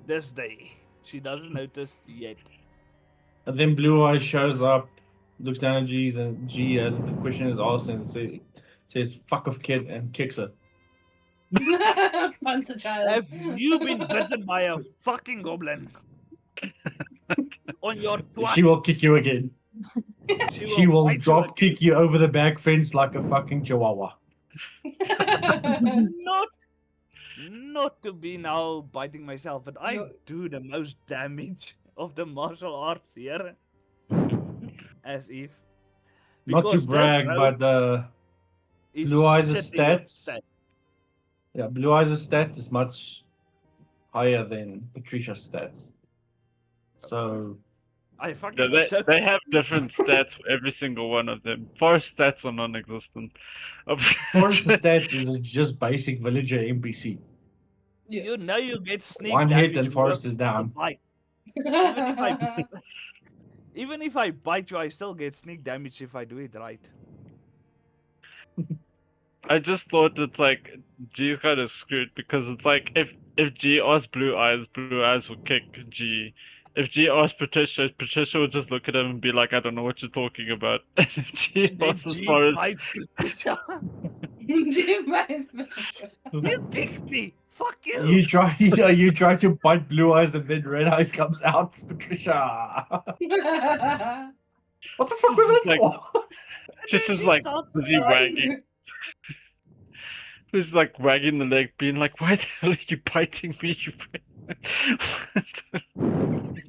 this day. She doesn't notice yet. And then Blue Eyes shows up, looks down at G's, and G, as the question is asked, and says "fuck off, kid," and kicks her. Punch a child. Have you been bitten by a fucking goblin? On your twat. She will kick you again. She will bite you drop again. kick you over the back fence like a fucking chihuahua. Not to be now biting myself, but I No. do the most damage of the martial arts here. As if. Not to Because that brag, rogue but is Blue Eyes' shitty with stats. Yeah, Blue Eyes' stats is much higher than Patricia's stats. So I fucking they, hope so. they have different stats for every single one of them. Forest stats are non-existent. Forest stats is just basic villager NPC. You know you get sneak One damage. hit and Forest is with a down. bite. Even if I bite you, I still get sneak damage if I do it right. I just thought it's like G's kind of screwed because it's like if G asked Blue Eyes will kick G. If G asked Patricia will just look at him and be like, I don't know what you're talking about. If G And then asks as G far as bites Patricia. You kicked me. Fuck you. You try to bite Blue Eyes and then Red Eyes comes out, Patricia. What the fuck was that like, for? just as like busy wagging. He's like wagging the leg, being like, "Why the hell are you biting me?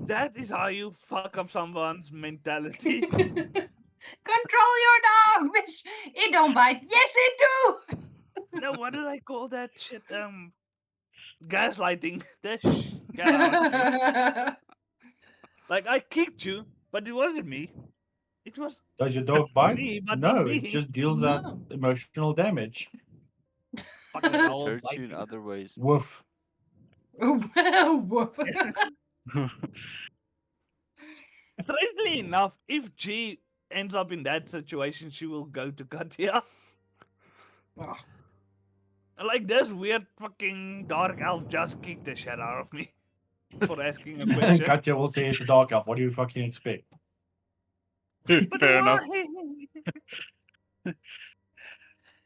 That is how you fuck up someone's mentality. Control your dog, bitch. It don't bite. Yes, it do. No, what did I call that shit? Gaslighting. That get out of me. Like I kicked you, but it wasn't me. It was Does your dog bite? me, but No, not it me. just deals out emotional damage. Fucking Just owl hurts you in biting. other ways. Woof. Woof. Strangely enough, if G ends up in that situation, she will go to Katya. Oh. Like this weird fucking dark elf just kicked the shit out of me for asking a And question. Katya will say it's a dark elf. What do you fucking expect? But Fair enough.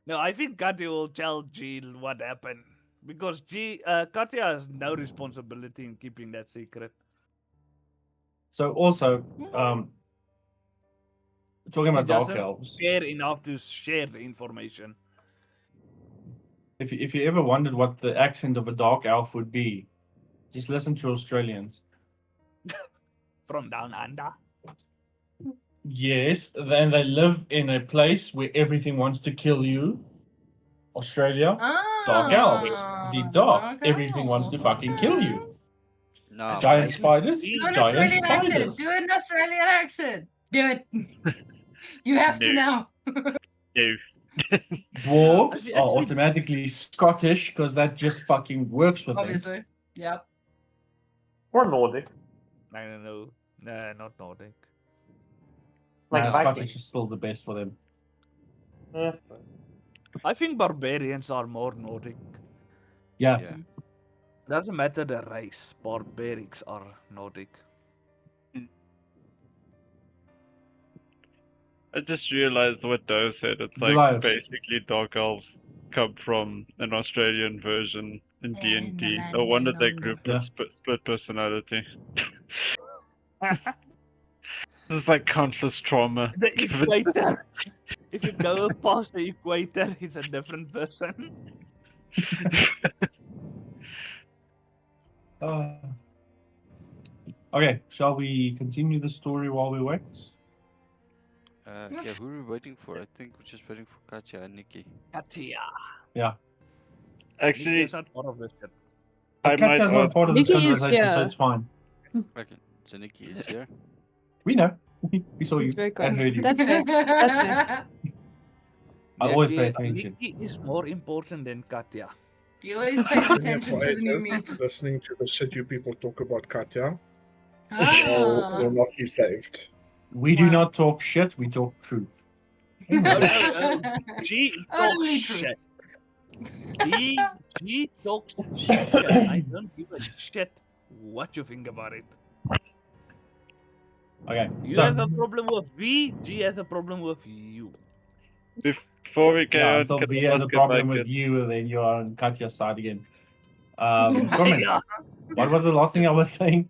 No, I think Katya will tell G what happened. Because Katya has no responsibility in keeping that secret. So also, talking She about dark doesn't elves. care enough to share the information. If you ever wondered what the accent of a dark elf would be, just listen to Australians. From down under. Yes, then they live in a place where everything wants to kill you. Australia, dark elves. The dark, everything wants to fucking kill you. No, Giant mate. spiders, Do an giant Australian accent. spiders. Do an Australian accent. Do it. You have to No. now. No. Dwarves She are actually- automatically Scottish because that just fucking works with them. Obviously. Yep. Or Nordic. I don't know. Nah, not Nordic. Like Nah, Viking. Scottish is still the best for them. Yes. I think barbarians are more Nordic. Yeah. Yeah. Doesn't matter the race. Barbarics are Nordic. I just realized what Doe said. It's like Goliaths. basically dark elves come from an Australian version in Yeah, D in and the D. land No wonder down they under. grouped Yeah. with split personality. This is like countless trauma. The equator. If you go past the equator, it's a different person. Okay, shall we continue the story while we wait? Yeah, who are we waiting for? I think we're just waiting for Katya and Nikki. Katya. Yeah. Nikki Actually, is not part of this shit. I But might Katya's not ask. part of this Nikki is conversation, so here. it's fine. Okay, so Nikki is here. We know. We saw He's you very and good. heard you. That's fair. That's fair. I always pay Nikki- attention. Nikki is more important than Katya. He always pays attention to the new Quiet, meat. listening to the shit you people talk about Katya Ah. will not be saved. We do Wow. not talk shit, we talk truth. Hang No, on. no, G talks Only shit. truth. G talks shit. I don't give a shit what you think about it. Okay, You so have a problem with V, G has a problem with you. Before we carry yeah, on, until can V I has a ask if I problem with could- you, and then you are on Katya's side again. Torment, what was the last thing I was saying?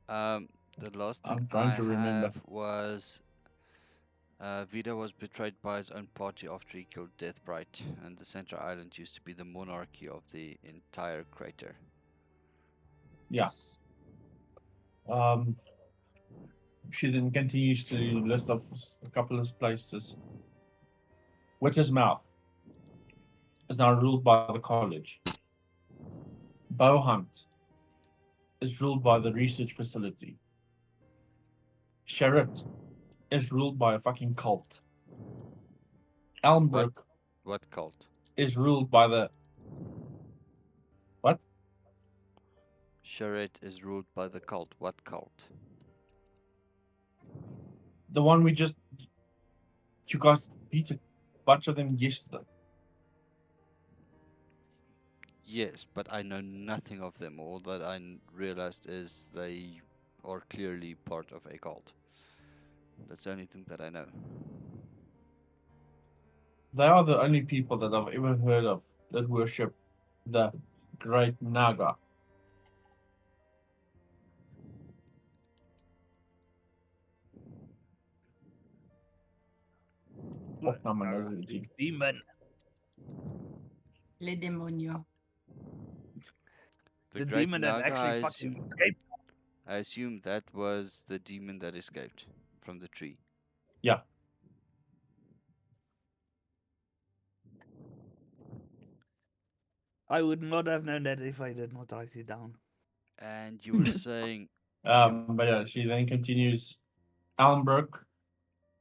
The last thing I'm trying I to remember. have was Vida was betrayed by his own party after he killed Deathbright, and the Central Island used to be the monarchy of the entire crater. Yeah. She then continues to list off a couple of places. Witch's Mouth is now ruled by the college. Bow Hunt is ruled by the research facility. Sherritt is ruled by a fucking cult. Elmbrook What cult? is ruled by the what? Charette is ruled by the cult. What cult? The one we just you guys beat a bunch of them yesterday. Yes, but I know nothing of them. All that I realized is they are clearly part of a cult. That's the only thing that I know. They are the only people that I've ever heard of that worship the Great Naga. Fuck, no, man, that's The it. demon. Le demonio. The Great demon that Naga, actually fucking escaped. I assume that was the demon that escaped from the tree. Yeah. I would not have known that if I did not write it down. And you were saying But yeah, she then continues. Almbrook,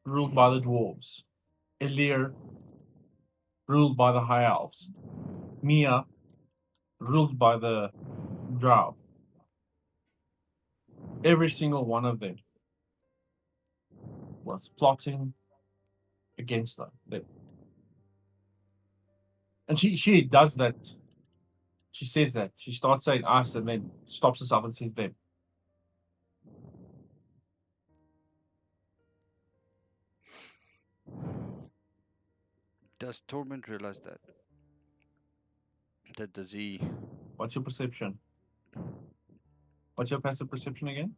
ruled by the dwarves. Elir, ruled by the high elves. Mia, ruled by the drow. Every single one of them was plotting against them. And she does that. She says that. She starts saying us and then stops herself and says them. does Torment realize that? Does he? What's your perception? What's your passive perception again?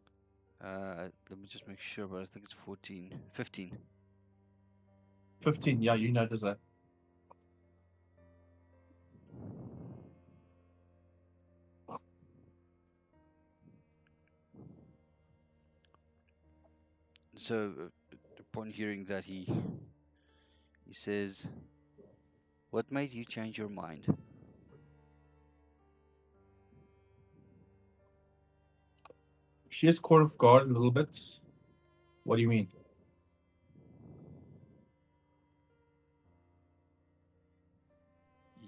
Let me just make sure, but I think it's 14. 15. 15. Yeah, you notice that. So, upon hearing that, he says, "What made you change your mind?" She is caught off guard a little bit. What do you mean?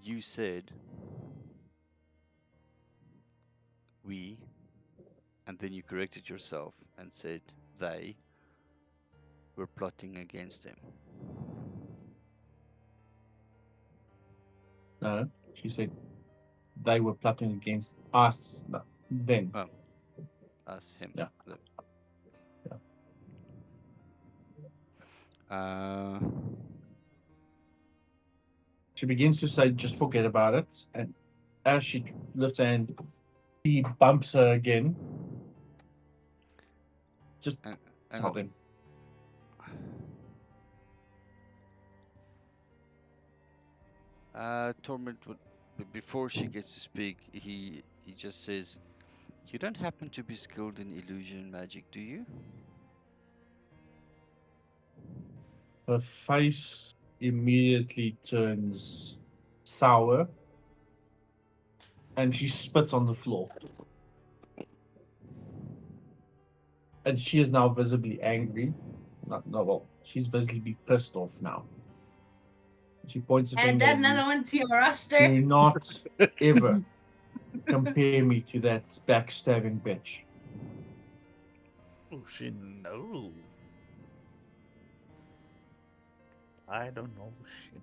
You said we, and then you corrected yourself and said they were plotting against him. No, she said they were plotting against us. No, them. Oh, us, him. Yeah. Them. Yeah. She begins to say, just forget about it. And as she lifts her hand, he bumps her again. Just tell them. Torment would, before she gets to speak, he just says, "You don't happen to be skilled in illusion magic, do you?" Her face immediately turns sour and she spits on the floor. And she is now visibly angry. Well, she's visibly pissed off now. She points a Add finger that at you. another one to your roster. Do not ever compare me to that backstabbing bitch. Oh, she knows. I don't know. Shit.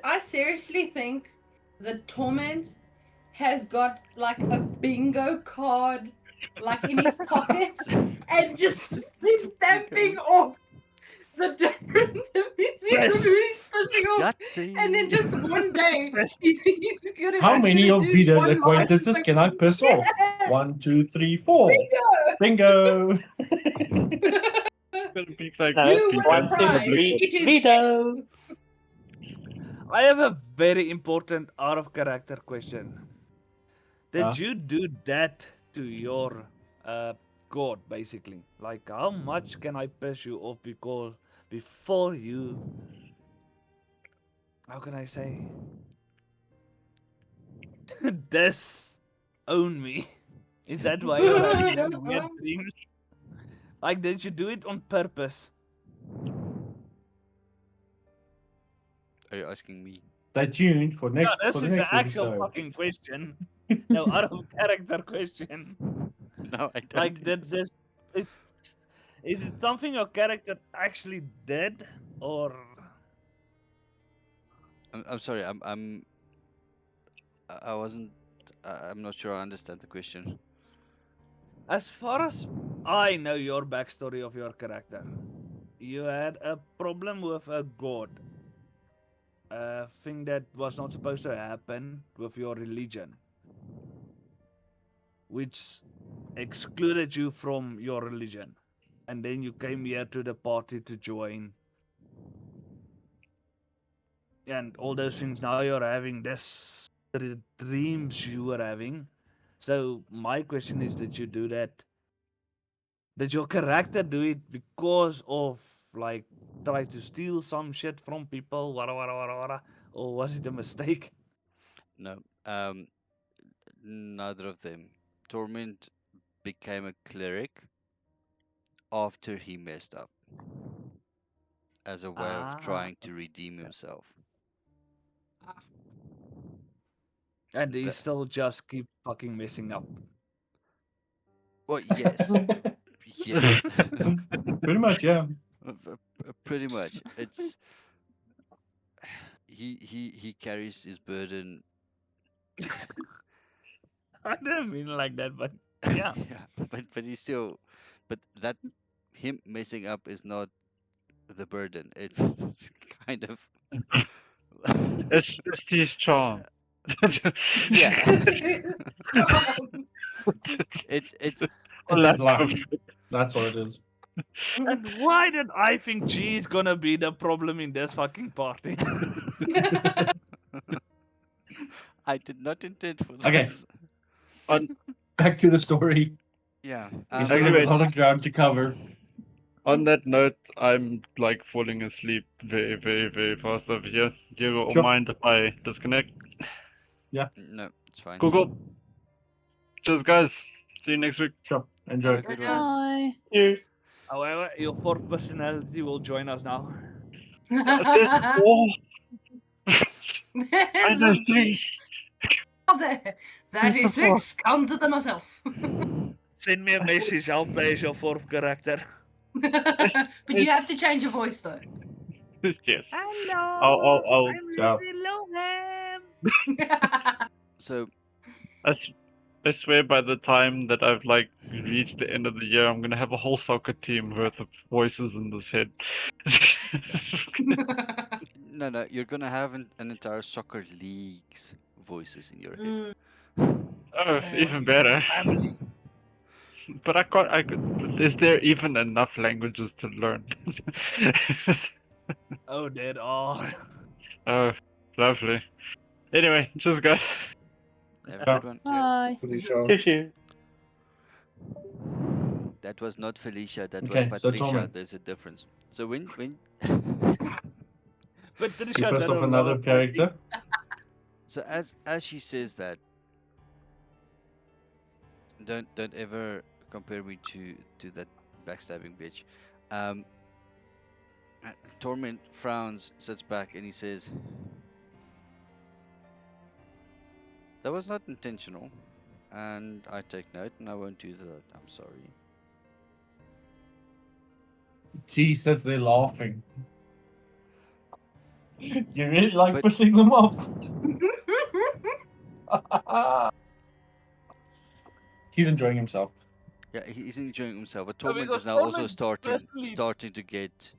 I seriously think that Torment has got like a bingo card like in his pocket and just is stamping off the different NPCs who he's pissing off. And then just one day he's gonna How many gonna of do Vita's one last acquaintances quick- can I piss off? Yeah. 1, 2, 3, 4. Bingo! Gonna be like You people win in a prize. public. It is Veto. I have a very important out of character question. Did Huh? you do that to your god, basically? Like, how much can I piss you off because before you, how can I say, disown me? Is that why you're having those weird dreams? Like, did you do it on purpose? Are you asking me? Stay tuned for No, next this for the is an next actual episode. fucking question. No, out of character question. No, I don't. Like, do did this. this? Is it something your character actually did, or I'm sorry. I wasn't. I'm not sure I understand the question. as far as I know your backstory of your character, you had a problem with a god, a thing that was not supposed to happen with your religion, which excluded you from your religion, and then you came here to the party to join, and all those things. Now you're having this dreams you were having. So my question is, did you do that? Did your character do it because of like try to steal some shit from people, or was it a mistake? No. Neither of them. Torment became a cleric after he messed up, as a way of Ah, trying to redeem himself. and he That, still just keep fucking messing up. well, yes, yes. Pretty much, yeah. Pretty much. It's he carries his burden. I didn't mean like that, but yeah. Yeah, but he's still, but that him messing up is not the burden. It's kind of It's just his charm. yeah. it's It's For his lack luck. of That's what it is. And why did I think G is gonna be the problem in this fucking party? I did not intend for Okay. this. on Back to the story. Yeah. We still have a lot of ground to cover. on that note, I'm like falling asleep very, very, very fast over here. Diego, Sure. mind if I disconnect? No, it's fine. Cool. Cheers, guys. See you next week. Sure. Have Enjoy. a good one. Bye. Cheers. However, your fourth personality will join us now. There's four. I There's know a three. there. That is six. Counted them myself. Send me a message. I'll play as your fourth character. But you have to change your voice though. Yes. Hello. I'll Ciao. So I swear by the time that I've like reached the end of the year, I'm gonna have a whole soccer team worth of voices in this head. no, you're gonna have an entire soccer league's voices in your head. Oh, even better. Family. But I could. Is there even enough languages to learn? Oh, there are. Oh, lovely. Anyway, just guys. Have a good one. Bye. Cheers. That was not Felicia. That Okay, was so Patricia. Torment. There's a difference. So when Patricia You pissed did off a another lot of character. so as she says that, don't ever compare me to that backstabbing bitch. Um, Torment frowns, sits back, and he says, "That was not intentional. And I take note, and I won't do that. I'm sorry. T sits there laughing. You really like But- pissing them off. He's enjoying himself. Yeah, he's enjoying himself. But No, Torment because is now also Torment personally- starting to get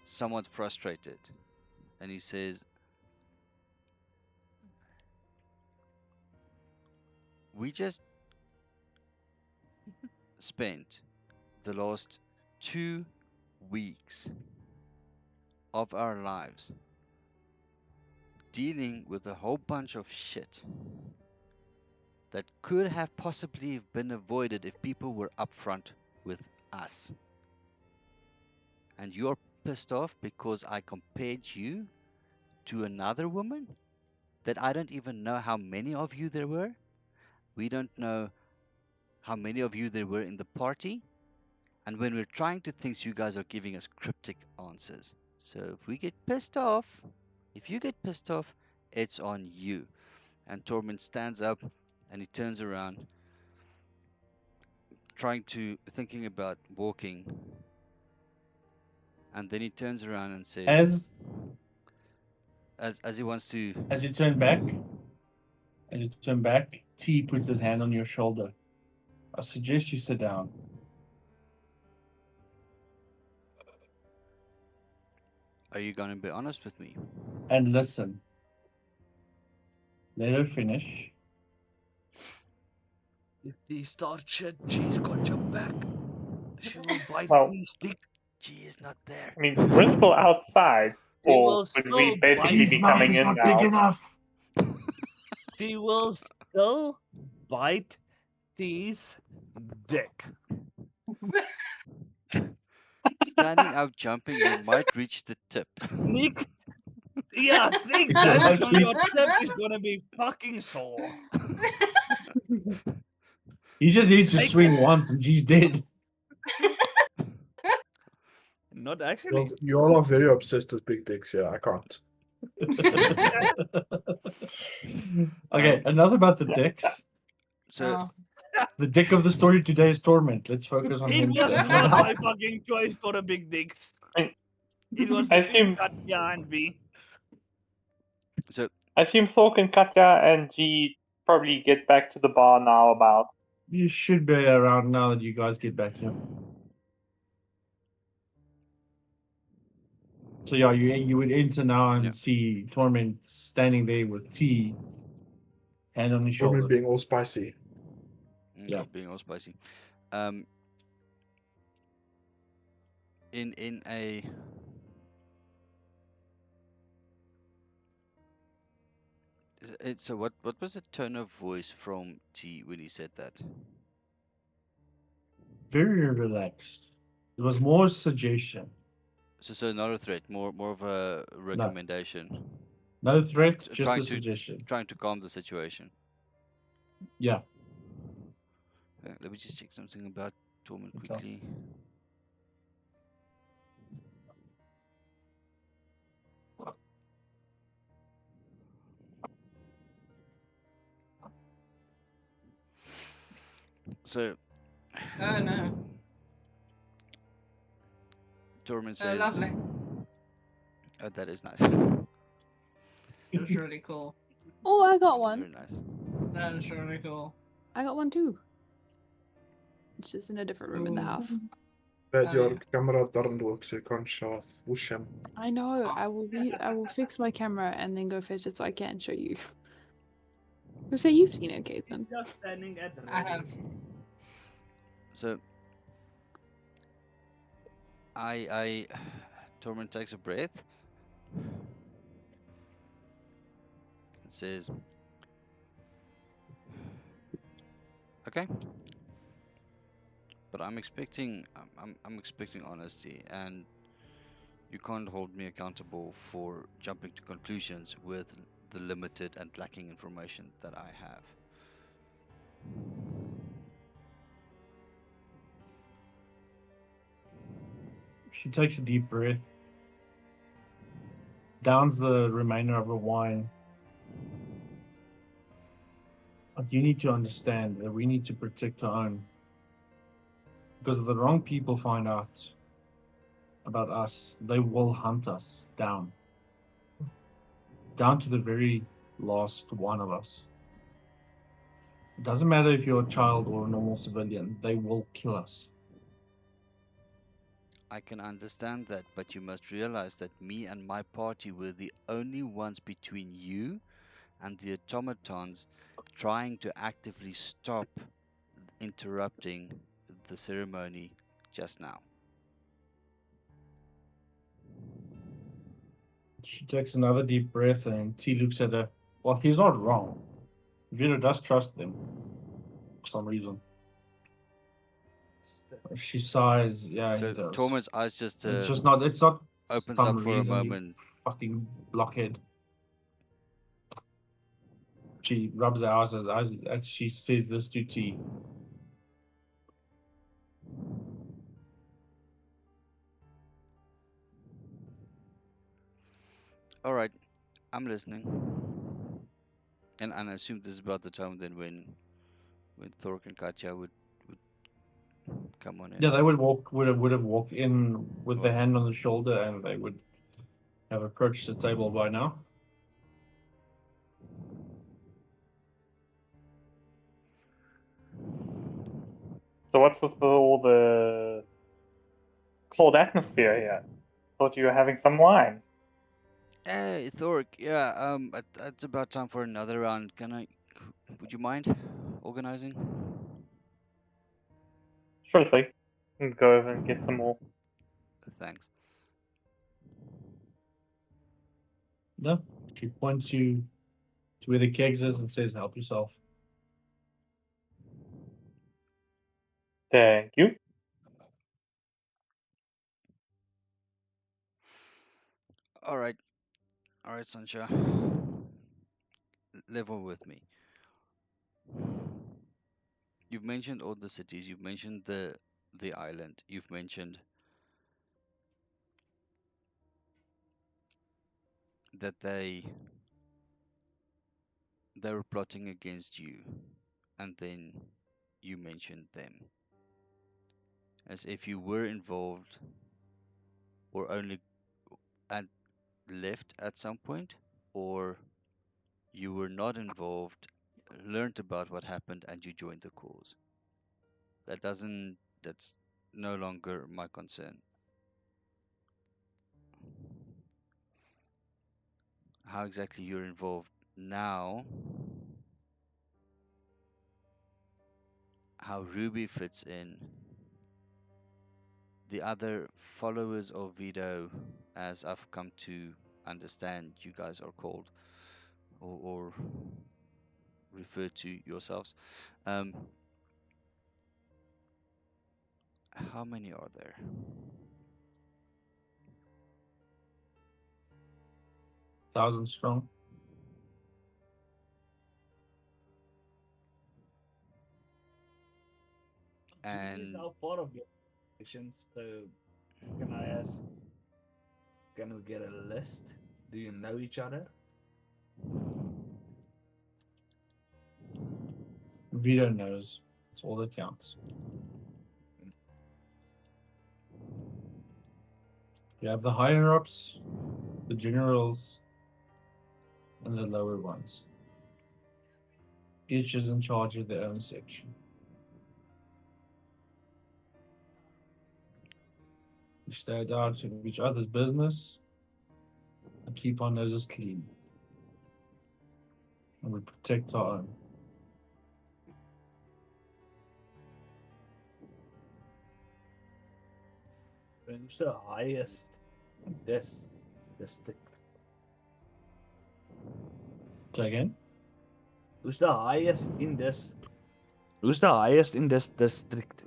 somewhat frustrated, and he says, "We just spent the last 2 weeks of our lives dealing with a whole bunch of shit that could have possibly been avoided if people were upfront with us. And you're pissed off because I compared you to another woman that I don't even know how many of you there were. We don't know how many of you there were in the party. And when we're trying to think, you guys are giving us cryptic answers. So if we get pissed off, if you get pissed off, it's on you." And Torment stands up and he turns around, thinking about walking. And then he turns around and says, as he wants to. As you turn back, T puts his hand on your shoulder. I suggest you sit down. Are you gonna be honest with me? And listen. Let her finish. If they start shit, G's got your back. She will bite Well, G's dick. G is not there. I mean, we're still outside, She or will would we still basically bite be coming in now? enough. She will still bite T's dick. Standing up, jumping, you might reach the tip. Nick. Yeah, think Yeah, that. So actually- your tip is gonna be fucking sore. He just needs to Take swing it. once and G's dead. Not actually. You all are very obsessed with big dicks. Yeah, I can't. Okay, enough about the Yeah. dicks. So The dick of the story today is Torment. Let's focus on It him. was for not now. my fucking choice for a big dick. I It was I between assume- Katya and B. I assume Thork and Katya and G probably get back to the bar now about. You should be around now that you guys get back here. So yeah, you would enter now and Yeah. see Torment standing there with T, hand on his shoulder. Torment being all spicy. Yeah. Being all spicy. In a so what was the tone of voice from T when he said that? Very relaxed. It was more suggestion. So not a threat, more of a recommendation. No threat, just Trying a to- suggestion. Trying to calm the situation. Yeah. Let me just check something about Torment Okay. quickly. So Oh no. Torment Oh, says, lovely. "Oh, that is nice. That was really cool. Oh, I got one. Very nice. That was really cool. I got one too. It's just in a different room in the house. But Oh, your yeah. camera doesn't work, so you can't show us. Whoosh him. I know. I will fix my camera and then go fetch it so I can show you. You say you've seen it, Caitlin. Just standing at I have. So I Torment takes a breath and says, "Okay, but I'm expecting honesty, and you can't hold me accountable for jumping to conclusions with the limited and lacking information that I have." She takes a deep breath, downs the remainder of her wine. But you need to understand that we need to protect our own. Because if the wrong people find out about us, they will hunt us down. Down to the very last one of us. It doesn't matter if you're a child or a normal civilian, they will kill us. I can understand that, but you must realize that me and my party were the only ones between you and the automatons trying to actively stop interrupting the ceremony just now. She takes another deep breath and T looks at her. Well, he's not wrong. Vera does trust them for some reason. She sighs. Yeah, he So does. Torment's eyes just It's just not. It's not opens some up for a reason. You moment. fucking blockhead. She rubs her eyes as she says this to T. All right, I'm listening. And I assume this is about the time then when Thork and Katya would come on in. Yeah, they would have walked in with their hand on the shoulder, and they would have approached the table by now. So what's with all the cold atmosphere here? Thought you were having some wine. Hey, Thork, yeah, it's about time for another round. Would you mind organizing? Sure thing. Go over and get some more. Thanks. No, she points you to where the kegs is and says, "Help yourself." Thank you. All right, Sansha. Level with me. You've mentioned all the cities. You've mentioned the island. You've mentioned that they were plotting against you, and then you mentioned them as if you were involved or only at left at some point, or you were not involved, learned about what happened, and you joined the cause. That's no longer my concern. How exactly you're involved now, how Ruby fits in, the other followers of Vito, as I've come to understand you guys are called, or refer to yourselves. How many are there? 1,000 strong. G is now part of the organization, so can I ask, can we get a list? Do you know each other? Vito knows. It's all that counts. You have the higher ups, the generals, and the lower ones. Each is in charge of their own section. We stay out of each other's business and keep our noses clean. And we protect our own. Who's the highest in this district? Say again? Who's the highest in this? Who's the highest in this district?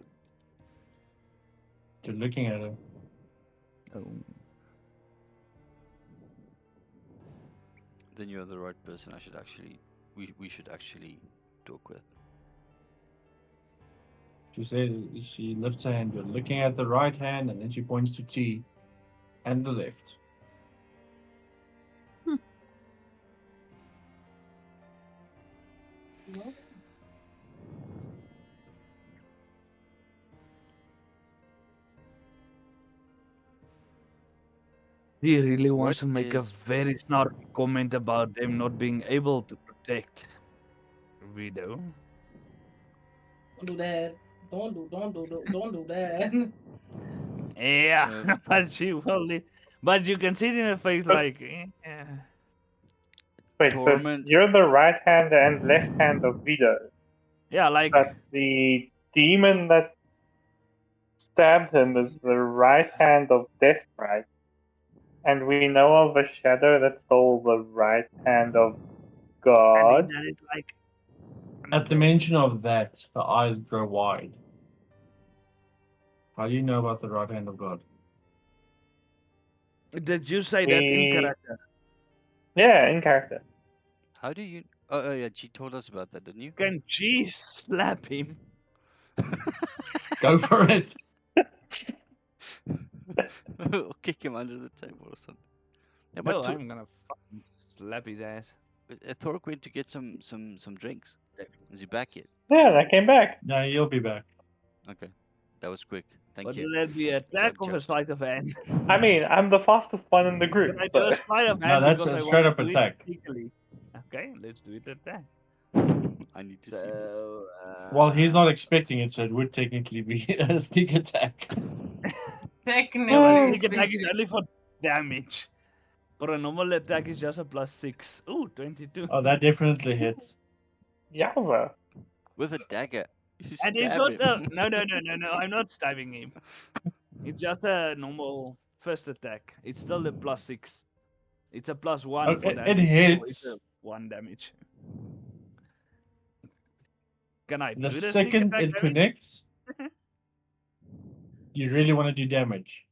You're looking at it. Oh. Then you're the right person. We should actually talk with. She says, she lifts her hand. You're looking at the right hand, and then she points to T and the left. He really wants What to make a is- very snarky comment about them not being able to protect Widow. Don't do that. Don't do that. Yeah, So- but she will. But you can see it in her face But- like. Wait, so Torment. you're the right hand and left hand of Vido, Yeah, like. but the demon that stabbed him is the right hand of Death, right? And we know of a shadow that stole the right hand of And he God. did it like. At the mention of that, the eyes grow wide. How do you know about the right hand of God? Did you say that in We- character? Yeah, in character. How do you? Oh yeah, G told us about that, didn't you? Can G slap him? Go for it. Or kick him under the table or something. Yeah, but No, I'm gonna fucking slap his ass. Thork went to get some drinks. Is he back yet? Yeah, I came back. No, you'll be back. Okay, that was quick. Thank But you. will that be attack Joke, of a joke. sleight of hand? I mean, I'm the fastest one in the group. Can I do So. a sleight of No, hand? that's because a I straight wanna up do it attack. sneakily? Okay, let's do it attack. I need to see this. So, Well, he's not expecting it, so it would technically be a sneak attack. Technically Sneak attack is speaking. only for damage. For a normal attack, it's just a +6. Ooh, 22. Oh, that definitely hits. Yowza. With a dagger. You And it's stab not him. no, I'm not stabbing him. It's just a normal first attack. It's still a +6. It's a +1 Oh, for it damage. so hits. It's a 1 damage. Can I do The sneak second attack it damage? connects, you really want to do damage.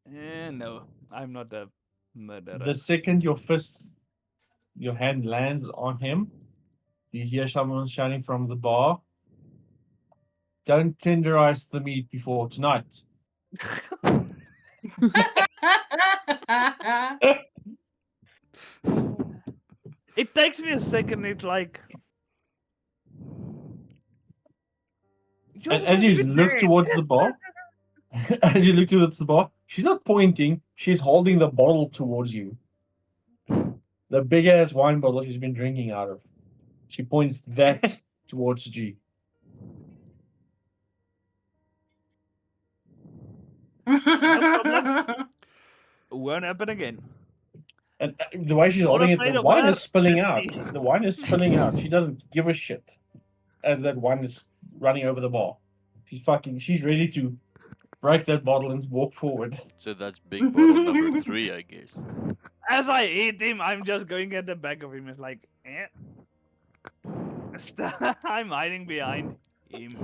No, I'm not a murderer. The second your hand lands on him, you hear someone shouting from the bar, "Don't tenderize the meat before tonight." It takes me a second. It's like you're As supposed you to be look dead. towards the bar, as you look towards the bar, she's not pointing, she's holding the bottle towards you. The big ass wine bottle she's been drinking out of. She points that towards G. No problem. Won't happen again. And the way she's Not holding it, afraid the of wine her, is spilling just out. me. The wine is spilling out. She doesn't give a shit as that wine is running over the bar. She's ready to break that bottle and walk forward. So that's big bottle number 3, I guess. As I hit him, I'm just going at the back of him. It's like, I'm hiding behind him.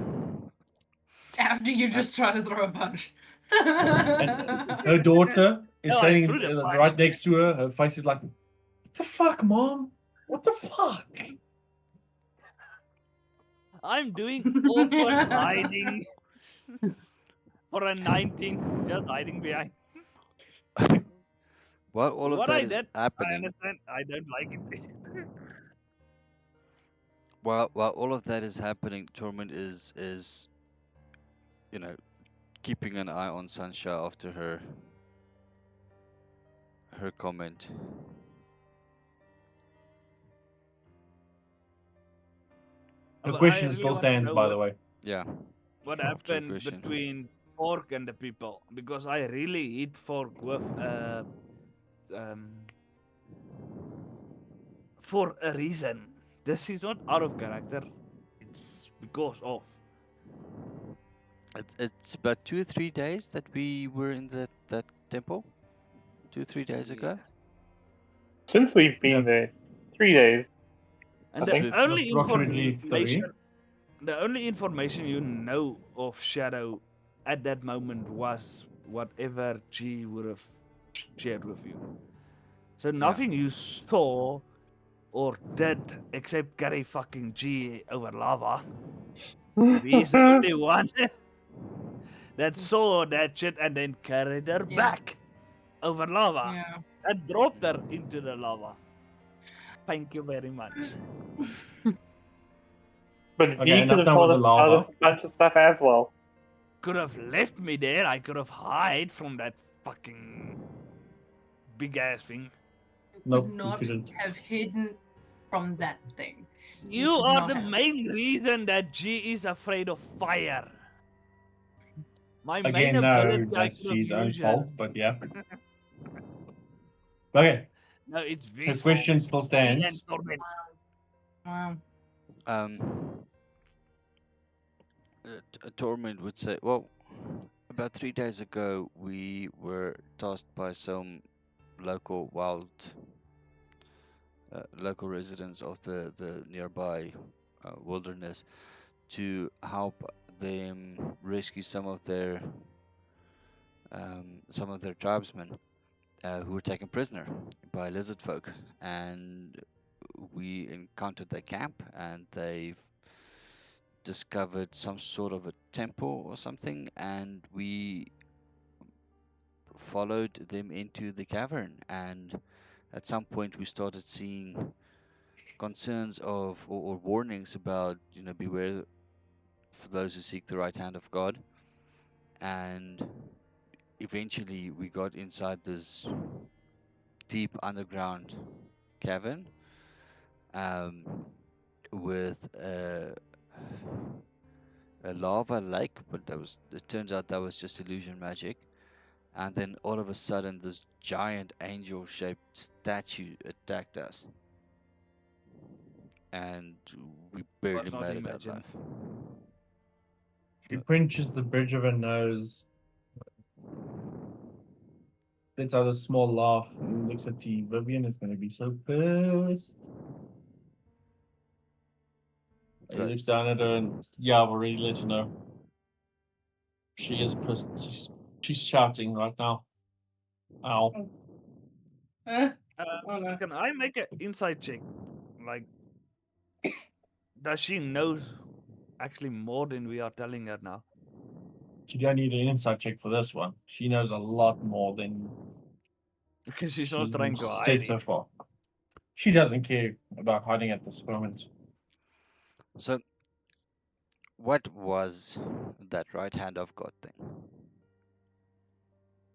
After you just try to throw a punch. Her daughter is No, I standing threw the punch. right next to her. Her face is like, "What the fuck, mom? What the fuck?" I'm doing awkward hiding for a 19, just hiding behind. While all of What that I is did, I happening, understand. I don't like it. while all of that is happening, Torment is keeping an eye on Sansha after her comment. The But I question really still want to stands, know by the way. Yeah. what True happened question. between Fork and the people, because I really hit Fork with for a reason. This is not out of character. It's because of. It's about 2 or 3 days that we were in that temple. 2 or 3 days ago. Yes. Since we've been Yeah. there, 3 days. And I think the only approximately information, the only information you know of Shadow at that moment was whatever G would have shared with you. So nothing you saw or did except carry fucking G over lava. He's the only one that saw that shit and then carried her Yeah. back over lava Yeah. and dropped her into the lava. Thank you very much. But Okay, he could enough have now told with us the lava. a bunch of stuff as well. Could have left me there. I could have hide from that fucking big ass thing. Nope, Could we not couldn't. have hidden from that thing. You could are not the have. main reason that G is afraid of fire. My main Again, no, ability I that's could have G's own used. fault, but yeah. Okay, No, it's his V's question fault. still Me stands. and Torment. Wow. Torment would say, well, about 3 days ago, we were tasked by some local local residents of the nearby wilderness to help them rescue some of their tribesmen who were taken prisoner by lizard folk, and we encountered their camp, and they've discovered some sort of a temple or something, and we followed them into the cavern, and at some point we started seeing concerns of or warnings about, beware for those who seek the right hand of God, and eventually we got inside this deep underground cavern, um, with a lava lake, but it turns out that was just illusion magic. And then all of a sudden, this giant angel-shaped statue attacked us, and we barely not made it out imagine. alive. She pinches the bridge of her nose, lets out a small laugh, and looks at T. Vivian is going to be so pissed. He Right. looks down at her and, yeah, I've already let you know. She is pissed. She's shouting right now. Ow. Oh no. Can I make an insight check? Like, does she know actually more than we are telling her now? She don't need an inside check for this one. She knows a lot more than Because she's not she's trying to said hide so it. far. She doesn't care about hiding at this moment. So, what was that right hand of God thing?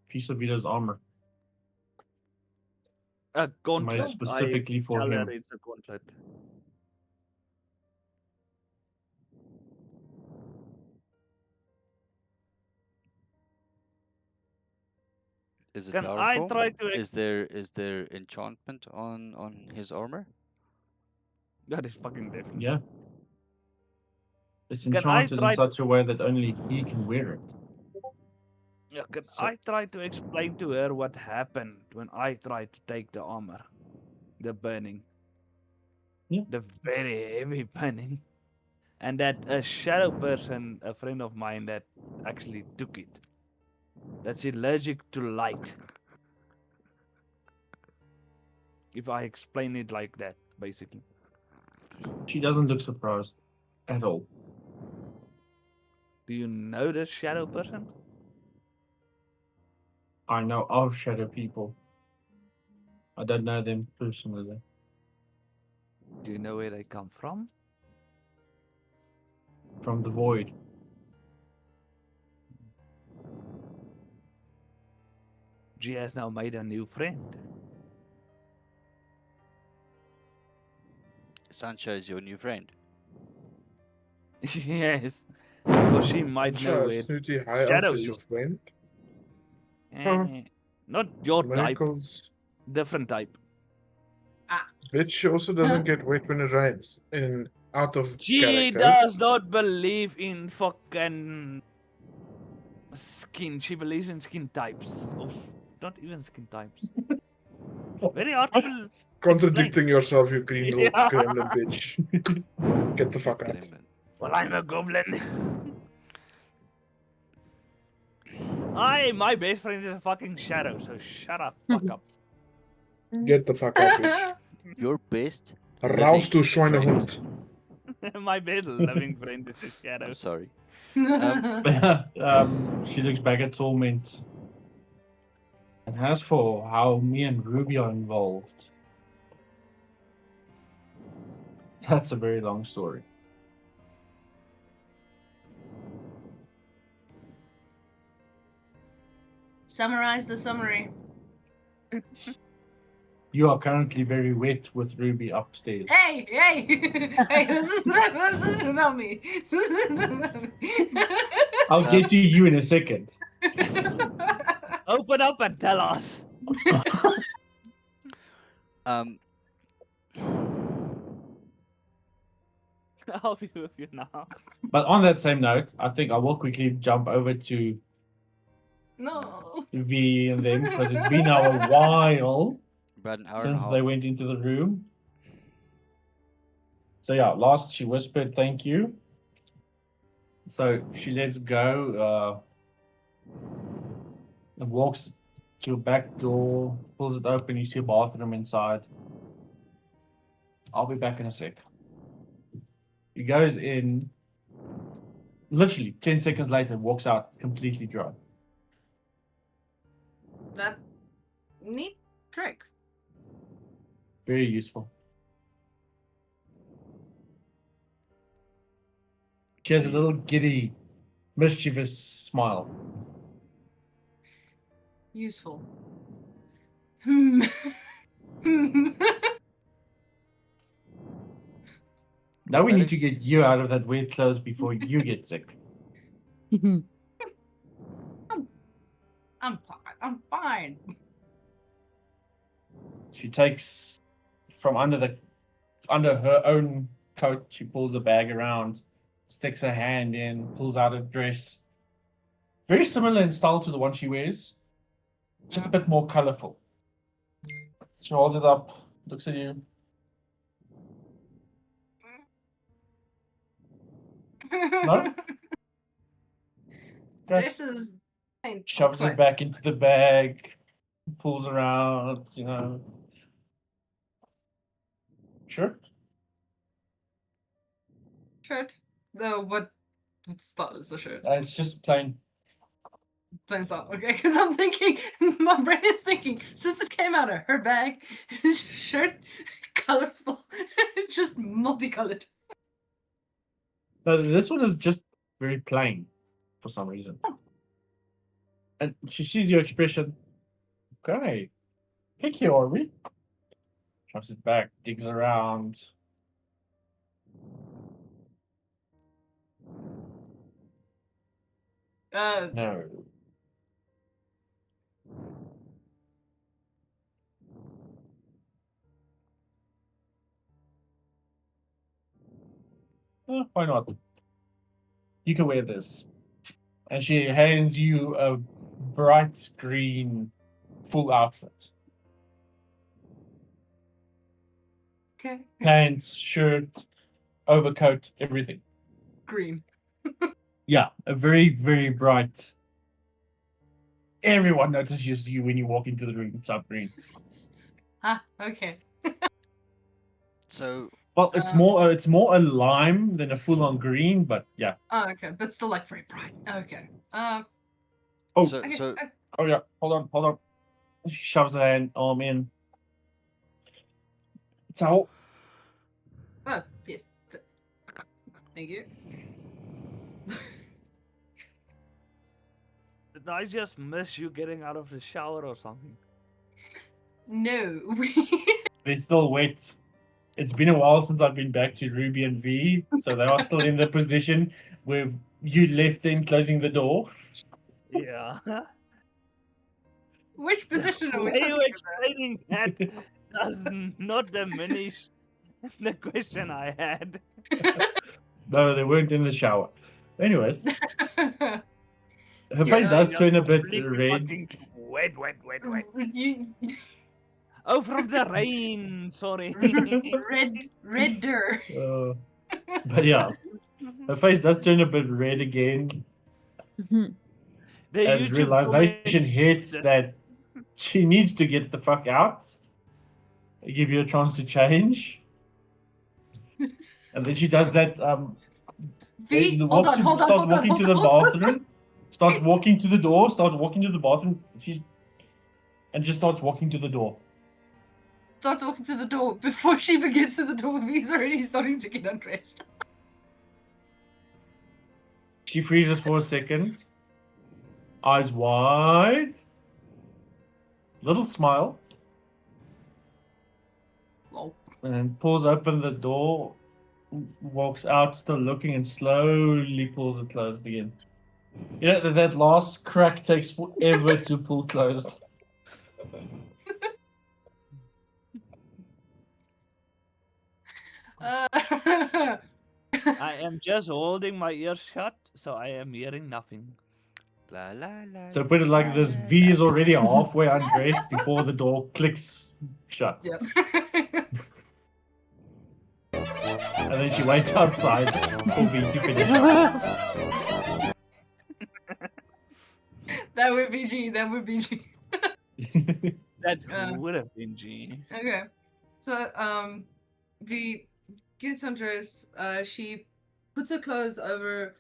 Piece of Vito's armor. A Made gauntlet. specifically for tell him. her it's a gauntlet. Is it Can I powerful? try to? Is there enchantment on his armor? That is fucking different. Yeah. It's Can I enchanted in try to? such a way that only he can wear it. Yeah, can So- I try to explain to her what happened when I tried to take the armor, the burning, Yeah. the very heavy burning, and that a shadow person, a friend of mine, that actually took it. That's allergic to light. If I explain it like that, basically. She doesn't look surprised at all. Do you know this shadow person? I know of shadow people. I don't know them personally. Do you know where they come from? From the void. G has now made a new friend. Sancha is your new friend. Yes, because she might know Sancha, where Snooty High Elf shadow is is. your friend. Not your type, Miracles. different type. Bitch, she also doesn't get wet when it rains. Out of She character. does not believe in fucking skin. She believes in skin types. Of not even skin types. Very hard to Contradicting yourself, you green little Yeah. gremlin bitch. Get the fuck out. Gremlin. Well, I'm a goblin. My best friend is a fucking shadow, so shut up, fuck up. Get the fuck out, bitch. Your best. Raus, du living friend. Schweinehund. My best living friend is a shadow. I'm sorry. She looks back at Torment. And as for how me and Ruby are involved, that's a very long story. Summarize the summary. You are currently very wet with Ruby upstairs. Hey, hey, this is not me. This is not me. I'll get to you in a second. Open up and tell us. Um, I'll be with you now. But on that same note, I think I will quickly jump over to No. V and them because it's been now a while about an hour and a since half. they went into the room. So yeah, last she whispered thank you. So she lets go and walks to a back door, pulls it open, you see a bathroom inside. I'll be back in a sec. He goes in, literally 10 seconds later, walks out completely dry. That neat trick. Very useful. She has a little giddy, mischievous smile. Useful. Hmm. Now we That need to is- get you out of that weird clothes before you get sick. I'm fine. I'm fine. She takes from under her own coat, she pulls a bag around, sticks her hand in, pulls out a dress. Very similar in style to the one she wears, just a bit more colorful. She holds it up, looks at you. No? Okay. Dresses ain't Shoves quite- it back into the bag, pulls around, you know. Sure. Shirt. No, what style is the shirt? It's just plain. Plain style. Okay, because I'm thinking, my brain is thinking, since it came out of her bag, shirt, colorful, just multicolored. No, this one is just very plain for some reason. And she sees your expression. Okay. Picky, are we? Shoves it back, digs around. No. Why not? You can wear this. And she hands you a bright green full outfit. Okay. Pants, shirt, overcoat, everything. Green. Yeah, a very, very bright. Everyone notices you when you walk into the room. It's up green. Ah, okay. So Well, it's more a lime than a full-on green, but yeah. Oh, okay, but still like very bright. Okay. Oh, so I guess so oh yeah. Hold on. She shoves her arm in. So oh yes. Thank you. Did I just miss you getting out of the shower or something? No, they're still wet. It's been a while since I've been back to Ruby and V, so they are still in the position where you left them closing the door. Yeah. Which position are we Why are you talking explaining that does not diminish the question I had. No, they weren't in the shower. Anyways, about? her face does turn a bit Completely red. fucking Wet. You Oh, from the rain. Sorry. redder. But yeah, her face does turn a bit red again The as YouTube realization hits this. that she needs to get the fuck out. Give you a chance to change. And then she does that. V, Starts walking to the hold bathroom. Starts walking to the door. Starts walking to the bathroom. And just starts walking to the door. Starts walking to the door. Before she begins to the door, V's already starting to get undressed. She freezes for a second. Eyes wide. little smile, Lol. and then pulls open the door, walks out, still looking, and slowly pulls it closed again. You know, that last crack takes forever to pull closed. Uh, I am just holding my ears shut, so I am hearing nothing. La la la. So put it like this: la, V la. is already halfway undressed before the door clicks shut. Yep. And then she waits outside for V to finish up. That would be G. That would be G. That Uh, would have been G. Okay. So, V gets undressed. She puts her clothes over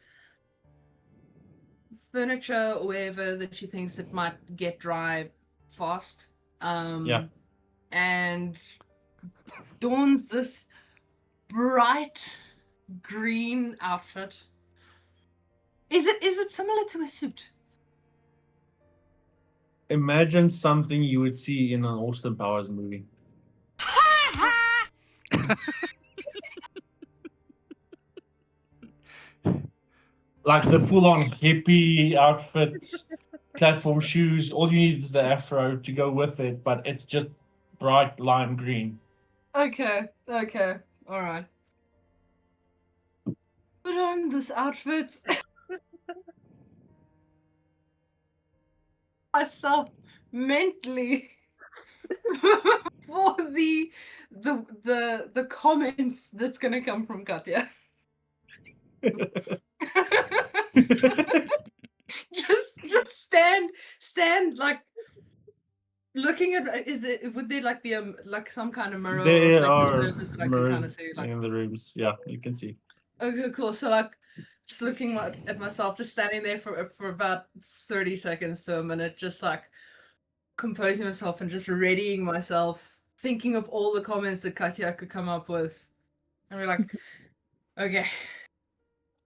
furniture or wherever that she thinks it might get dry fast. Yeah. And dons this bright green outfit. Is it similar to a suit? Imagine something you would see in an Austin Powers movie. Like the full-on hippie outfit, platform shoes. All you need is the afro to go with it, but it's just bright lime green. Okay, all right. Put on this outfit. Myself mentally for the comments that's gonna come from Katya. just stand like looking at would there like be like some kind of mirror or There reflective are surface that I can kind of mirrors see like in the rooms. Yeah, you can see. okay cool so like just looking at myself just standing there for about 30 seconds to a minute just like composing myself and just readying myself thinking of all the comments that Katya could come up with and we're like okay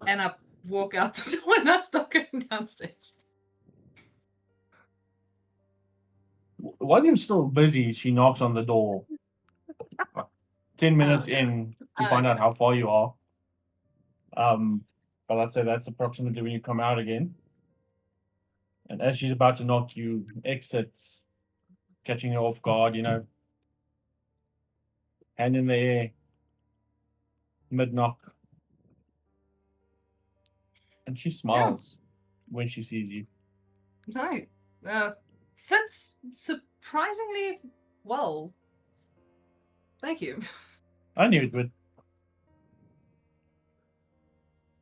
and I walk out the door and I start going downstairs. While you're still busy, she knocks on the door. 10 minutes in to find out how far you are. But let's say that's approximately when you come out again. And as she's about to knock, you exit, catching her off guard, you know. Hand in the air, mid knock. And she smiles when she sees you. No. Fits surprisingly well. Thank you. I knew it would.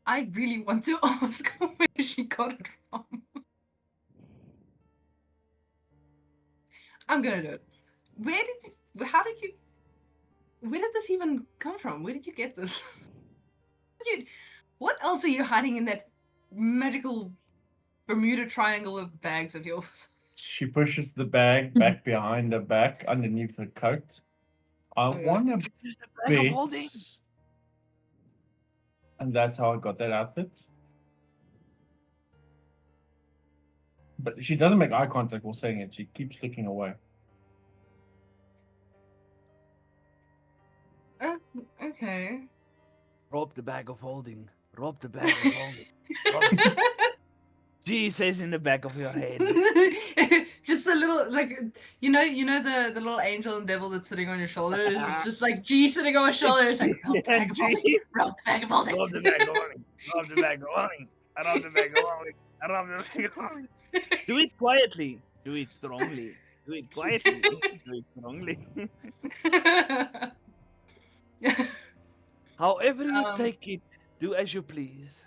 I really want to ask where she got it from. I'm gonna do it. Where did this even come from? Where did you get this? What else are you hiding in that magical Bermuda Triangle of bags of yours? She pushes the bag back behind her back underneath her coat. I want to bet. And that's how I got that outfit. But she doesn't make eye contact while saying it. She keeps looking away. Okay. Rob the bag of holding. Rob the bag of holding. G says in the back of your head. Just a little like you know the little angel and devil that's sitting on your shoulder. It's just like G sitting on my shoulder. It's like rob the bag of holding. Rob the bag of holding. Rob the bag of holding. Rob the bag of holding. I rob the bag of holding. I rob the bag of holding. Do it quietly. Do it strongly. Do it quietly. Do it strongly. However you take it, do as you please.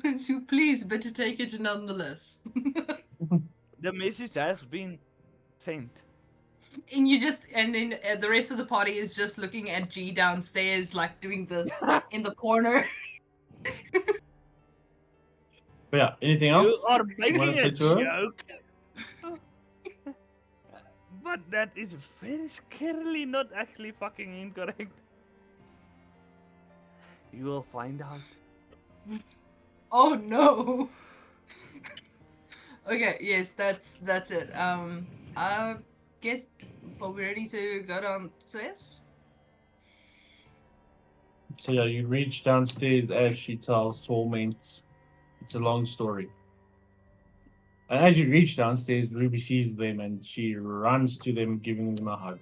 As you please, but to take it nonetheless. The message has been sent. And then the rest of the party is just looking at G downstairs, like doing this in the corner. But yeah, anything else? You are making wanna say a to her? joke. But that is very scarily not actually fucking incorrect. You will find out. Oh no. Okay, yes, that's it. guess are we ready to go downstairs? So yeah, you reach downstairs as she tells Torment. It's a long story. And as you reach downstairs, Ruby sees them and she runs to them, giving them a hug.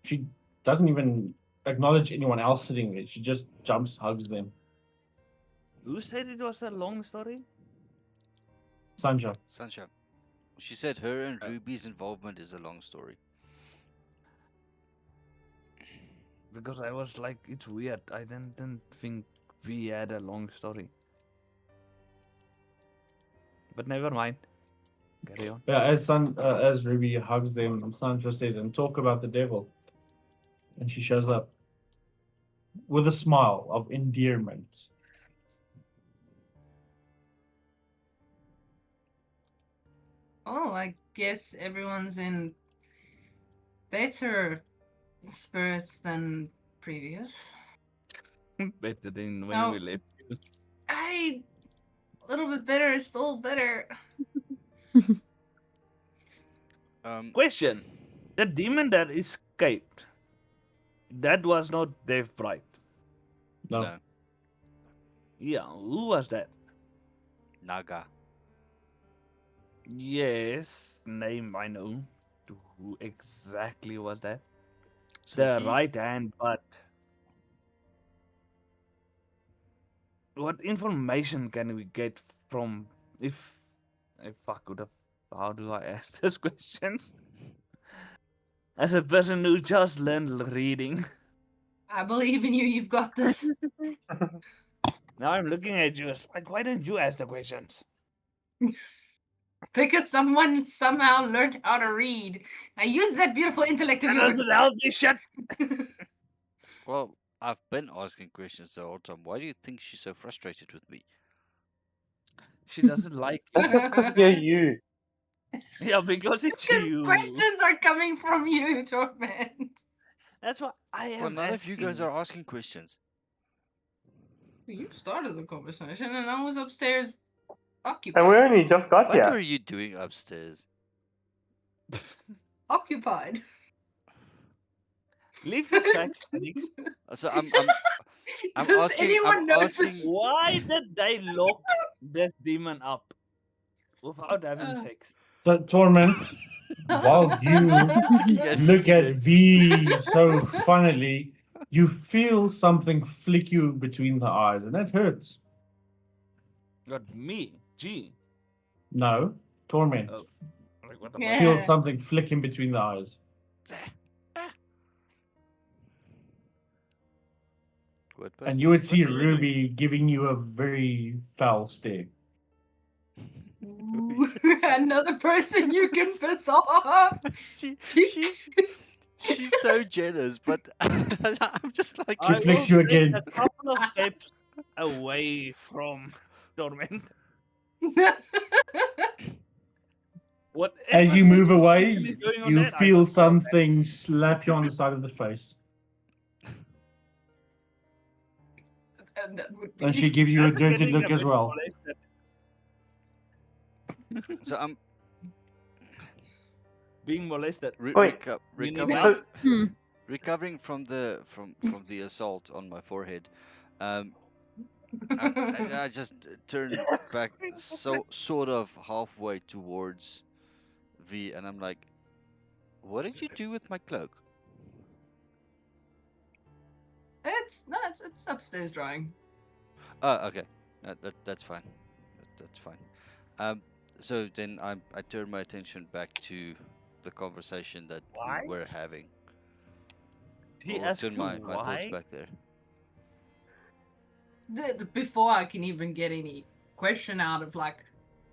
She doesn't even acknowledge anyone else sitting there. She just jumps, hugs them. Who said it was a long story? Sansha. Sansha. She said her and Uh, Ruby's involvement is a long story. Because I was like, it's weird. I didn't think we had a long story. But never mind. Carry on. Yeah, as Ruby hugs them, Sansha says, and talk about the devil. And she shows up with a smile of endearment. Oh, I guess everyone's in better spirits than previous. Better than when Oh. we left. A little bit better is still better. Question. The demon that escaped, that was not Dave Bright. No. Yeah, who was that? Naga. Yes, name I know. Who exactly was that? So The he- right hand, but what information can we get from if I could have? How do I ask these questions? As a person who just learned reading. I believe in you. You've got this. Now I'm looking at you. It's like, why don't you ask the questions? Because someone somehow learned how to read. Now use that beautiful intellect of That yours. doesn't help me, shit. Well, I've been asking questions the whole time. Why do you think she's so frustrated with me? She doesn't like you. That's because you're you. Yeah, because it's Because you. questions are coming from you, Torment. That's what I am Well, none asking. of you guys are asking questions. You started the conversation, and I was upstairs And occupied. we only just got What here. are you doing upstairs? Occupied. Leave the facts, Alex. So I'm Does asking. anyone I'm notice? asking. Why did they lock this demon up without having sex? So, Torment, while you look at V so funnily, you feel something flick you between the eyes, and that hurts. Got me, G. No, Torment. Oh, like what the Yeah. Feel something flick in between the eyes. What And was- you would see what was it? Ruby giving you a very foul stare. Ooh, another person you can piss off. She's so jealous, but I'm just like. She I flicks will you take again. a couple of steps away from Torment. As you move away, is going on you there, I feel just go back. something slap you on the side of the face. And that would be And she gives you a I'm dirty getting look a as bit well. molested. So I'm Being molested. Wait. Meaning recovering. Recovering from the assault on my forehead. I just turned back, sort of halfway towards V, and I'm like, "What did you do with my cloak?" It's upstairs drying. Oh, okay, that's fine. That's fine. So then I turn my attention back to the conversation that Why? we were having. He Or asked turn you my thoughts why? back there. Before I can even get any question out of like,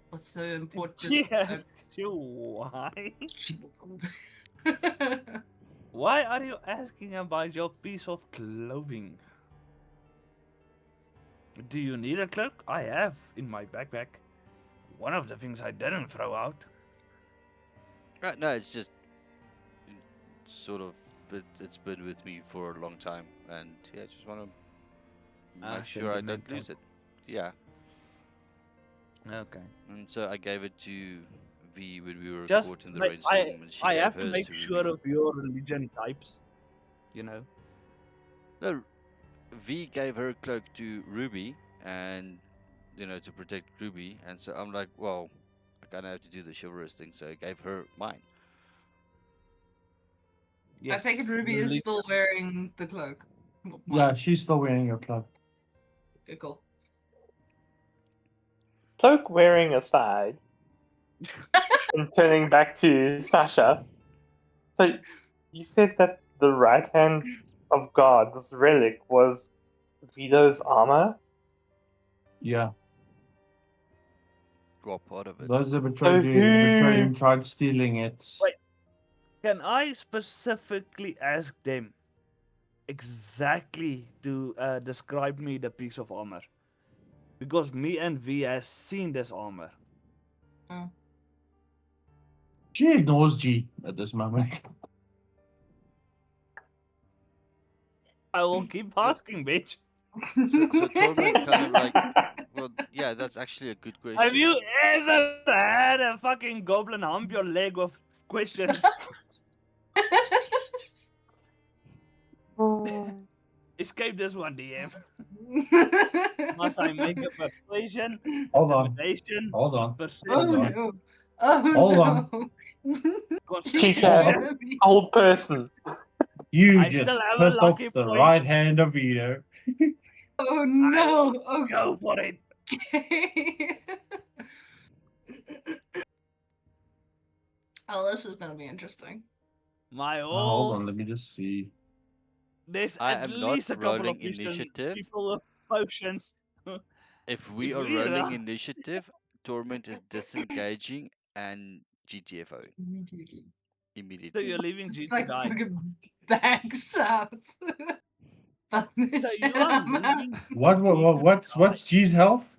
what's so important? She asked you why? Why are you asking about your piece of clothing? Do you need a cloak? I have in my backpack. One of the things I didn't throw out. No, it's just sort of it's been with me for a long time, and yeah, I just want to make sure I don't lose it. Yeah. Okay. And so I gave it to V when we were Just caught in the like rainstorm, and she I gave have to hers make to sure Ruby. of your religion types. You know. No, V gave her cloak to Ruby, and to protect Ruby. And so I'm like, well, I kind of have to do the chivalrous thing, so I gave her mine. I take it Ruby is still wearing the cloak. Yeah, she's still wearing your cloak. Okay, cool. Cloak wearing aside, and turning back to Sasha. So you said that the right hand of God, this relic, was Vito's armor. Yeah. Well, part of it. Those that So betrayed him tried stealing it. Wait, can I specifically ask them exactly to describe me the piece of armor? Because me and V has seen this armor. She ignores G at this moment. I will keep asking, bitch. So Torment kind of like, well, yeah, that's actually a good question. Have you ever had a fucking goblin hump your leg with questions? Escape this one, DM. Must I make a persuasion, Hold on. intimidation, Hold on. perception, Oh no. Oh Hold no. on. She's constitution? an old person. You I still just have a pissed off lucky the point. right hand of Vito. Oh no. Oh, Go for it. okay. Oh, this is gonna be interesting. My Hold on, old. let me just see. There's I at am not least a couple of rolling initiative. people with potions. If we If are we rolling rush- initiative, Torment is disengaging and GTFO Immediately. So immediately. you're leaving G It's to like die. fucking bags out. Fuck this So shit, you are I'm out. leaving. What's G's health?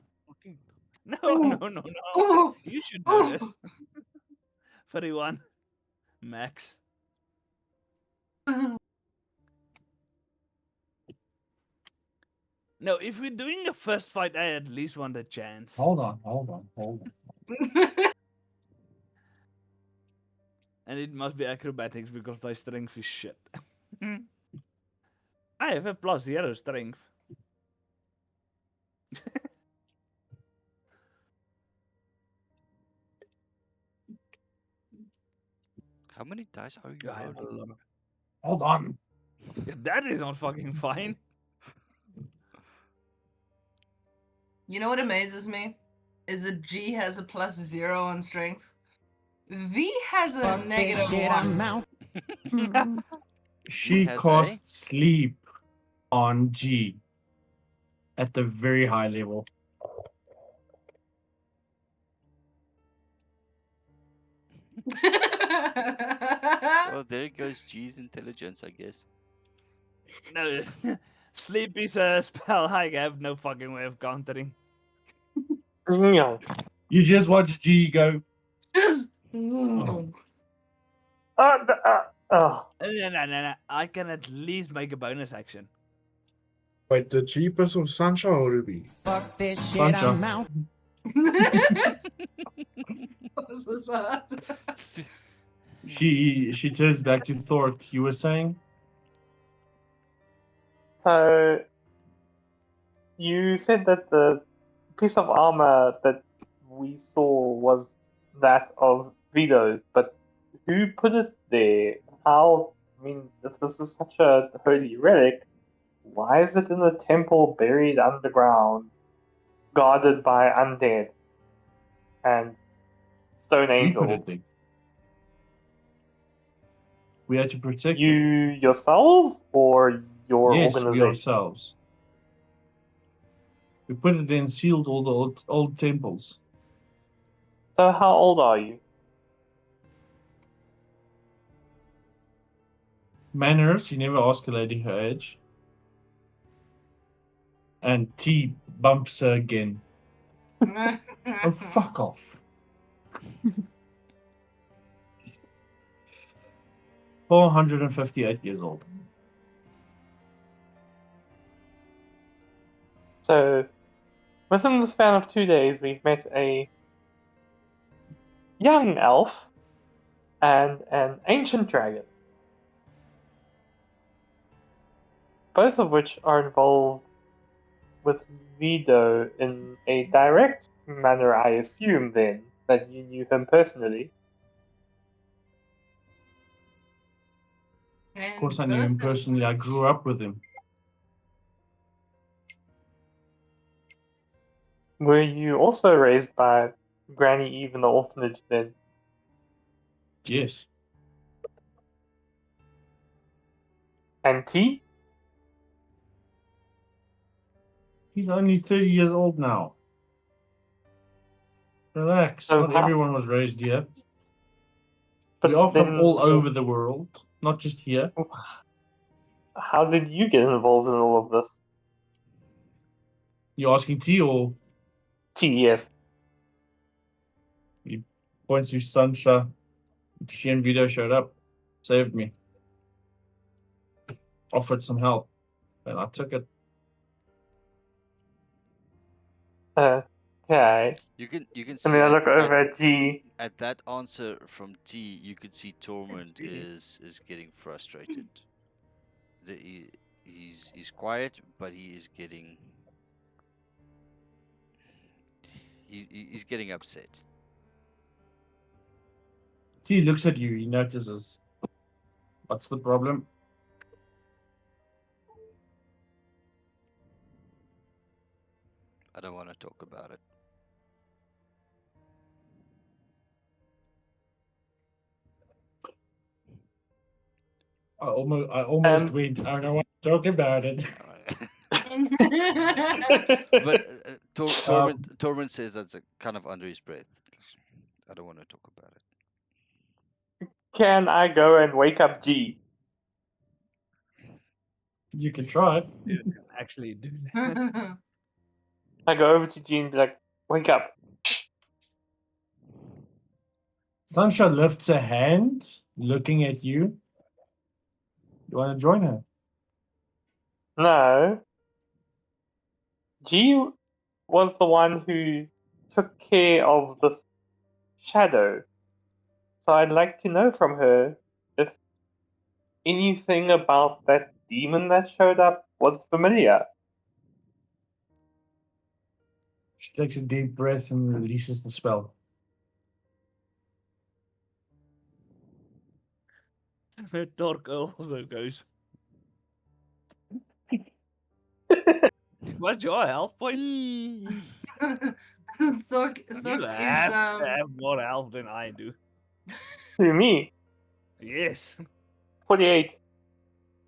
No, Ooh. no. Ooh. You should know Ooh. this. 31 max. No, if we're doing a first fight, I at least want a chance. Hold on. And it must be acrobatics because my strength is shit. I have a +0 strength. How many dice are you I have a rolling? lot of... Hold on. That is not fucking fine. You know what amazes me? Is that G has a +0 on strength. V has a Fuck this shit, -1. I'm out. She has casts sleep on G at the very high level. Well, there goes G's intelligence, I guess. No, sleep is a spell I have no fucking way of countering. Yeah. You just watch G go. Just. Oh. Oh. No. I can at least make a bonus action. Wait, the cheapest of Sansha or Ruby? Fuck this shit, Sansha. I'm out. What's this at? She turns back to Thork. You were saying? So you said that the piece of armor that we saw was that of Vito's, but who put it there? How? I mean, if this is such a holy relic, why is it in a temple buried underground, guarded by undead and stone We put angels? it there. We had to protect You it. yourselves or your Yes, we organization? ourselves. We put it there and sealed all the old temples. So how old are you? Manners, you never ask a lady her age. And T bumps her again. Oh, fuck off. 458 years old. So, within the span of 2 days, we've met a young elf and an ancient dragon. Both of which are involved with Vido in a direct manner, I assume, then, that you knew him personally. Of course, I knew him personally. I grew up with him. Were you also raised by Granny Eve in the orphanage then? Yes. And T? He's only 30 years old now. Relax. So Not how- everyone was raised here. But We are from then, all over the world, not just here. how did you get involved in all of this? You asking T or T, yes. he points to Sansha? She and Vito showed up, saved me, offered some help, and I took it. Okay. You can And see then I at, look over at G. at that answer from T, you could see Torment is getting frustrated. He's quiet, but he is getting he's getting upset. T looks at you. He notices. What's the problem? I don't want to talk about it. I almost went. I don't want to talk about it. But Torment says that's a kind of under his breath. I don't want to talk about it. Can I go and wake up G? You can try. You can actually do that. I go over to G and be like, wake up. Sansha lifts a hand, looking at you. You want to join her? No. G was the one who took care of the shadow. So I'd like to know from her if anything about that demon that showed up was familiar. She takes a deep breath and releases the spell. Torque also goes. What's your health point? Thork You is have to have more health than I do. To me, Yes. 48.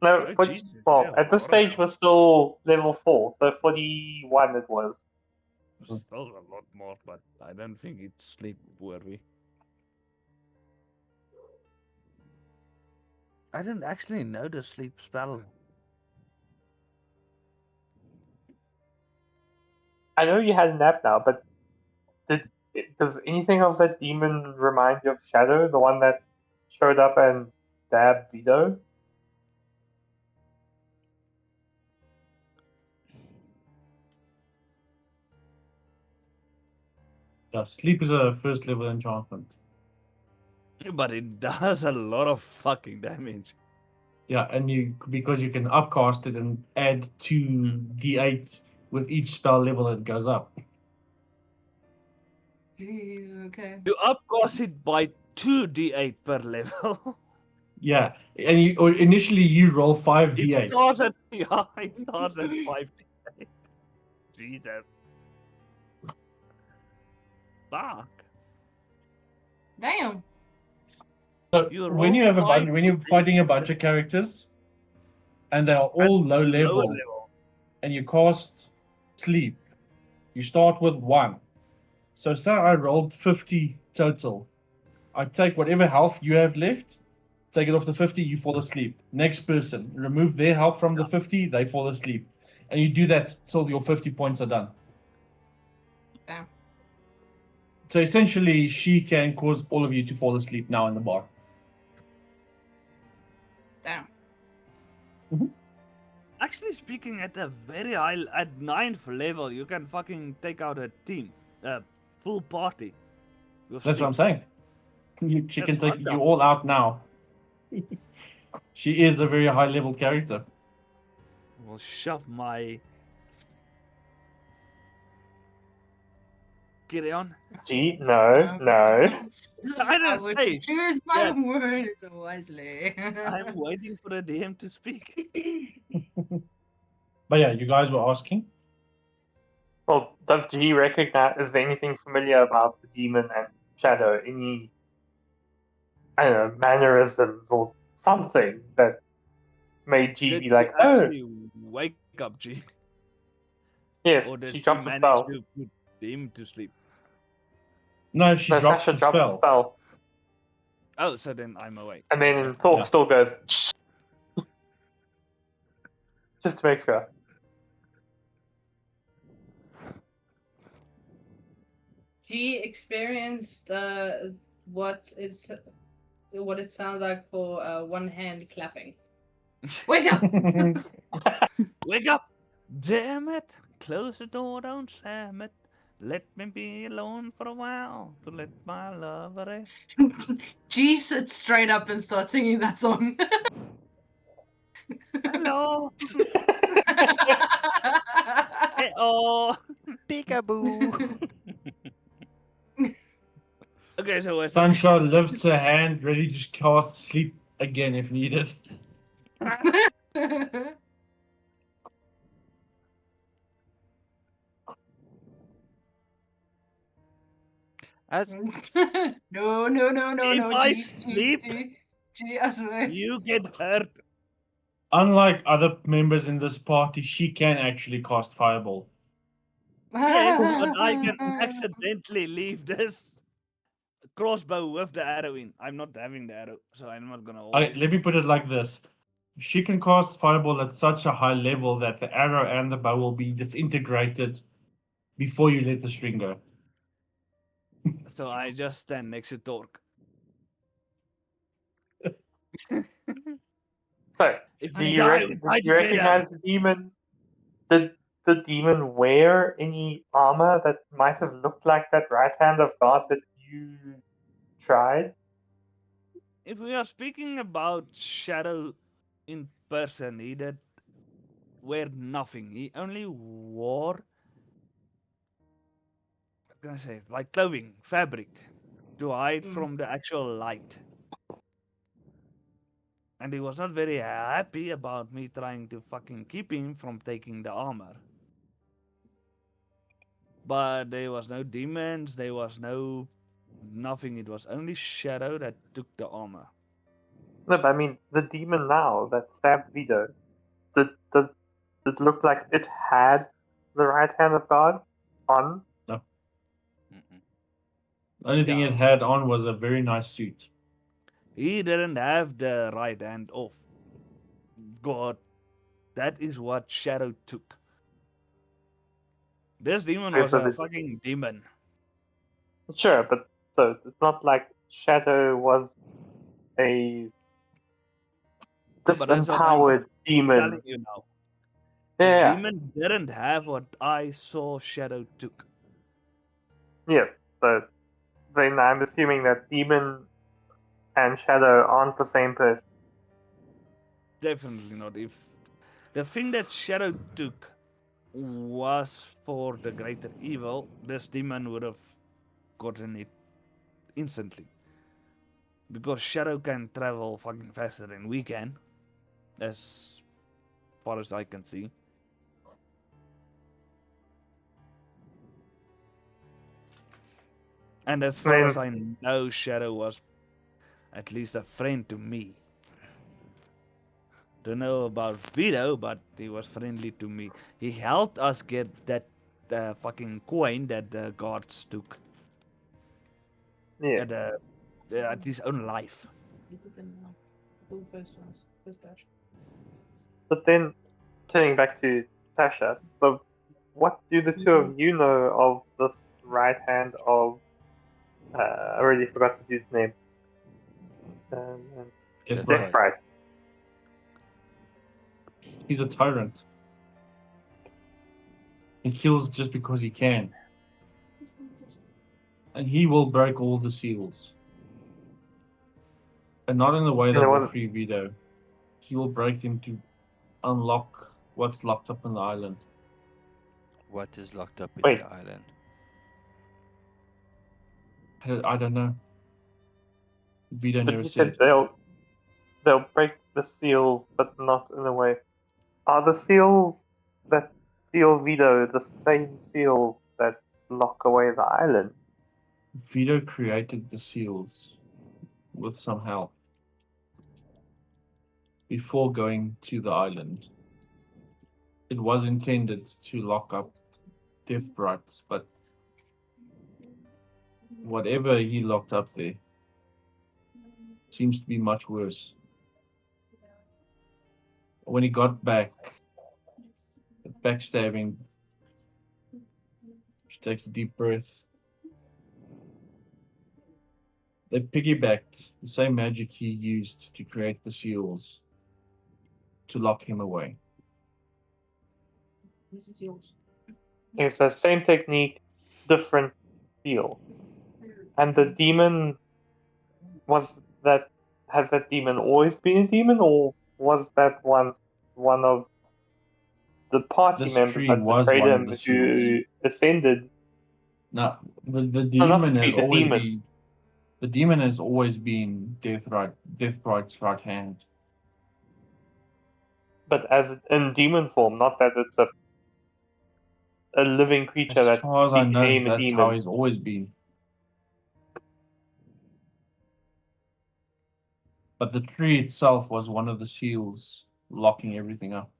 No, Oh, 40, Jesus, well, yeah, at this what stage we're still level 4, so 41 it was. Still a lot more, but I don't think it's sleep worthy. I didn't actually know the sleep spell. I know you had a nap now, but does anything of that demon remind you of Shadow, the one that showed up and stabbed Vito? Yeah, sleep is a first level enchantment. But it does a lot of fucking damage. Yeah, and because you can upcast it and add 2d8 with each spell level that goes up. Jeez, okay. You upcast it by 2d8 per level. Yeah, and initially you roll 5d8. It starts at 5d8. Jesus. Fuck. Damn. So You when you roll have five when you're fighting a bunch of characters, and they are all low level, Lower level. and you cast sleep, you start with 1. So say I rolled 50 total. I take whatever health you have left, take it off the 50, you fall asleep. Next person, remove their health from the 50, they fall asleep. And you do that till your 50 points are done. Damn. So essentially, she can cause all of you to fall asleep now in the bar. Damn. Actually speaking, at a very high, at 9th level, you can fucking take out a team, a full party. That's what I'm saying. She That's can take fucked you up. all out now. She is a very high level character. Will shove my. Get on. G, no. I I didn't would say. choose my that. words wisely. I'm waiting for the DM to speak. But yeah, you guys were asking. Well, does G recognize? Is there anything familiar about the demon and Shadow? Any, I don't know, mannerisms or something that made G Did be you like, oh, actually wake up, G? yes, Or did she she dropped the manage spell. to put him to sleep? No, she No, dropped Sasha the dropped the spell. spell, Oh, so then I'm awake. and then Okay. Thorpe Yeah. still goes, shh, just to make sure. She experienced what it sounds like for one hand clapping. Wake up! Wake up! Damn it! Close the door, don't slam it. Let me be alone for a while to let my love rest. G sits straight up and starts singing that song. Hello! Hey, oh! Peekaboo. Okay, so what's Sansha lifts her hand, ready to cast sleep again if needed. As no, If I G, sleep, G, I swear. you get hurt. Unlike other members in this party, she can actually cast Fireball. Yes, but I can accidentally leave this crossbow with the arrow in. I'm not having the arrow, so I'm not gonna hold it. Let me put it like this. She can cast Fireball at such a high level that the arrow and the bow will be disintegrated before you let the string go. So I just stand next to Torque. So, If do I you, die, we did die you together. recognize the demon? Did the demon wear any armor that might have looked like that right hand of God that you tried? If we are speaking about Shadow in person, he did wear nothing. He only wore, what can I say, like clothing, fabric, to hide from the actual light. And he was not very happy about me trying to fucking keep him from taking the armor. But there was no demons, there was no nothing. It was only Shadow that took the armor. No, but I mean, the demon now that stabbed Vito, did it look like it had the right hand of God on? No. The only thing it had on was a very nice suit. He didn't have the right hand off. God, that is what Shadow took. This demon Okay, was so a fucking demon. Sure, but so it's not like Shadow was a No, but that's what I'm disempowered demon. telling you now. Yeah, The demon didn't have what I saw Shadow took. yes. So then I'm assuming that demon and Shadow aren't the same person. Definitely not. If the thing that Shadow took was for the greater evil, this demon would have gotten it instantly. Because Shadow can travel fucking faster than we can, as far as I can see. And as far as I know, Shadow was at least a friend to me. Don't know about Vito, but he was friendly to me. He helped us get that fucking coin that the guards took. Yeah. At his own life. The first ones. First batch. But then, turning back to Tasha, so what do the two of you know of this right hand of? I already forgot the dude's name. Death Bright. He's a tyrant. He kills just because he can. And he will break all the seals. And not in the way And that it will was- free Vito. He will break them to unlock what's locked up on the island. What is locked up in Wait. the island? I don't know. Vito But never you said. said they'll break the seals, but not in a way. Are the seals that seal Vito the same seals that lock away the island? Vito created the seals with some help before going to the island. It was intended to lock up Death Brights, but whatever he locked up there seems to be much worse. When he got back, backstabbing, she takes a deep breath. They piggybacked the same magic he used to create the seals to lock him away. It's the same technique, different seal. And the demon has that demon always been a demon, or was that once one of the party This members tree that was betrayed one of him the who seals. ascended? No, the No, not the demon has tree, the always demon. been. The demon has always been Death Bright's right hand. But as in demon form, not that it's a living creature As that far as I know, became a that's demon. how he's always been. But the tree itself was one of the seals locking everything up.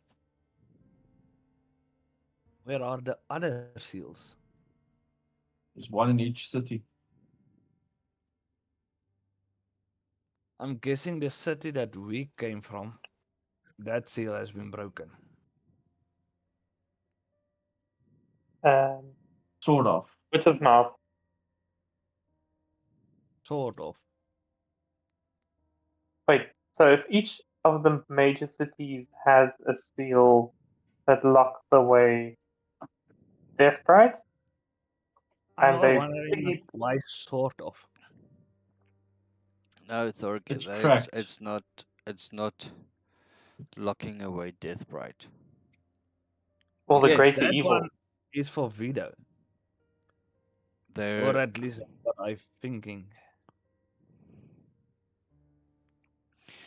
Where are the other seals? There's one in each city. I'm guessing the city that we came from, that seal has been broken. Sort of. Witch's mouth. Sort of. Wait, so if each of the major cities has a seal that locks away Death Bride, I'm and more they wondering why sort of. No, Thorg, It's it's cracked. it's not locking away Death Bright. or the Yes, greater that evil. one is for Vito. Or They're at least that's what I'm thinking.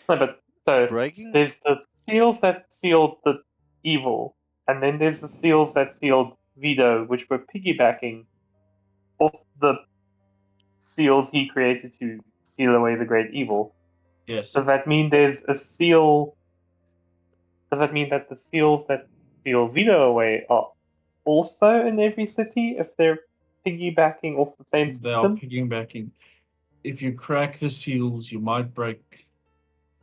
No, but so breaking. there's the seals that sealed the evil, and then there's the seals that sealed Vito, which were piggybacking off the seals he created to seal away the great evil. Yes. Does that mean there's a seal? Does that mean that the seals that seal Vito away are also in every city if they're piggybacking off the same They are system? piggybacking. If you crack the seals, you might break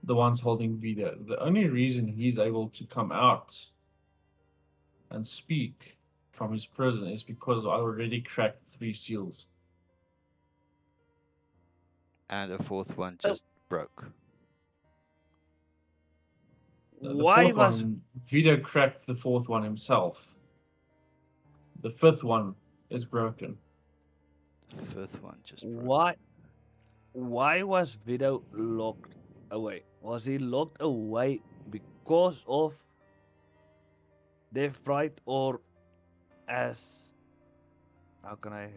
the ones holding Vito. The only reason he's able to come out and speak from his prison is because I already cracked 3 seals. And a fourth one just broke. The Why fourth was one, Vito cracked the 4th one himself. The 5th one is broken. The fifth one just broke. why was Vito locked away? Was he locked away because of Death Bright, or as how can I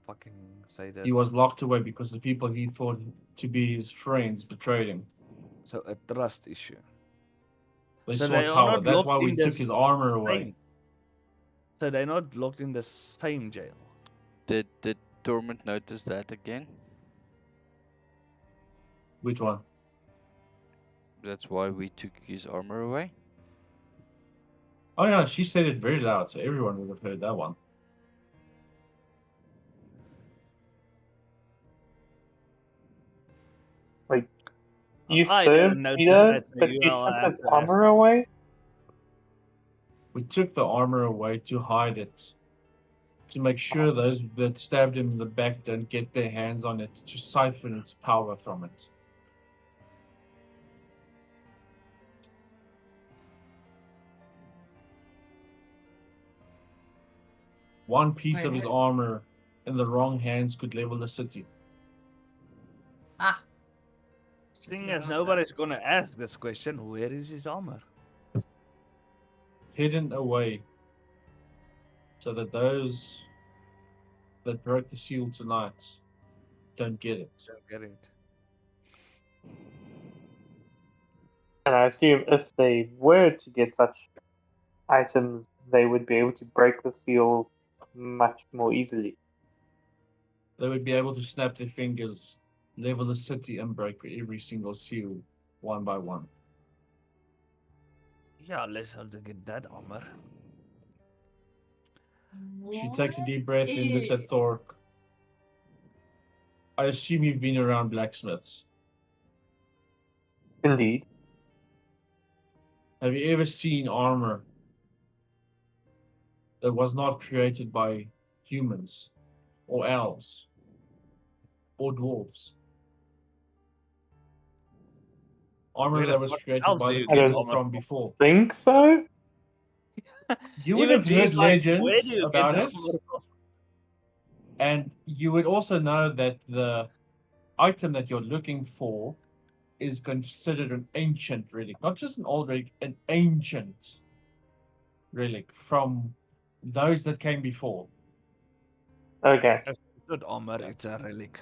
fucking say this? He was locked away because the people he thought to be his friends betrayed him. So a trust issue. They So sought they are power. not That's why locked we in took the his armor away. same- So they're not locked in the same jail. Did Torment notice that again? Which one? That's why we took his armor away. Oh yeah, she said it very loud, so everyone would have heard that one. Like, you I served didn't notice Vito, that, so but you you all took have his to ask. armor away? We took the armor away to hide it. To make sure those that stabbed him in the back don't get their hands on it, to siphon its power from it. One piece of his armor in the wrong hands could level a city. Ah. Seeing what as I nobody's gonna ask this question, where is his armor? Hidden away, so that those that broke the seal tonight don't get it. Don't get it. And I assume if they were to get such items, they would be able to break the seals much more easily. They would be able to snap their fingers, level the city, and break every single seal one by one. Yeah, let's have to get that armor. She takes a deep breath and looks What at Thork. I assume you've been around blacksmiths. Indeed. Have you ever seen armor that was not created by humans or elves or dwarves? Armor Where that was what created else by do the you I get don't people armor from from? before. Think so? You would Even have G heard is like, where do legends you about get it, the armor from? and you would also know that the item that you're looking for is considered an ancient relic, not just an old relic, an ancient relic from those that came before. Okay. If it's good armor, it's a relic.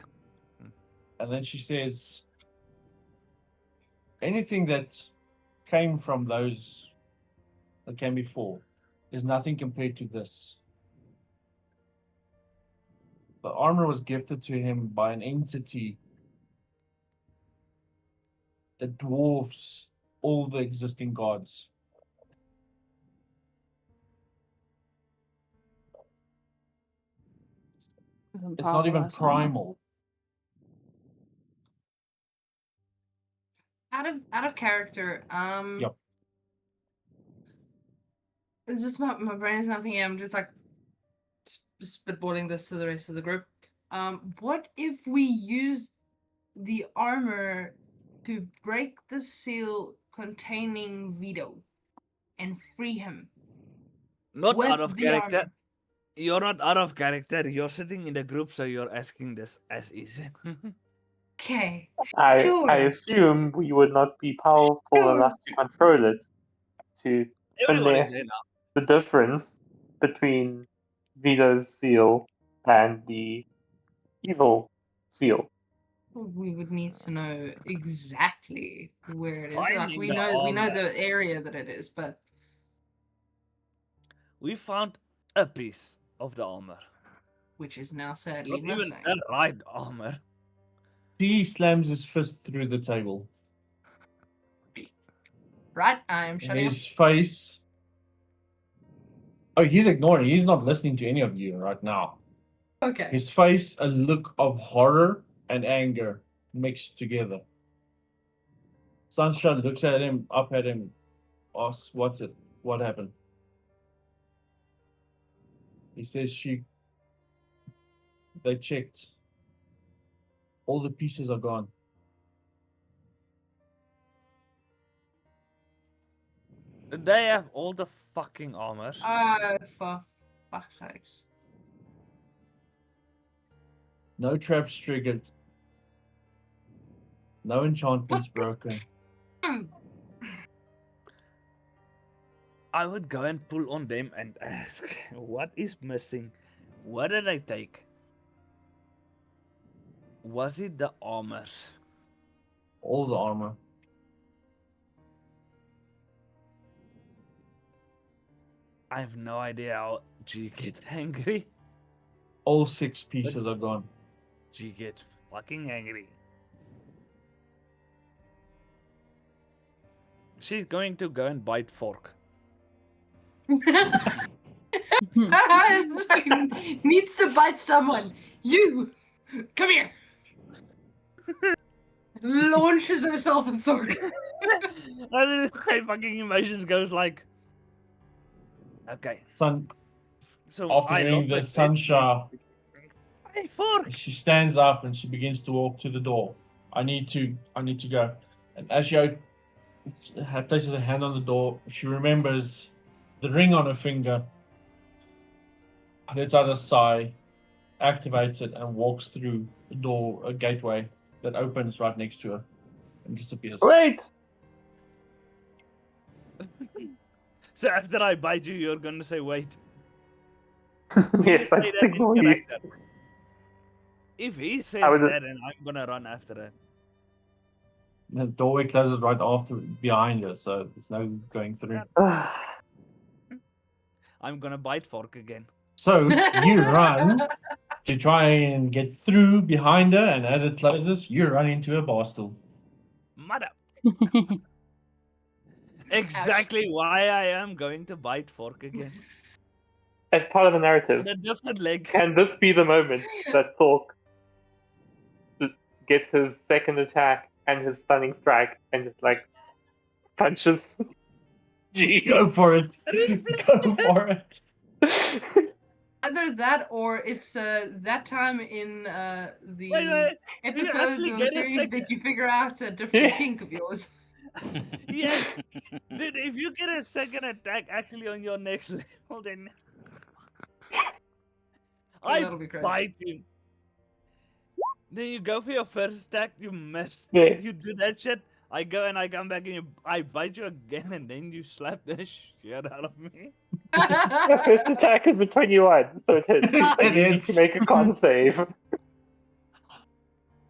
And then she says, anything that came from those that came before is nothing compared to this. The armor was gifted to him by an entity that dwarfs all the existing gods. It's not even primal. Out of character, Yep. it's just my brain is nothing. I'm just like spitballing this to the rest of the group. What if we use the armor to break the seal containing Vito and free him? Not with out of the character. armor? You're not out of character. You're sitting in the group, so you're asking this as is. Okay. I Sure. assume we would not be powerful enough to control it to Everyone is finesse there now. the difference between Vito's seal and the evil seal. We would need to know exactly where it is. Like Finding we the know armor. the area that it is, but We found a piece of the armor. which is now sadly Not even missing. the right armor. He slams his fist through the table. Right, I'm And shutting up. his face. Oh, he's ignoring. He's not listening to any of you right now. Okay. His face, a look of horror and anger mixed together. Sansha looks at him, up at him, asks, "What's it? What happened?" He says, They checked. All the pieces are gone. They have all the fucking armors. For fuck's sakes. No traps triggered. No enchantments broken. I would go and pull on them and ask, what is missing? What did I take? Was it the armors? All the armor. I have no idea how G gets angry. All 6 pieces are gone. G gets fucking angry. She's going to go and bite Fork. Needs to bite someone. You, come here. Launches herself at Thor. My fucking emotions goes like, okay. So After I hearing look this, like Sansha, hey, Fork. she stands up and she begins to walk to the door. I need to go. And as she places her hand on the door, she remembers the ring on her finger. Lets out a sigh, activates it, and walks through the door, a gateway that opens right next to her. and disappears. Wait! So after I bite you, you're gonna say wait. Yes, I Say just that in ignore you. character. If he says would- that, then I'm gonna run after it. The doorway closes right after behind her, so there's no going through. I'm gonna bite Fork again. So you run to try and get through behind her, and as it closes, you run into a bar stool. Mother. Exactly why I am going to bite Fork again. As part of the narrative, With a different leg. can this be the moment that Thork gets his second attack and his stunning strike and just like punches? Jeez. Go for it. Go for it. Either that or it's that time in the Wait, episodes actually or get a series second. that you figure out a different kink of yours. Yeah. Dude, if you get a second attack actually on your next level, then I that'll be crazy. bite you. Then you go for your first attack, you miss. Yeah. You do that shit. I go and I come back and I bite you again, and then you slap the shit out of me. Your first attack is a 21, so it hits. So It you need hits. to make a con save.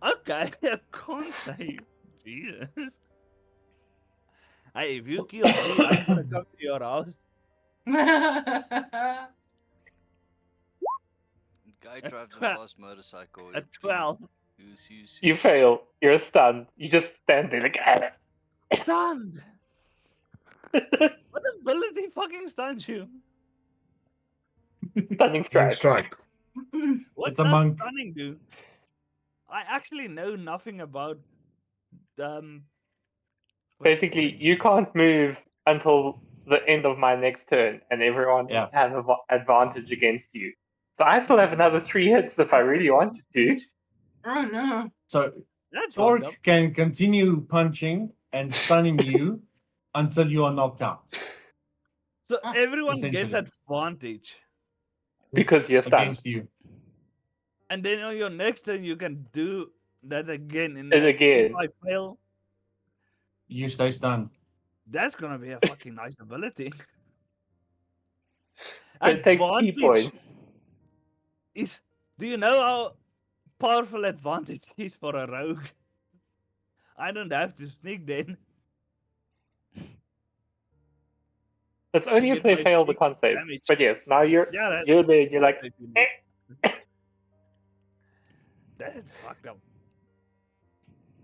Okay, I can't save. Jesus. Hey, if you kill me, I'm gonna come to your house. Guy drives a fast motorcycle. At 12. You fail. You're stunned. You just stand there like, ah. Stunned! What ability fucking stuns you? Stunning strike. Strike. What It's a does monk. stunning do? I actually know nothing about Basically, you can't move until the end of my next turn, and everyone Yeah. has an advantage against you. So I still have another 3 hits if I really wanted to. Oh no. So That's Torque fucked up. can continue punching and stunning you until you are knocked out. So everyone gets Essentially. advantage. Because you're stunned. Against you. And then on your next turn you can do that again. And again. If I fail, You stay stunned. that's gonna be a fucking nice ability. It takes key points. Is do you know how powerful advantage is for a rogue? I don't have to sneak then. It's only if Get they my fail the big con save. damage. But yes, now you're Yeah, that's there and you're like, That's fucked up.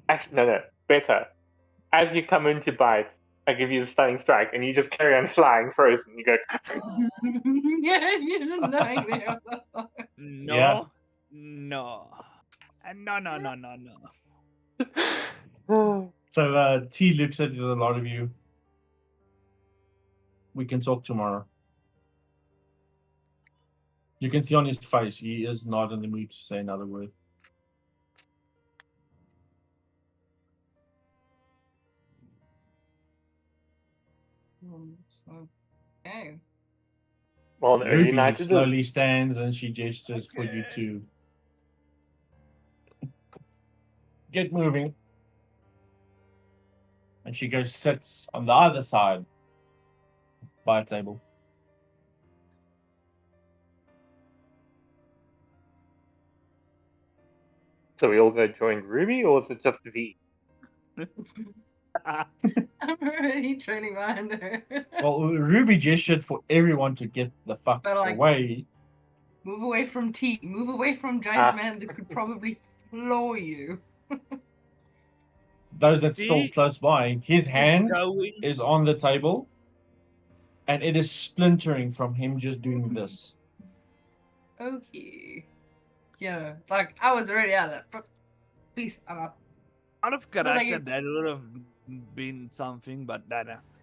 actually, no, better. As you come in to bite, I give you a stunning strike, and you just carry on flying frozen. You go, Yeah, you're just lying there. No. Yeah. No. No, no, no, no, no. So T looks at a lot of you. We can talk tomorrow. You can see on his face, he is not in the mood to say another word. Okay. well, an early Ruby night it slowly is. stands and she gestures for you to get moving. And she goes sits on the other side by a table. So we all go join Ruby, or is it just V? I'm already training behind her. Well, Ruby gestured for everyone to get the fuck But, like- away. Move away from T. Move away from giant Ah. man that could probably floor you. Those that's still T close by, his hand Going. is on the table and it is splintering from him just doing this. Okay. Yeah, like I was already out of that. But peace, I'm out. Out of like character, you- that would have been something, but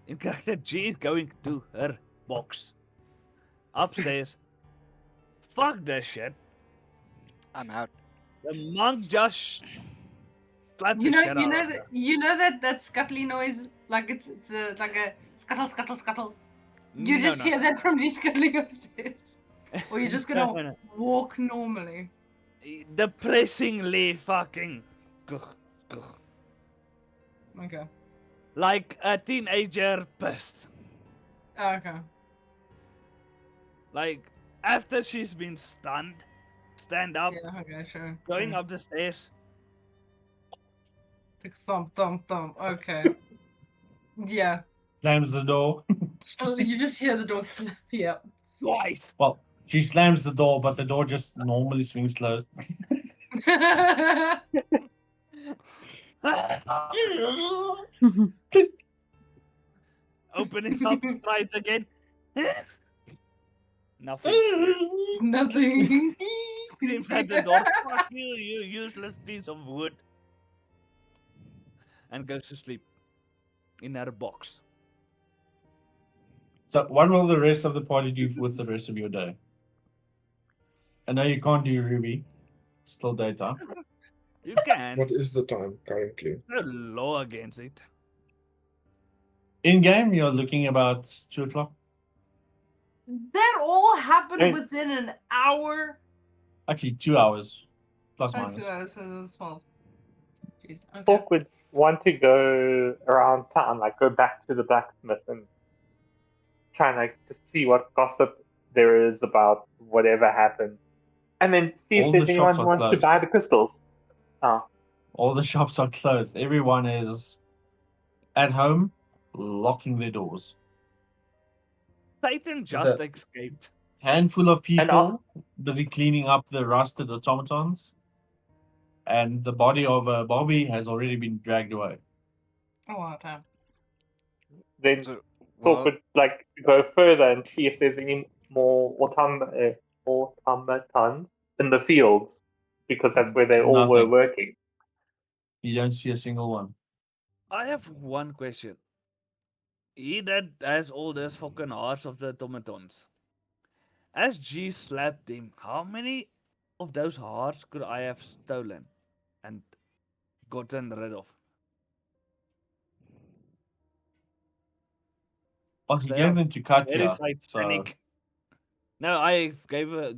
in character, G is going to her box upstairs. Fuck that shit. I'm out. The monk just slapped You the know, shit you out know of that, her. you know that scuttly noise, like it's like a scuttle, scuttle, scuttle. You No, just no, hear no. that from G scuttling upstairs, or you're just gonna No, no. walk normally. Depressingly fucking. Okay. Like a teenager pissed. Oh, okay. Like after she's been stunned, stand up, Yeah, okay, sure. going sure. up the stairs. Like thump, thump, thump. Okay. Yeah. Slams the door. So you just hear the door slap. Yeah. Twice. Well, she slams the door, but the door just normally swings closed. Open it up, try it again. Nothing. Nothing. Screams at the door. Fuck you, you useless piece of wood. And goes to sleep in her box. So, what will the rest of the party do with the rest of your day? I know you can't do Ruby. It's still daytime. You can. What is the time currently? There's a law against it. In game, you're looking about 2 o'clock. That all happened Hey. within an hour. Actually, 2 hours. Plus Oh, minus. 2 hours, so it's 12. Jeez. Okay. Thork would want to go around town, like go back to the blacksmith and try and like just see what gossip there is about whatever happened, and then see All if the there's anyone shops who are wants to closed. buy the crystals. Oh, All the shops are closed. Everyone is at home, locking their doors. Titan just The- escaped. Handful of And people busy cleaning up the rusted automatons. And the body of Bobby has already been dragged away. Oh, wow, time. then So, Thork well, would like go further and see if there's any more automatons in the fields, because that's where they all were Nothing. working. You don't see a single one. I have one question. He that has all those fucking hearts of the automatons. As G slapped him, how many of those hearts could I have stolen and gotten rid of? Well, he gave them to Very Katya. So satanic. No, I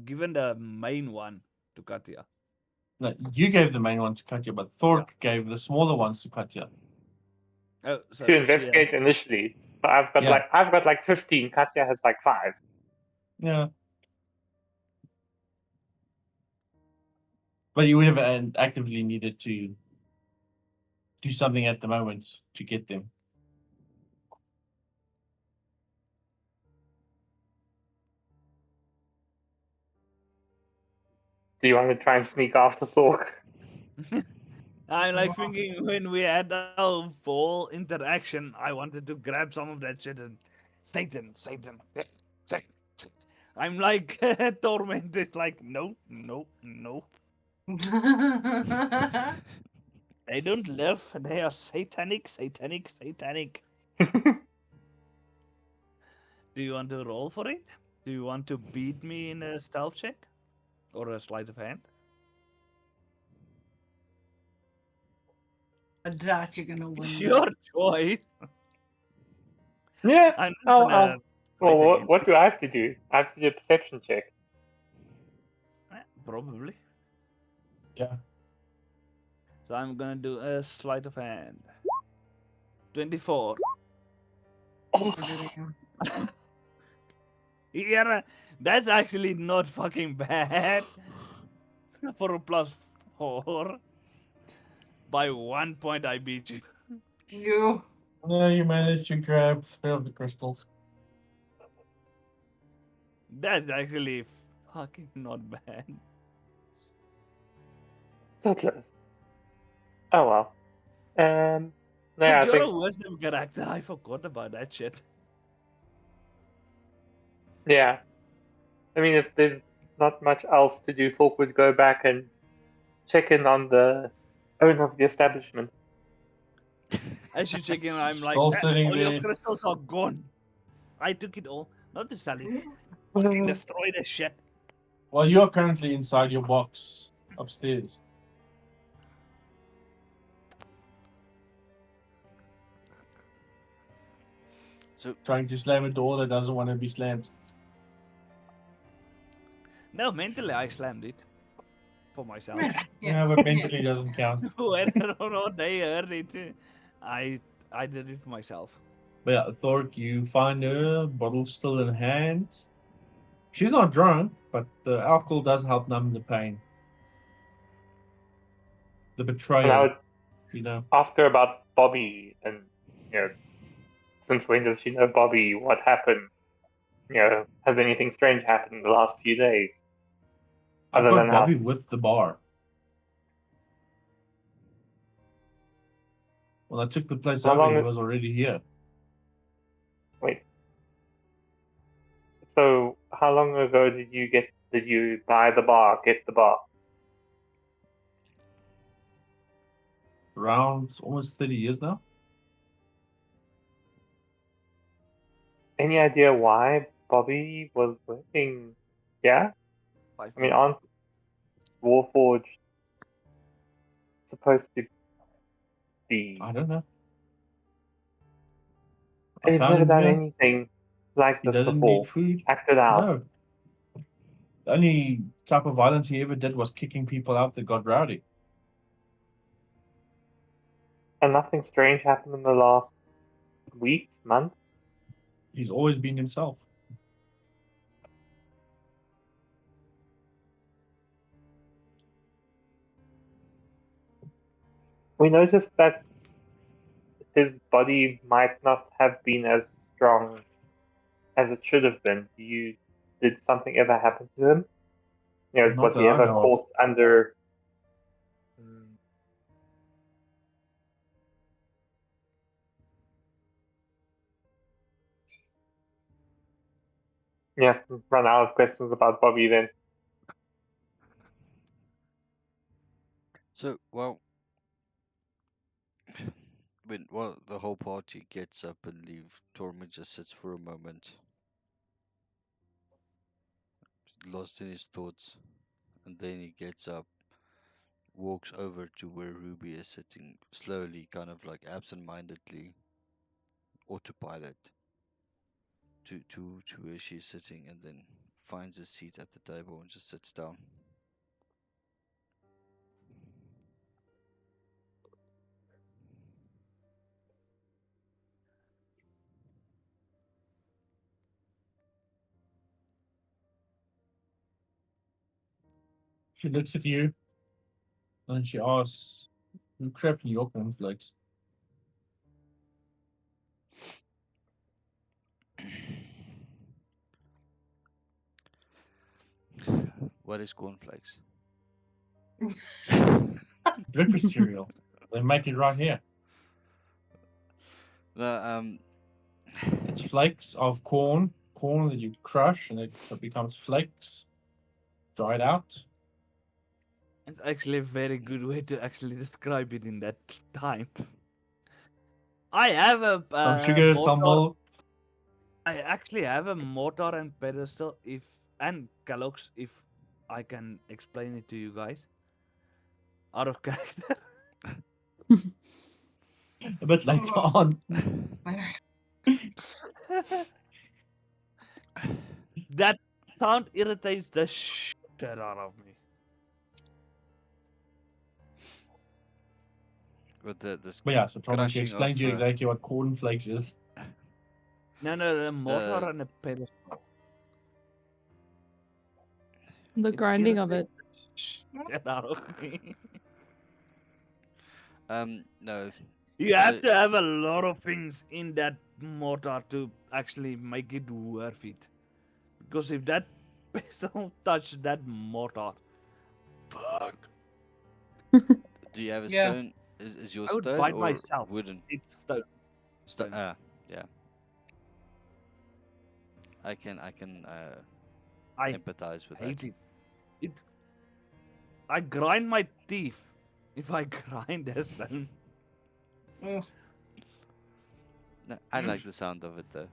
given the main one to Katya. no, you gave the main one to Katya, but Thork gave the smaller ones to Katya. Oh, so To she investigate has- initially. But I've got like 15. Katya has like 5. Yeah. But you would have actively needed to do something at the moment to get them. Do you want to try and sneak after Thork? I'm like thinking when we had our full interaction, I wanted to grab some of that shit and Satan. I'm like Torment is like no. They don't live. They are satanic. Do you want to roll for it? Do you want to beat me in a stealth check? Or a sleight of hand? I doubt you're gonna win. Your choice. Yeah. I'm not gonna Well, fight against what do I have to do? I have to do a perception check. Probably. Yeah. So I'm gonna do a sleight of hand. 24. Yeah, that's actually not fucking bad. For a +4. By 1 point, I beat you. You. No, you managed to grab 3 of the crystals. That's actually fucking not bad. So close. Oh well. Yeah, But I you're a think wisdom character. I forgot about that shit. yeah. I mean, if there's not much else to do, Thork would go back and check in on the owner of the establishment. As you check in, I'm like, Still sitting all your there. crystals are gone. I took it all. Not to sell it. Fucking destroy the shit. Well, you're currently inside your box upstairs. so Trying to slam a door that doesn't want to be slammed. No, mentally I slammed it. For myself. Yeah, but mentally doesn't count. Whether or not they heard it, I did it myself. But yeah, Thork, you find her, bottle still in hand. She's not drunk, but the alcohol does help numb the pain. The And I betrayal, would you know. ask her about Bobby and, since when does she know Bobby? What happened? Has anything strange happened in the last few days? I've Other got than how Bobby with the bar. When I took the place How over, long he it- was already here. Wait. So how long ago did you buy the bar, get the bar? Around almost 30 years now. Any idea why Bobby was working? Yeah? 5 I mean, minutes. aren't Warforged supposed to be? I don't know. I And he's found never him done here. anything like He this doesn't need before. food. Acted out. No. The only type of violence he ever did was kicking people out that got rowdy. And nothing strange happened in the last weeks, month. He's always been himself. We noticed that his body might not have been as strong as it should have been. Did something ever happen to him? Not Was that he I ever know of. caught under? Yeah, run out of questions about Bobby then. So, when the whole party gets up and leave, Torment just sits for a moment, lost in his thoughts, and then he gets up, walks over to where Ruby is sitting, slowly, kind of like absent-mindedly, autopilot, to where she's sitting, and then finds a seat at the table and just sits down. She looks at you and she asks, "Who crept in your cornflakes?" What is cornflakes? Breakfast cereal. They make it right here. No, It's flakes of corn that you crush and it becomes flakes, dried out. It's actually a very good way to actually describe it in that time. I have a Some sugar, some mortar. milk. I actually have a mortar and pedestal and Kellogg's if I can explain it to you guys. Out of character. A bit later on. That sound irritates the shit out of me. But this But yeah, so Thomas, she crushing explained of to you exactly what cornflakes is. No, a mortar and a pedestal. The grinding of it. Shit out of me. no. You have So, to have a lot of things in that mortar to actually make it worth it. Because if that pestle touched that mortar, fuck. do you have a Yeah. stone? Is your I would stone bite or myself. wooden? It's stone. Stone. Yeah. I can I empathize with hate that. it. I grind my teeth if I grind a stone. No, I like the sound of it though.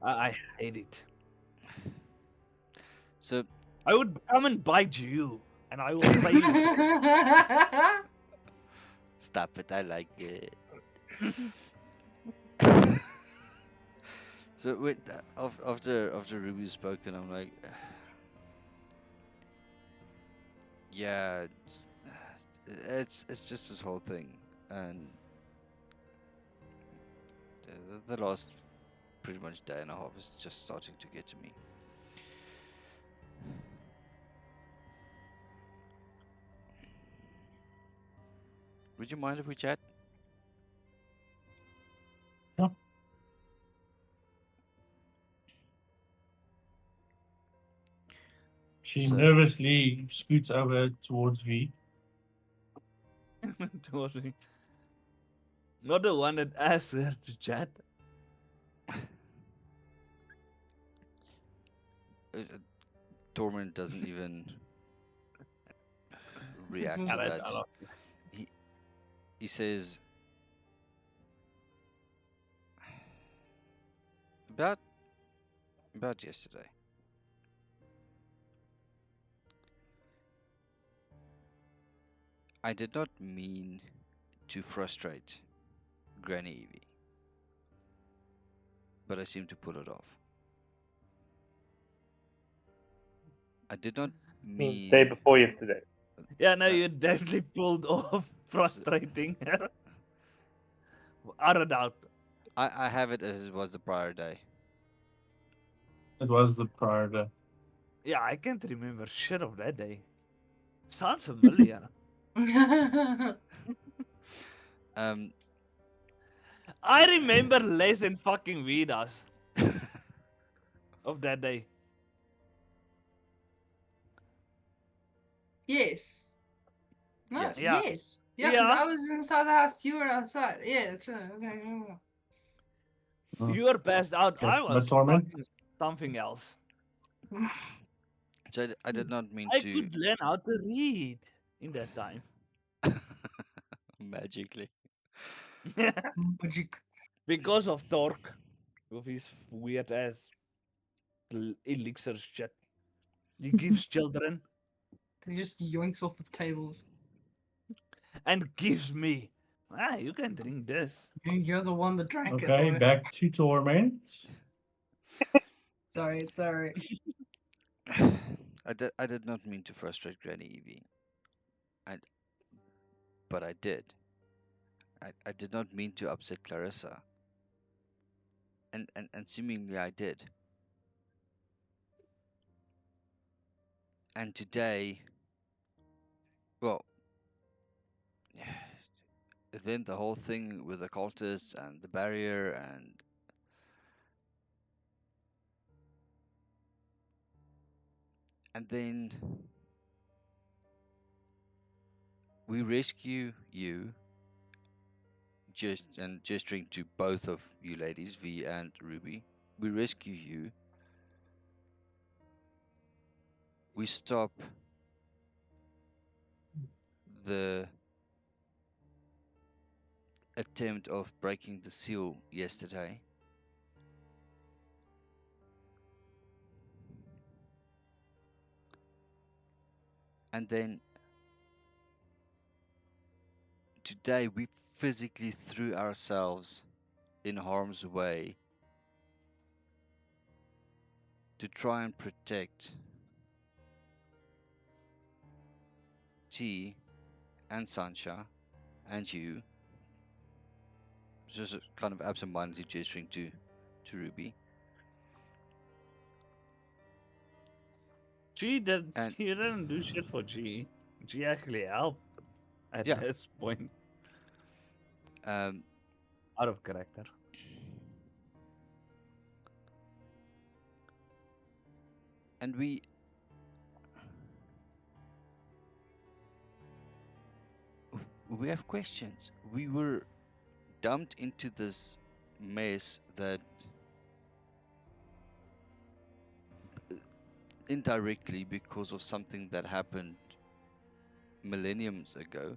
I hate it. So I would come and bite you, and I will pay you. stop it. I like it. So with after Ruby's spoken, I'm like, yeah, it's just this whole thing, and The last pretty much day and a half is just starting to get to me. Would you mind if we chat? She So- nervously scoots over towards V. Towards me. Not the one that asked her to chat. Torment doesn't even react Yeah, to that's that. all. He says about yesterday. I did not mean to frustrate Granny Evie, but I seem to pull it off. I did not I mean, day mean. before yesterday. Yeah, no, you definitely pulled off frustrating her. Without a doubt. I have it as it was the prior day. It was the prior day. Yeah, I can't remember shit of that day. Sounds familiar. Um, I remember less than fucking V does of that day. Yes. No, Yes. Yeah. yes. Yeah, because Yeah. I was inside the house, you were outside. Yeah, true. Okay. You were passed out. Okay, I but was Torment? fucking something else. So I did not mean I to could learn how to read in that time. magically. Magic. Because of Torque. With his weird ass elixir shit. He gives children He just yoinks off of tables. and gives me. Ah, you can drink this. You're the one that drank it. Okay, Alright. back to Torment. Sorry. I did not mean to frustrate Granny Evie. But I did. I did not mean to upset Clarissa. And seemingly I did. And today, well, then the whole thing with the cultists and the barrier and then we rescue you, gesturing to both of you ladies, V and Ruby. We rescue you. We stop the attempt of breaking the seal yesterday. And then today we physically threw ourselves in harm's way to try and protect T and Sansha and you. Just kind of absent-mindedly gesturing to Ruby. G did. And He didn't do shit for G. G actually helped at Yeah. this point. um, Out of character. and we have questions. We were dumped into this mess that indirectly because of something that happened millenniums ago,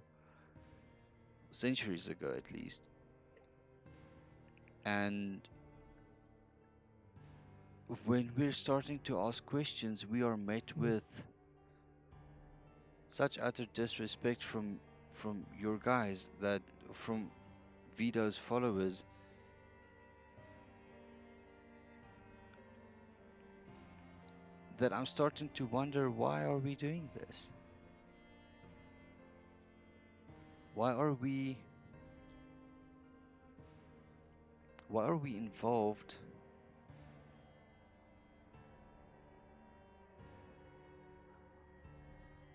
centuries ago at least. And when we're starting to ask questions, we are met with such utter disrespect from your guys, that from Vito's followers, that I'm starting to wonder, why are we doing this? Why are we why are we involved?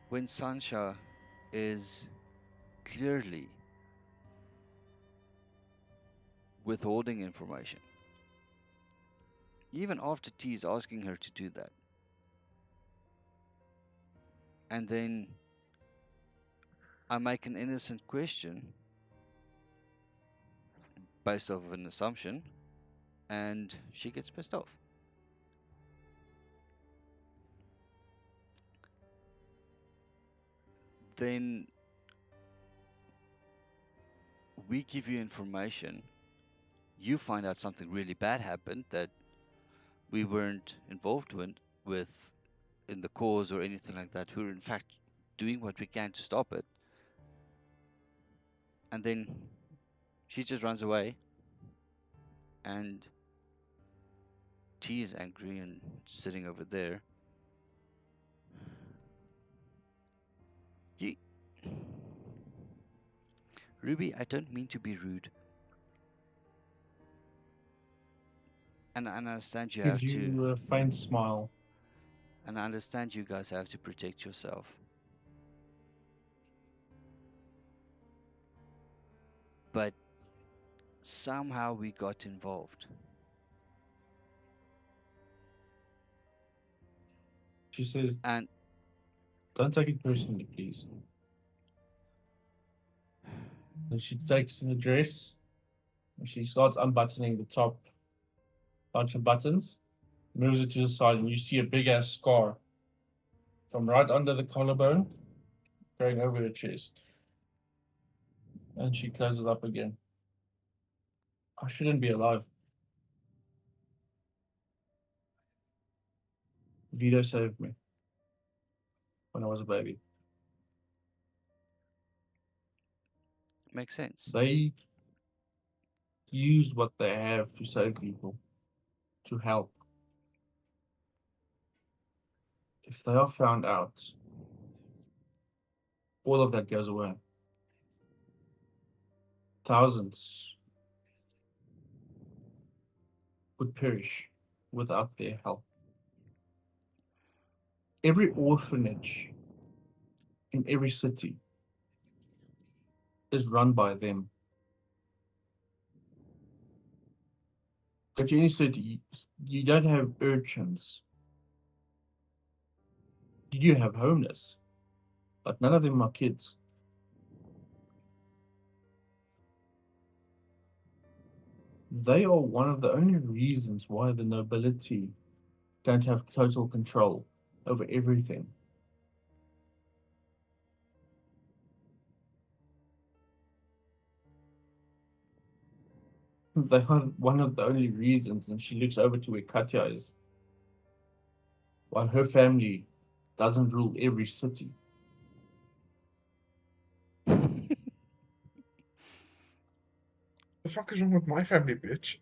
When Sansha is clearly withholding information, even after T is asking her to do that. And then I make an innocent question based off of an assumption, and she gets pissed off. Then we give you information, you find out something really bad happened that we weren't involved with in the cause or anything like that. We were in fact doing what we can to stop it. And then she just runs away, and T is angry and sitting over there. You... Ruby, I don't mean to be rude. And I understand you Gives have to, you a faint smile. and I understand you guys have to protect yourself. But somehow we got involved. She says, And don't take it personally, please. And she takes the dress and she starts unbuttoning the top bunch of buttons, moves it to the side, and you see a big ass scar from right under the collarbone going over her chest. And she closes it up again. I shouldn't be alive. Vito saved me when I was a baby. makes sense. They use what they have to save people, to help. If they are found out, all of that goes away. Thousands would perish without their help. Every orphanage in every city is run by them. Go to any city, you don't have urchins. You do have homeless, but none of them are kids. They are one of the only reasons why the nobility don't have total control over everything. They are one of the only reasons, and she looks over to where Katya is. While her family doesn't rule every city. The fuck is wrong with my family, bitch?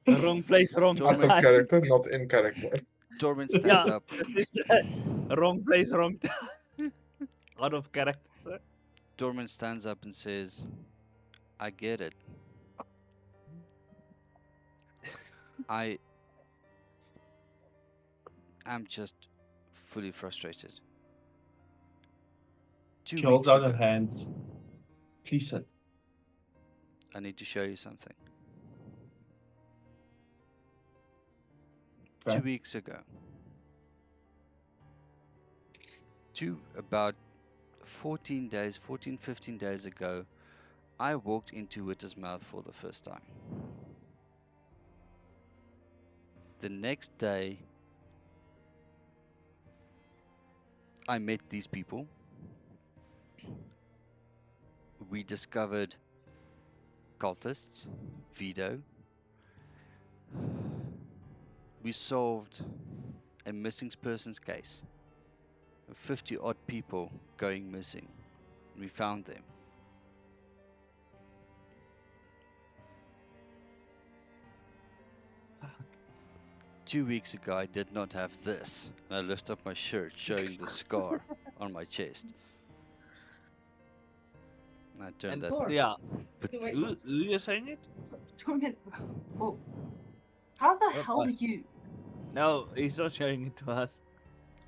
Wrong place, wrong Torment- Out of time. character, not in character. Torment Yeah, stands up. this is wrong place, wrong time. Out of character. Torment stands up and says, I get it. I am just fully frustrated. She 2 holds weeks out her ago, hands. Please sit. I need to show you something. Okay. 2 weeks ago, about 14 days, 15 days ago, I walked into Witter's mouth for the first time. The next day, I met these people. We discovered cultists, Vito. We solved a missing persons case. 50 odd people going missing. We found them. Fuck. 2 weeks ago, I did not have this. And I lift up my shirt, showing the scar on my chest. I turned And that. yeah, But who you saying it? Torment. Oh, how the Not hell us. did you? No, he's not showing it to us.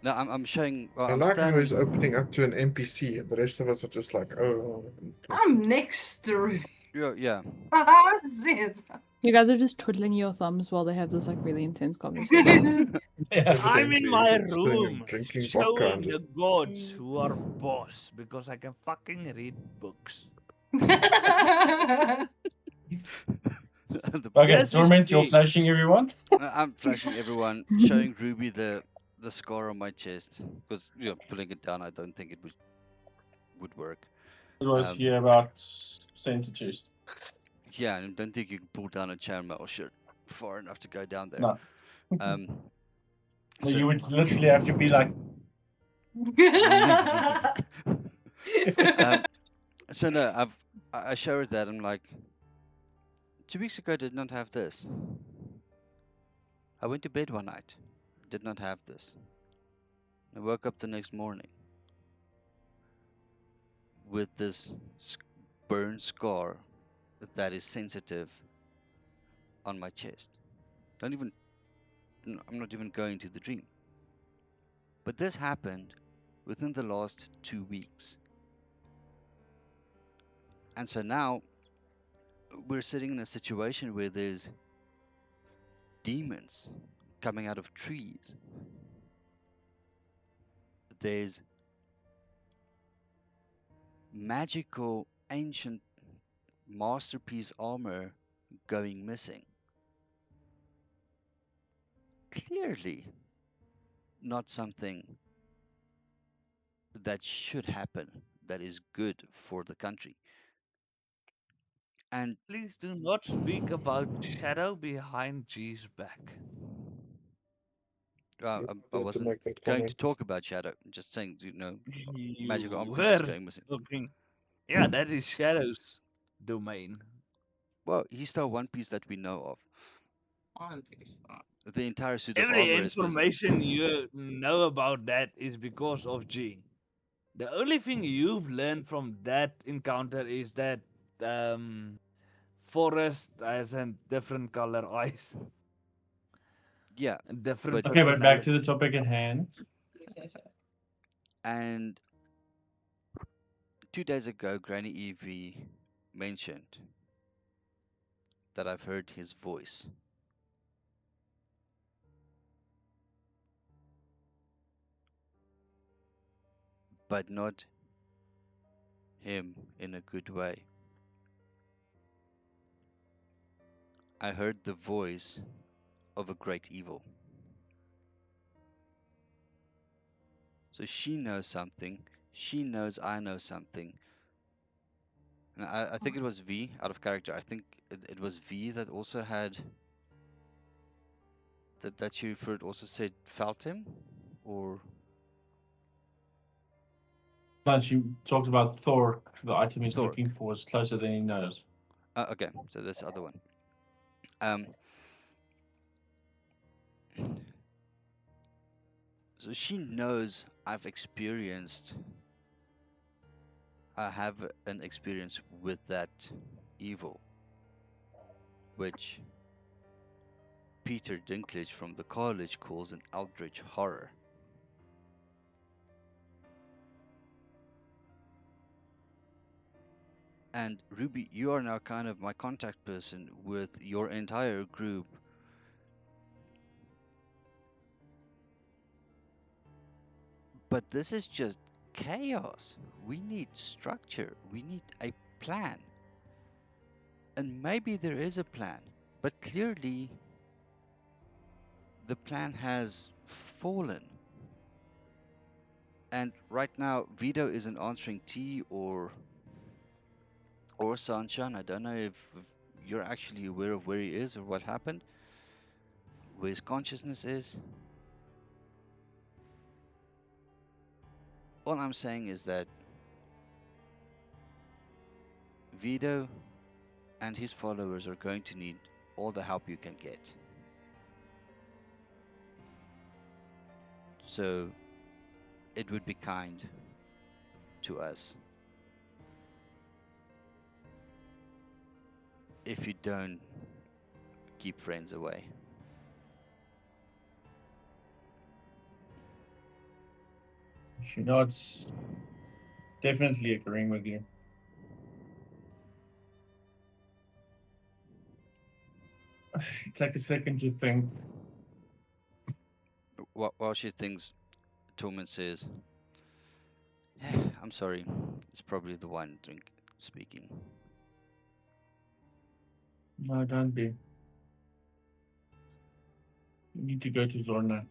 no, I'm showing. Well, I I'm like how standing. he's opening up to an NPC, and the rest of us are just like, oh. I'm next to Ruby. Yeah. I see it. You guys are just twiddling your thumbs while they have this like really intense conversation. I'm in my Evidently, sitting and room drinking vodka showing and the just gods who are boss because I can fucking read books. Okay, This is Torment, you're key. flashing everyone. I'm flashing everyone, showing Ruby the scar on my chest because pulling it down, I don't think it would work. It was here about center chest. Yeah, I don't think you can pull down a chainmail shirt far enough to go down there. No. So You would literally have to be like. so no, I show her that I'm like, 2 weeks ago I did not have this. I went to bed one night, did not have this. I woke up the next morning with this burn scar that is sensitive on my chest. I'm not even going to the dream. But this happened within the last 2 weeks. And so now we're sitting in a situation where there's demons coming out of trees. There's magical ancient masterpiece armor going missing. Clearly not something that should happen, that is good for the country. And Please do not speak about shadow behind G's back. I wasn't going to talk about shadow. Just saying, magical armor pieces Were going missing. talking. Yeah, that is Shadow's domain. Well, he's still one piece that we know of. The entire suit of Every armor is missing. information you know about that is because of G. The only thing you've learned from that encounter is that Forest has a different color eyes. Yeah. Different. Okay, but back to the topic at hand. And 2 days ago, Granny Evie mentioned that I've heard his voice. But not him in a good way. I heard the voice of a great evil. So she knows something. She knows I know something. And I think it was V out of character. I think it was V that also had that she referred also said felt him, or No, she talked about Thor. The item he's Thor. looking for is closer than he knows. Okay, so that's the other one. So she knows I've experienced. I have an experience with that evil, which Peter Dinklage from the college calls an eldritch horror. And Ruby, you are now kind of my contact person with your entire group. But this is just chaos. We need structure. We need a plan. And maybe there is a plan, but clearly the plan has fallen. And right now, Vito isn't answering T or Sansha. And I don't know if you're actually aware of where he is or what happened, where his consciousness is. All I'm saying is that Vito and his followers are going to need all the help you can get. So it would be kind to us if you don't keep friends away. She nods, definitely agreeing with you. Take a second to think. While she thinks, Torment says, I'm sorry, it's probably the wine drink speaking. No, don't be. You need to go to Zornak.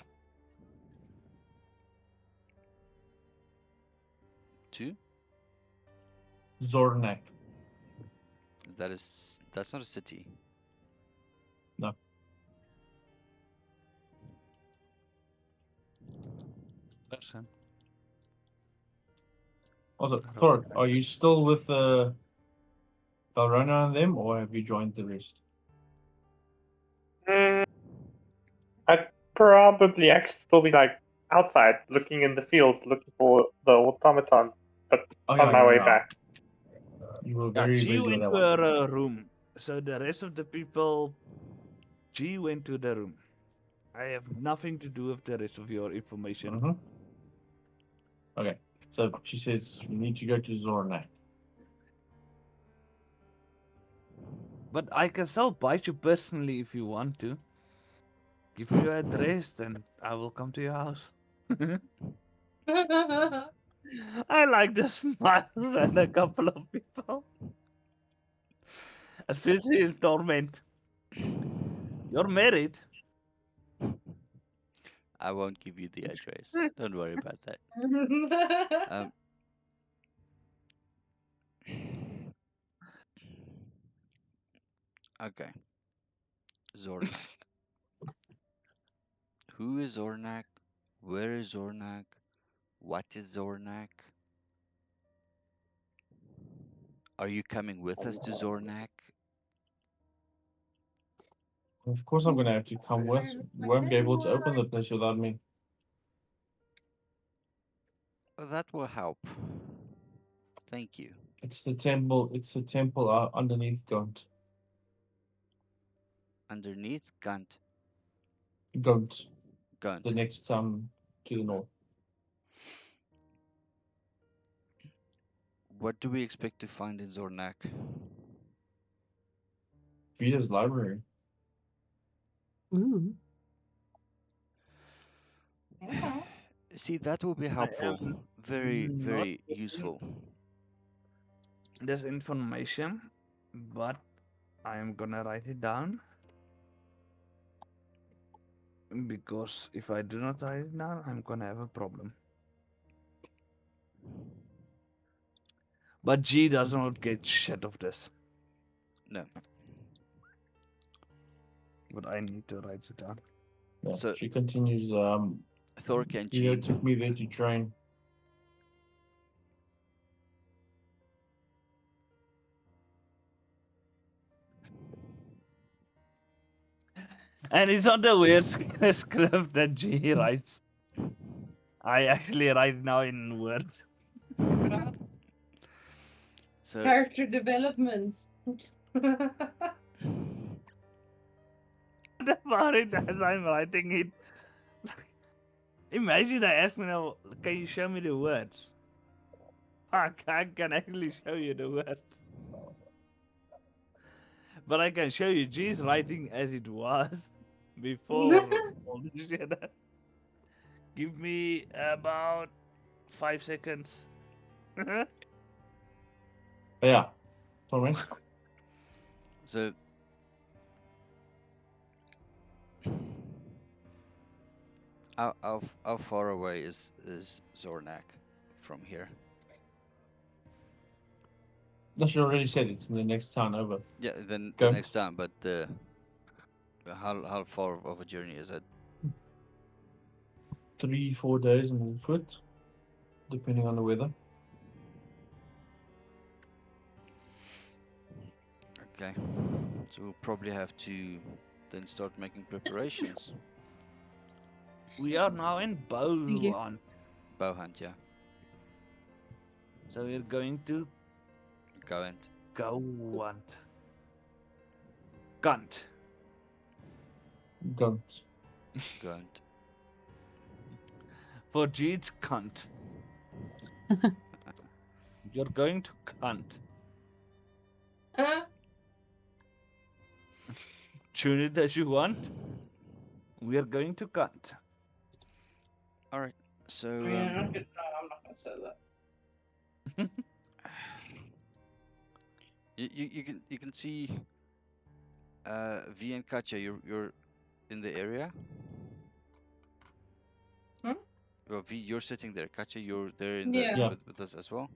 Two? Zornak. That's not a city. No. Listen. Also, Thor, are you still with Valrona and them, or have you joined the rest? I'd probably actually still be like outside, looking in the fields, looking for the automaton, but on my way back. You were Yeah, very G busy with went that to one. her room. So the rest of the people, G went to the room. I have nothing to do with the rest of your information. Mm-hmm. Okay, so she says you need to go to Zornak. But I can still bite you personally if you want to. Give me your address, and I will come to your house. I like the smiles and a couple of people. Especially in Torment. You're married. I won't give you the address. Don't worry about that. Okay. Zornak. Who is Zornak? Where is Zornak? What is Zornak? Are you coming with us to Zornak? Of course, I'm going to have to come with. You won't be able to open the place without me. Well, that will help. Thank you. It's the temple. It's the temple underneath Gaunt. Underneath Gunt. Gaunt. Gunt. The next to the north. What do we expect to find in Zornak? Vida's library. Ooh. See, that will be helpful. Very, not very getting useful. this information, but I am gonna write it down. Because if I do not write it down, I'm gonna have a problem. But G does not get shit of this. No. But I need to write it down. Yeah, So she continues. Thork and Vida G. took me there to train. And it's not a weird script that G writes. I actually write now in words. So Character development. About it as I'm writing it. Imagine I ask me now, can you show me the words? Fuck, I can actually show you the words. But I can show you G's writing as it was before all this shit. Give me about 5 seconds. Yeah. Sorry. So how far away is Zornak from here? No, she already said it's in the next town over. Yeah, then Go. the next time, but how far of a journey is it? 3-4 days on foot, depending on the weather. Okay. So we'll probably have to then start making preparations. We are now in bow hunt. Bow hunt, yeah. So we're going to Go and go hunt. Cunt. Gunt. Gunt. For G, it's cunt. You're going to cunt. Tune it as you want. We are going to cunt. All right. So I'm not gonna say that. you can see V and Katja, you're in the area. Hmm? Well, V, you're sitting there. Katja, you're there in the Yeah. with us as well.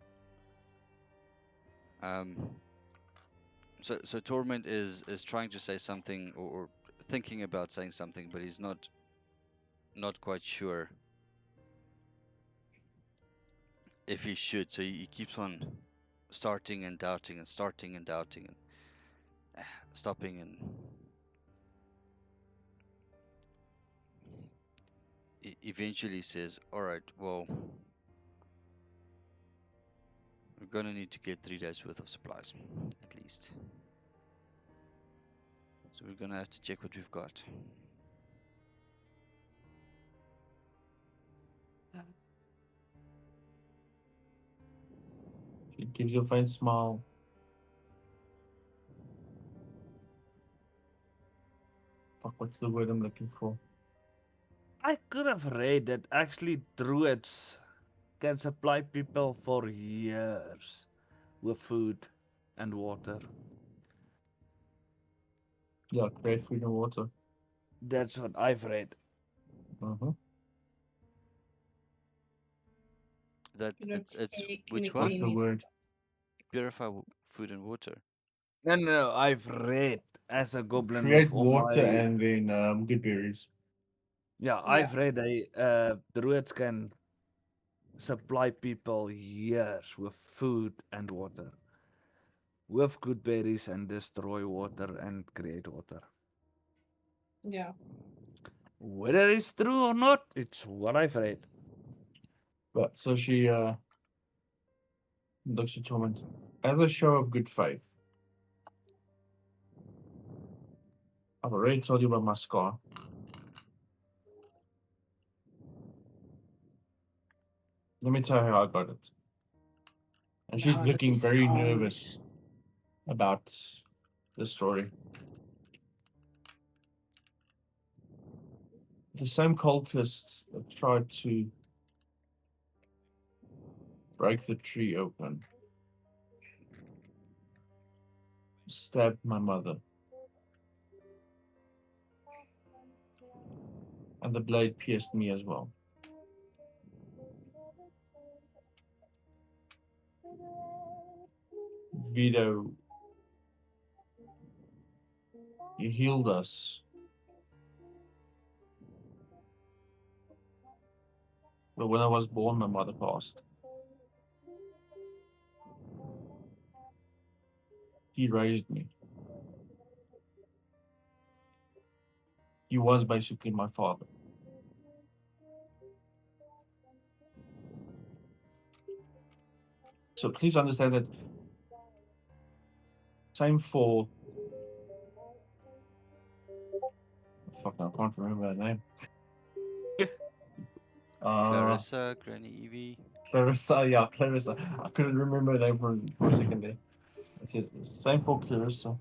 So Torment is trying to say something or thinking about saying something, but he's not quite sure if he should. So he keeps on starting and doubting and starting and doubting and stopping and eventually says, "All right, well, we're gonna need to get 3 days worth of supplies, at least. So we're gonna have to check what we've got." She gives you a faint smile. Fuck, what's the word I'm looking for? I could have read that actually druids can supply people for years with food and water. Yeah, great food and water. That's what I've read. Mm-hmm. That You know, it's can which you one? What's the word? Purify food and water. No, I've read as a goblin Create with all water my... and then good berries. Yeah, I've read druids can supply people years with food and water. With good berries and destroy water and create water. Yeah. Whether it's true or not, it's what I've read. But so she looks at Torment. As a show of good faith, I've already told you about my scar. Let me tell her how I got it. And she's How did looking we very start? nervous about the story. The same cultists that tried to break the tree open stabbed my mother. And the blade pierced me as well. Vito, you healed us. But when I was born, my mother passed. He raised me. He was basically my father. So please understand that same for... Fuck, I can't remember her name. Clarissa, Granny Evie. Clarissa, yeah, Clarissa. I couldn't remember her name for a second there. Same for Clarissa.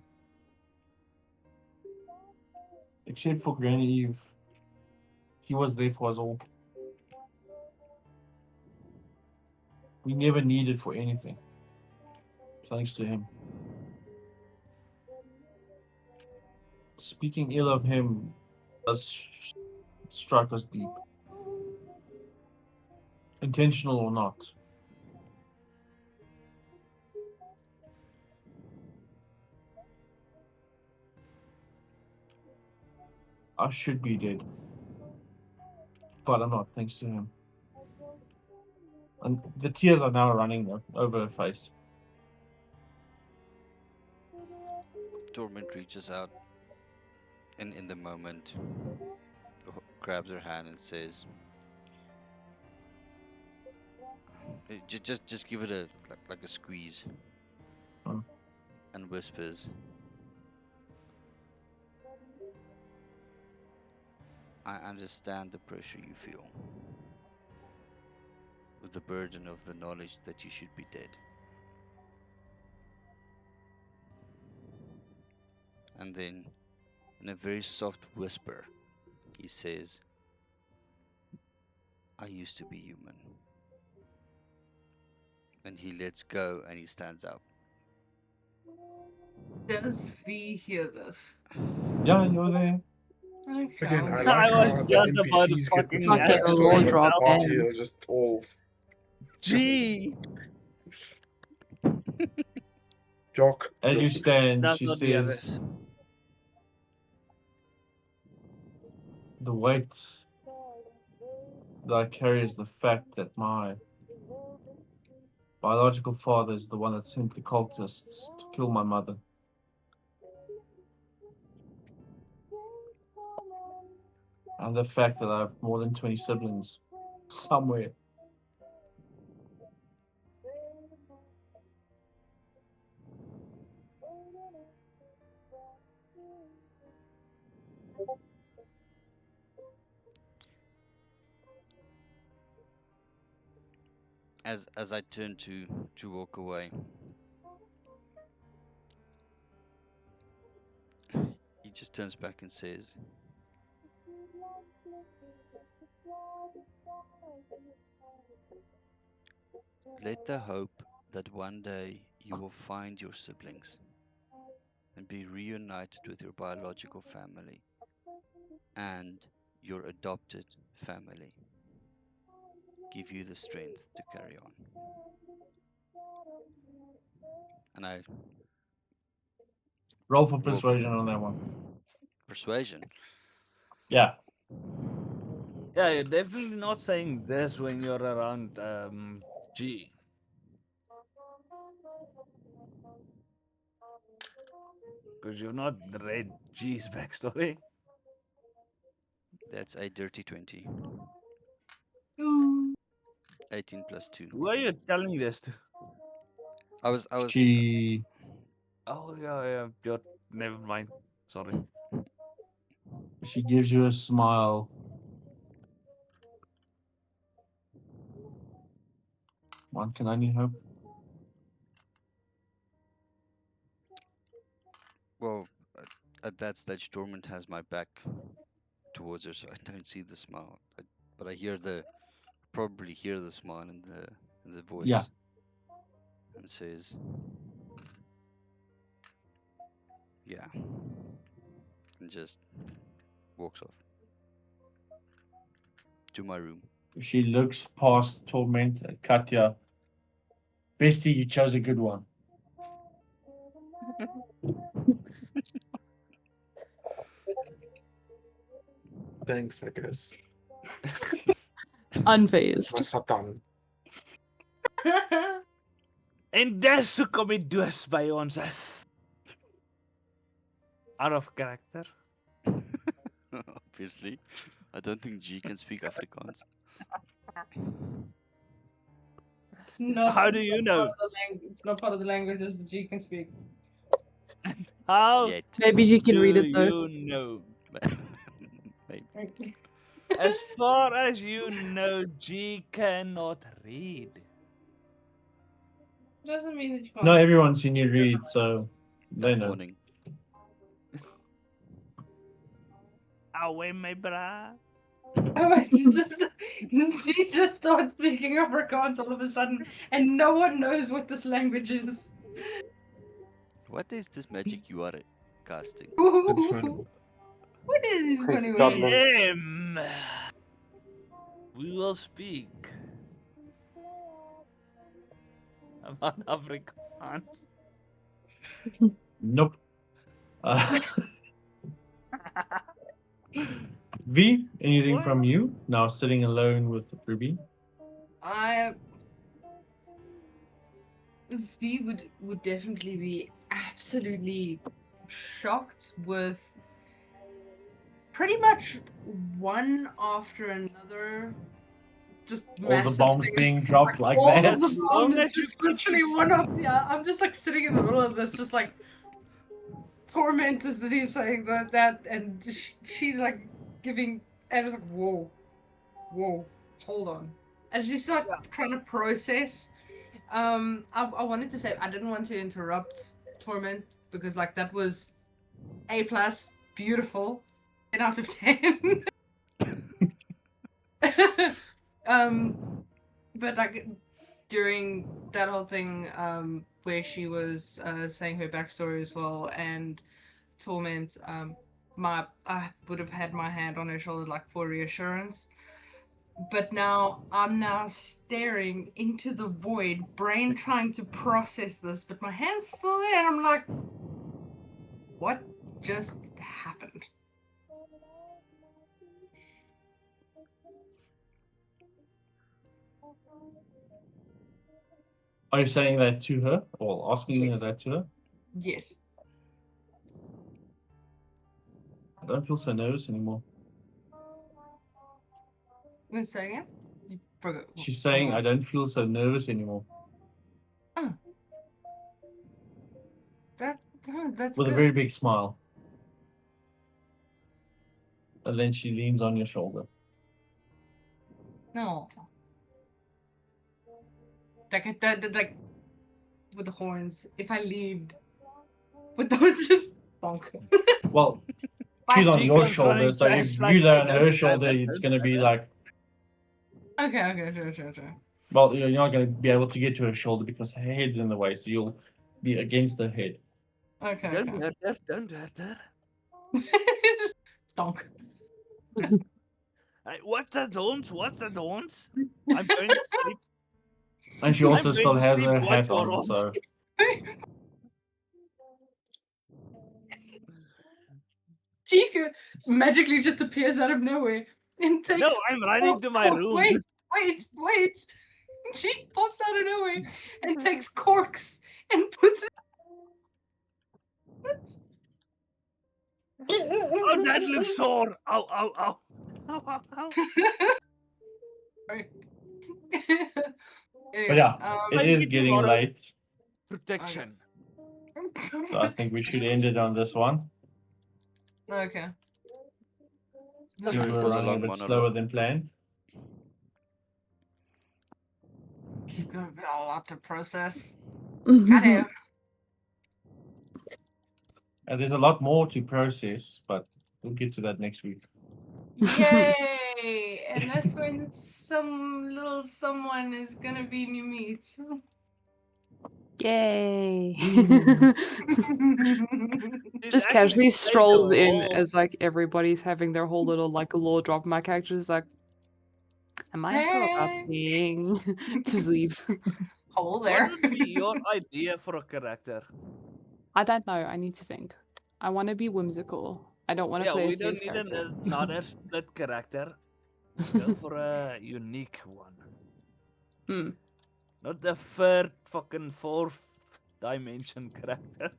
Except for Granny Eve. He was there for us all. We never needed for anything. Thanks to him. Speaking ill of him does strike us deep. Intentional or not. I should be dead. But I'm not, thanks to him. And the tears are now running over her face. Torment reaches out in the moment, grabs her hand and says, just give it a like a squeeze," Hmm. and whispers, I understand the pressure you feel, with the burden of the knowledge that you should be dead. And then, in a very soft whisper, he says, I used to be human. And he lets go and he stands up. Does V hear this? Yeah, you're there. Okay. Again, I I like was how the just about to NPCs get the fucking full Fucking ask backstory, roll but drop the party in. are just all. G. Jock. As you stand, That's she not the others. says, the weight that I carry is the fact that my biological father is the one that sent the cultists to kill my mother. And the fact that I have more than 20 siblings somewhere. As I turn to walk away, he just turns back and says, let the hope that one day you will find your siblings and be reunited with your biological family and your adopted family give you the strength to carry on. And I Roll for walk. persuasion on that one. Persuasion. Yeah. Yeah, you're definitely not saying this when you're around G. Because you've not read G's backstory. That's a dirty 20. 18 plus 2. Who are you telling this to? I was She Oh, yeah. Never mind. Sorry. gives you a smile. One can only hope. well at that stage Torment has my back towards her, so I don't see the smile. But I probably hear the smile in the voice. Yeah. And says, yeah, and just walks off to my room. She looks past Torment at Katya. Bestie, you chose a good one. Thanks, I guess. Unfazed. Satan. En dis hoekom die doos by ons is. Out of character. Obviously, I don't think G can speak Afrikaans. It's not, How do it's you not know? part of the it's not part of the languages that G can speak. How Yet. Maybe she can do read it though. you know? Maybe. As far as you know, G cannot read. Doesn't mean that you can't. No, everyone's seen you read, so they That know. morning. Away, my bra. She just starts speaking Afrikaans all of a sudden, and no one knows what this language is. What is this magic you are casting? What is this Crazy funny goblin. ways? We will speak about Afrikaans. Nope. V, anything from you? Now sitting alone with Ruby. V would definitely be absolutely shocked with pretty much one after another. Just All the massive bombs things. being dropped like All that. of the bombs, just literally one of I'm just like sitting in the middle of this, just like Torment is busy saying that, and she's like giving And I was like, whoa, hold on. And she's like trying to process. I wanted to say I didn't want to interrupt Torment because like that was A+, beautiful, 10 out of 10. But like during that whole thing, where she was saying her backstory as well, and Torment, I would have had my hand on her shoulder like for reassurance. But now I'm staring into the void, brain trying to process this, but my hand's still there, and I'm like, what just happened? Are you saying that to her or asking Yes. that to her? Yes. I don't feel so nervous anymore. Let's say again. You broke it. She's saying I don't feel so nervous anymore. Oh. That's With good. a very big smile. And then she leans on your shoulder. No. Like with the horns. If I lead with those, just bonk. Well, she's on She your comes shoulder, running so if fast you like lay I on don't her have shoulder, it, it's don't going to have be it. like, Okay, sure. well, you're not going to be able to get to her shoulder because her head's in the way, so you'll be against her head. Okay. Don't hurt her, don't hurt her. Just donk. Hey, what's that horns? I'm going to sleep. And she I'm also going still to has sleep, her watch hat your on, horns. so Chica magically just appears out of nowhere and takes. No, I'm running to my room. Wait. She pops out of nowhere and takes corks and puts it. Oh, that looks sore. Ow. Sorry. but yeah, it I is need getting tomorrow. late, Protection. so I think we should end it on this one. Okay. We're Sorry for the running a long bit slower monologue. than planned. It's gonna be a lot to process. Goddamn. And there's a lot more to process, but we'll get to that next week. Yay! And that's when some little someone is gonna be new meat. Yay. She's Just actually casually played the strolls in role. as like everybody's having their whole little like lore drop. My character's like, am I interrupting? Just leaves. Hole What there. would be your idea for a character? I don't know. I need to think. I want to be whimsical. I don't want to play a we don't serious need character. another split character. Go for a unique one. Hmm. Not the third fucking fourth dimension character.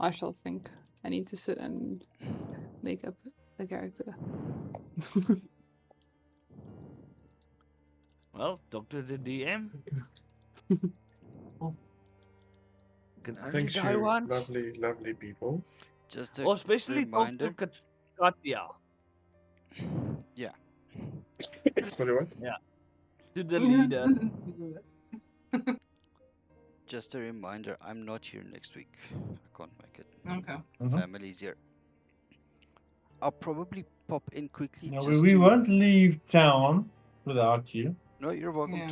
I shall think. I need to sit and make up a character. Well, talk to the DM. Can only Thank die you, once. lovely people. Just a Or especially talk to reminder. Katya. Yeah. Sorry, what? Yeah. To the leader. Just a reminder, I'm not here next week. I can't make it. Okay. Family's here. I'll probably pop in quickly. No, just we to... won't leave town without you. No, you're welcome Yeah.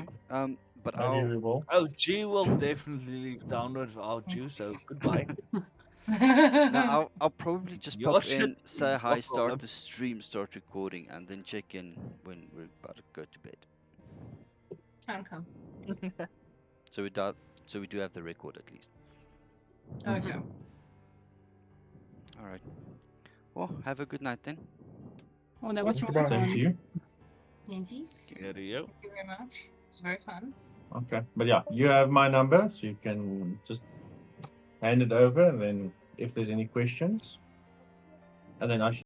to. But Maybe I'll we will. Oh, G will definitely leave town without you, so goodbye. no, I'll probably just Your pop shit in, say no hi, start problem. the stream, start recording, and then check in when we're about to go to bed. Okay. So we do have the record at least. Okay. All right. Well, have a good night then. Oh, that was Goodbye. Same to you. Yankees. Cheerio. Thank you very much. It was very fun. Okay, but yeah, you have my number, so you can just hand it over, and then if there's any questions, and then I should